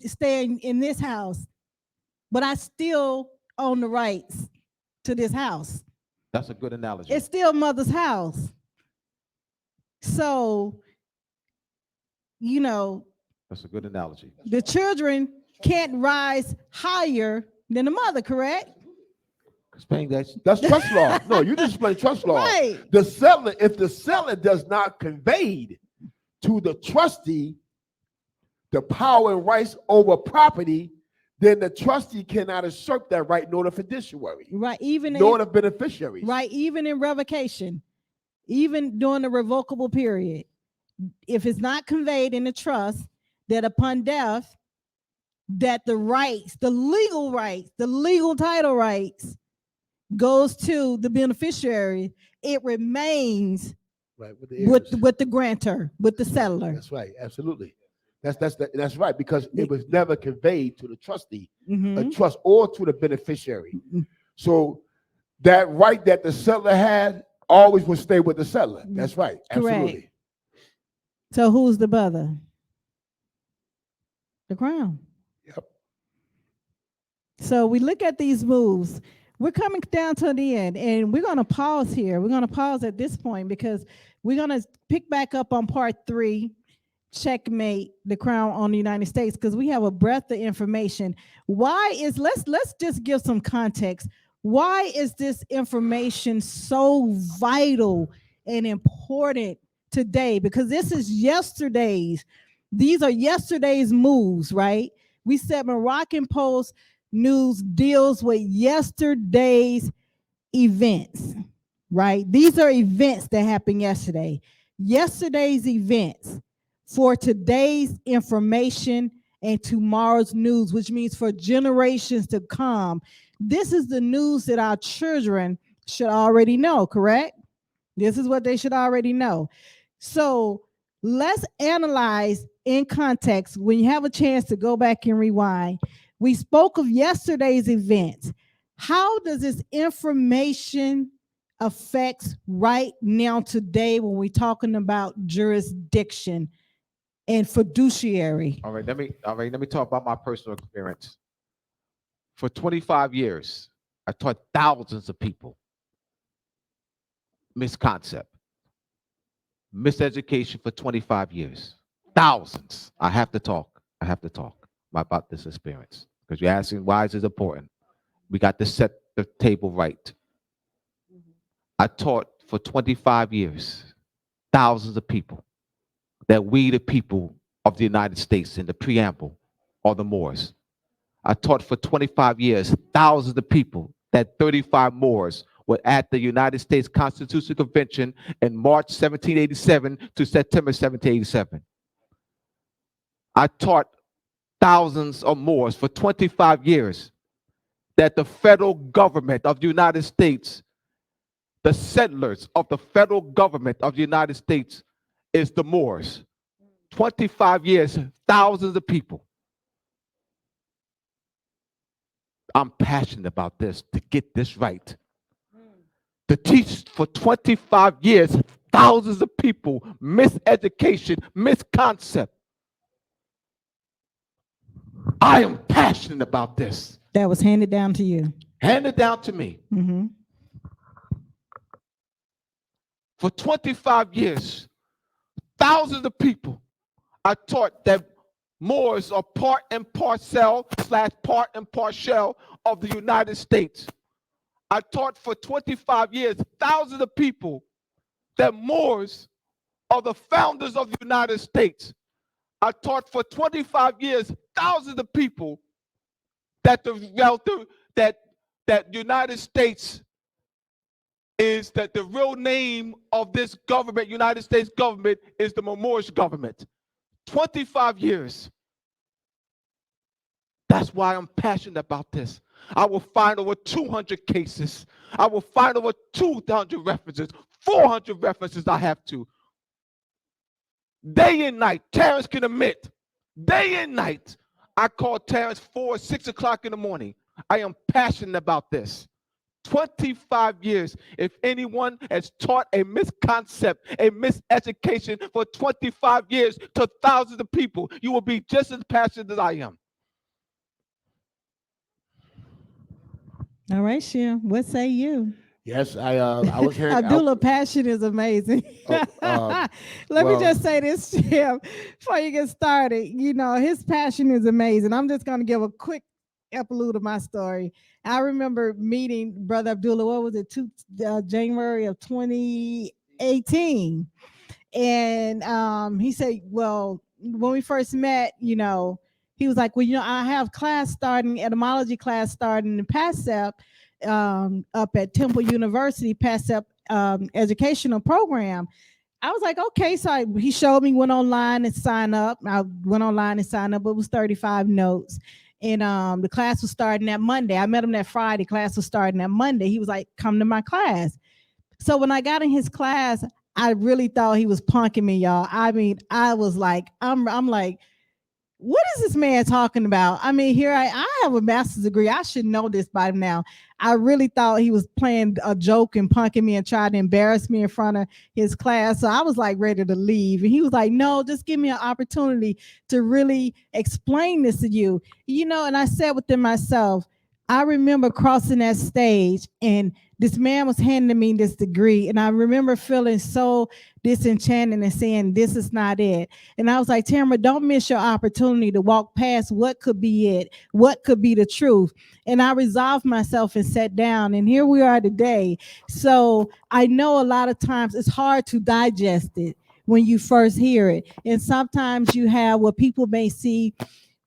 stay in this house, but I still own the rights to this house. That's a good analogy. It's still mother's house. So, you know, That's a good analogy. the children can't rise higher than the mother, correct? Explain that. That's trust law. No, you just explain trust law. Right. The settler, if the settler does not convey to the trustee the power and rights over property, then the trustee cannot assert that right nor the fiduciary, Right. Even nor the beneficiaries. right, even in revocation, even during the revocable period, if it's not conveyed in the trust that upon death, that the rights, the legal title rights goes to the beneficiary, it remains Right, with the heirs. with the grantor, with the settler. That's right, absolutely. That's right, because it was never conveyed to the trustee, a Mhm. trust, or to the beneficiary. Mhm. So that right that the settler had always would stay with the settler. That's right, Correct. absolutely. So who's the brother? The crown. Yep. So we look at these moves. We're coming down to the end, and we're going to pause here. We're going to pause at this point because we're going to pick back up on part 3, checkmate the crown on the United States, because we have a breadth of information. Let's just give some context. Why is this information so vital and important today? Because this is these are yesterday's moves, right? We said Moroccan Post News deals with yesterday's events, right? These are events that happened yesterday. Yesterday's events for today's information and tomorrow's news, which means for generations to come. This is the news that our children should already know, correct? This is what they should already know. So let's analyze in context. When you have a chance to go back and rewind, we spoke of yesterday's events. How does this information affect right now today when we're talking about jurisdiction and fiduciary? All right, let me talk about my personal experience. For 25 years, I taught thousands of people misconcept, miseducation for 25 years. Thousands. I have to talk about this experience because you're asking why is it important. We got to set the table right. I taught for 25 years thousands of people that we, the people of the United States, in the preamble, are the Moors. I taught for 25 years thousands of people that 35 Moors were at the United States Constitutional Convention in March 1787 to September 1787. I taught thousands of Moors for 25 years that the federal government of the United States, the settlers of the federal government of the United States, is the Moors. 25 years, thousands of people. I'm passionate about this to get this right. To teach for 25 years, thousands of people, miseducation, misconcept. I am passionate about this. That was handed down to you. Handed down to me. Mm-hmm. For 25 years, thousands of people, I taught that Moors are part and parcel / part and parcel of the United States. I taught for 25 years, thousands of people, that Moors are the founders of the United States. I taught for 25 years, thousands of people, that that United States is that the real name of this government, United States government, is the Moorish government. 25 years. That's why I'm passionate about this. I will find over 200 cases. I will find over 200 references, 400 references I have to. Day and night, Terrence can admit, day and night, I call Terrence 4, 6 o'clock in the morning. I am passionate about this. 25 years. If anyone has taught a misconcept, a miseducation for 25 years to thousands of people, you will be just as passionate as I am. All right, Shem. What say you? Yes, I was hearing. Abdullah passion is amazing. Let me just say this, Shem, before you get started. You know, his passion is amazing. I'm just going to give a quick epilogue of my story. I remember meeting Brother Abdullah, what was it, January of 2018. And he said, well, when we first met, you know, he was like, well, you know, I have class starting, etymology class starting in PASEP up at Temple University, PASEP educational program. I was like, okay. So he showed me, went online and signed up. I went online and signed up. It was 35 notes. And the class was starting that Monday. I met him that Friday. Class was starting that Monday. He was like, come to my class. So when I got in his class, I really thought he was punking me, y'all. I mean, I was like, I'm like, what is this man talking about? I mean, here I have a master's degree. I should know this by now. I really thought he was playing a joke and punking me and trying to embarrass me in front of his class. So I was like ready to leave. And he was like, no, just give me an opportunity to really explain this to you. You know, and I said within myself, I remember crossing that stage and this man was handing me this degree. And I remember feeling so disenchanted and saying, this is not it. And I was like, Tamara, don't miss your opportunity to walk past what could be it, what could be the truth. And I resolved myself and sat down. And here we are today. So I know a lot of times it's hard to digest it when you first hear it. And sometimes you have what people may see,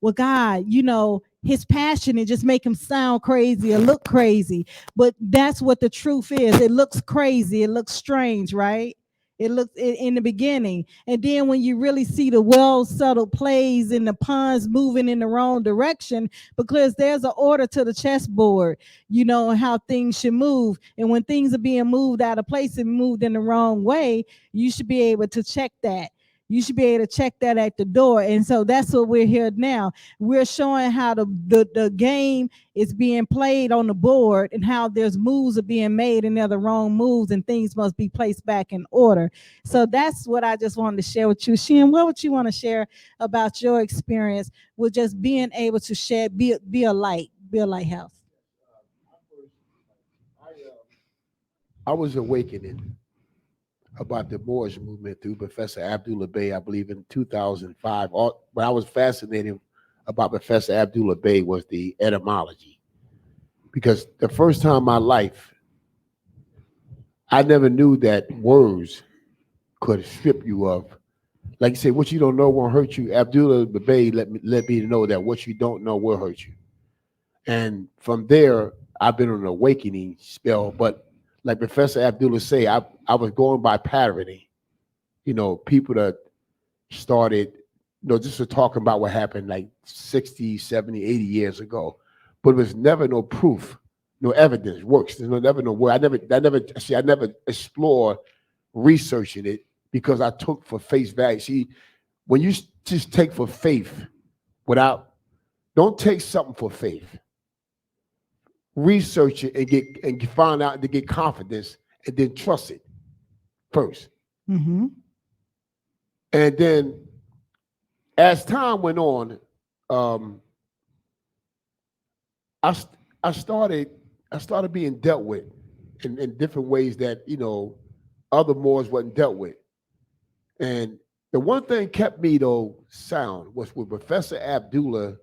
well, God, you know, his passion and just make him sound crazy or look crazy. But that's what the truth is. It looks crazy. It looks strange, right? It looks in the beginning. And then when you really see the well-settled plays and the pawns moving in the wrong direction, because there's an order to the chessboard, you know, how things should move. And when things are being moved out of place and moved in the wrong way, you should be able to check that. You should be able to check that at the door. And so that's what we're here now. We're showing how the game is being played on the board and how there's moves are being made and they're the wrong moves and things must be placed back in order. So that's what I just wanted to share with you. Sheehan, what would you want to share about your experience with just being able to share, be a light, be a lighthouse? I was awakening about the Moorish movement through Professor Abdullah Bey, I believe in 2005. What I was fascinated about Professor Abdullah Bey was the etymology. Because the first time in my life, I never knew that words could strip you of. Like you say, what you don't know won't hurt you. Abdullah Bey let me know that what you don't know will hurt you. And from there, I've been on an awakening spell. But like Professor Abdullah say, I was going by patterning. You know, people that started, you know, just talking about what happened like 60, 70, 80 years ago. But it was never no proof, no evidence, works. There's never no word. I never explore researching it because I took for face value. See, when you just take for faith don't take something for faith. research it and find out to get confidence and then trust it first. Mm-hmm. And then as time went on, I started being dealt with in different ways that other Moors wasn't dealt with. And the one thing kept me though sound was when Professor Abdullah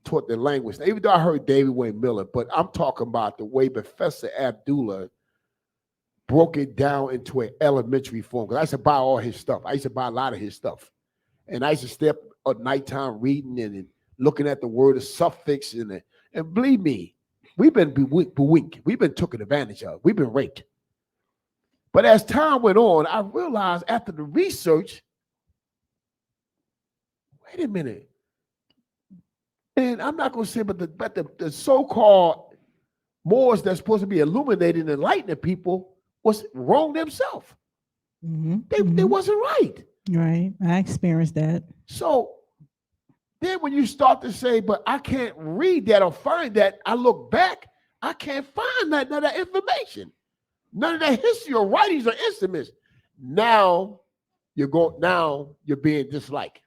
taught the language. Now, even though I heard David Wayne Miller, but I'm talking about the way Professor Abdullah broke it down into an elementary form. Because I used to buy all his stuff. I used to buy a lot of his stuff. And I used to stay up at nighttime reading and looking at the word of suffix. And believe me, we've been bewinked. We've been taken advantage of. We've been raped. But as time went on, I realized after the research, wait a minute. And I'm not going to say, but the so-called Moors that's supposed to be illuminating and enlightening people was wrong themselves. Mm-hmm. They wasn't right. Right. I experienced that. So then when you start to say, but I can't read that or find that, I look back, I can't find none of that information. None of that history or writings or instruments. Now you're being disliked.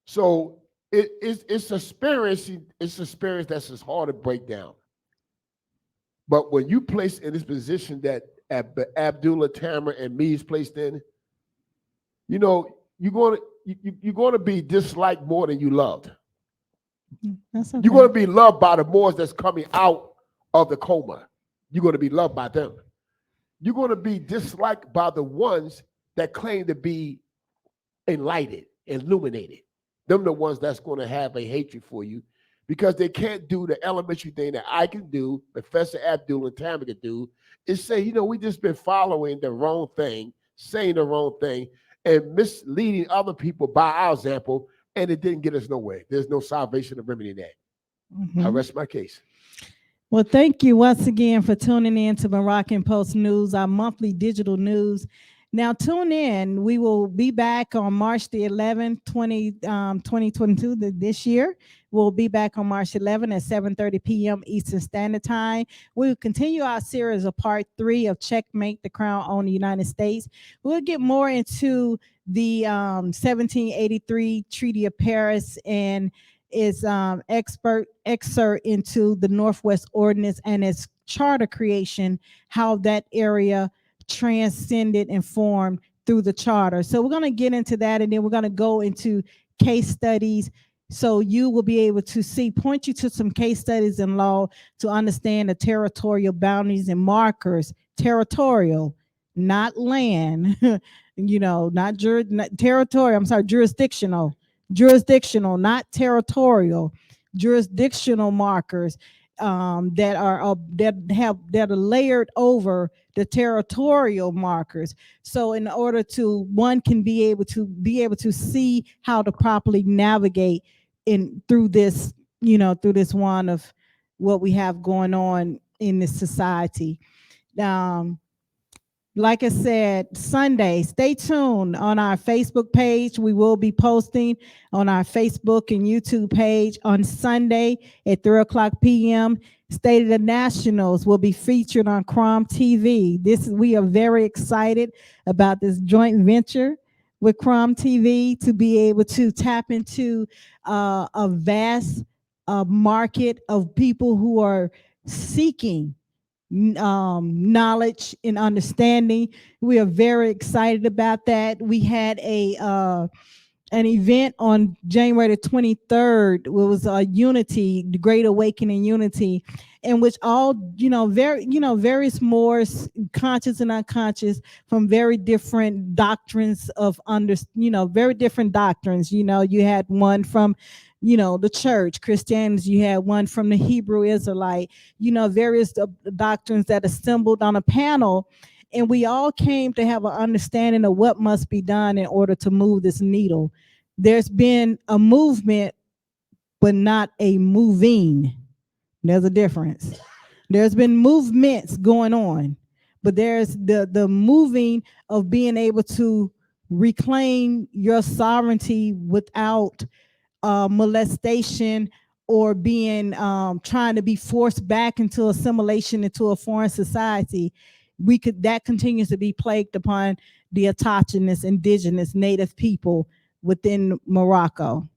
So it's experience that's as hard to break down. But when you place in this position that Abdullah, Tamara, and me is placed in, you're going to be disliked more than you loved. That's okay. You're going to be loved by the Moors that's coming out of the coma. You're going to be loved by them. You're going to be disliked by the ones that claim to be enlightened, illuminated. Them the ones that's going to have a hatred for you because they can't do the elementary thing that I can do, Professor Abdul and Tamara can do, is say, we just been following the wrong thing, saying the wrong thing, and misleading other people by our example, and it didn't get us nowhere. There's no salvation to remedy that. Mm-hmm. I rest my case. Well, thank you once again for tuning in to Moroccan Post News, our monthly digital news. Now, tune in. We will be back on March the 11th, 2022, this year. We'll be back on March 11th at 7:30 p.m. Eastern Standard Time. We'll continue our series of part 3 of Checkmate, the Crown on the United States. We'll get more into the 1783 Treaty of Paris and its excerpt into the Northwest Ordinance and its charter creation, how that area transcended and formed through the charter. So we're going to get into that, and then we're going to go into case studies. So you will be able to point you to some case studies in law to understand the territorial boundaries and markers. Territorial, not land, not territorial. I'm sorry, jurisdictional, not territorial. Jurisdictional markers that are layered over the territorial markers. So in order to one can be able to see how to properly navigate through this one of what we have going on in this society. Like I said, Sunday, stay tuned on our Facebook page. We will be posting on our Facebook and YouTube page on Sunday at 3:00 p.m. State of the Nationals will be featured on Crom TV. We are very excited about this joint venture with Crom TV to be able to tap into a vast market of people who are seeking knowledge and understanding. We are very excited about that. We had an event on January the 23rd. It was a unity, the Great Awakening Unity, in which all various Moors, conscious and unconscious, from very different doctrines very different doctrines. You had one from the church, Christians, you had one from the Hebrew Israelite, various doctrines that assembled on a panel, and we all came to have an understanding of what must be done in order to move this needle. There's been a movement, but not a moving. There's a difference. There's been movements going on, but there's the moving of being able to reclaim your sovereignty without molestation or being trying to be forced back into assimilation into a foreign society, that continues to be plagued upon the autochthonous, indigenous, native people within Morocco.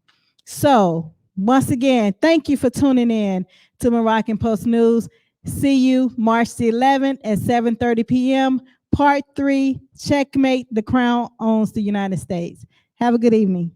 So once again, thank you for tuning in to Moroccan Post News. See you March the 11th at 7:30 p.m. Part 3, Checkmate, the Crown owns the United States. Have a good evening.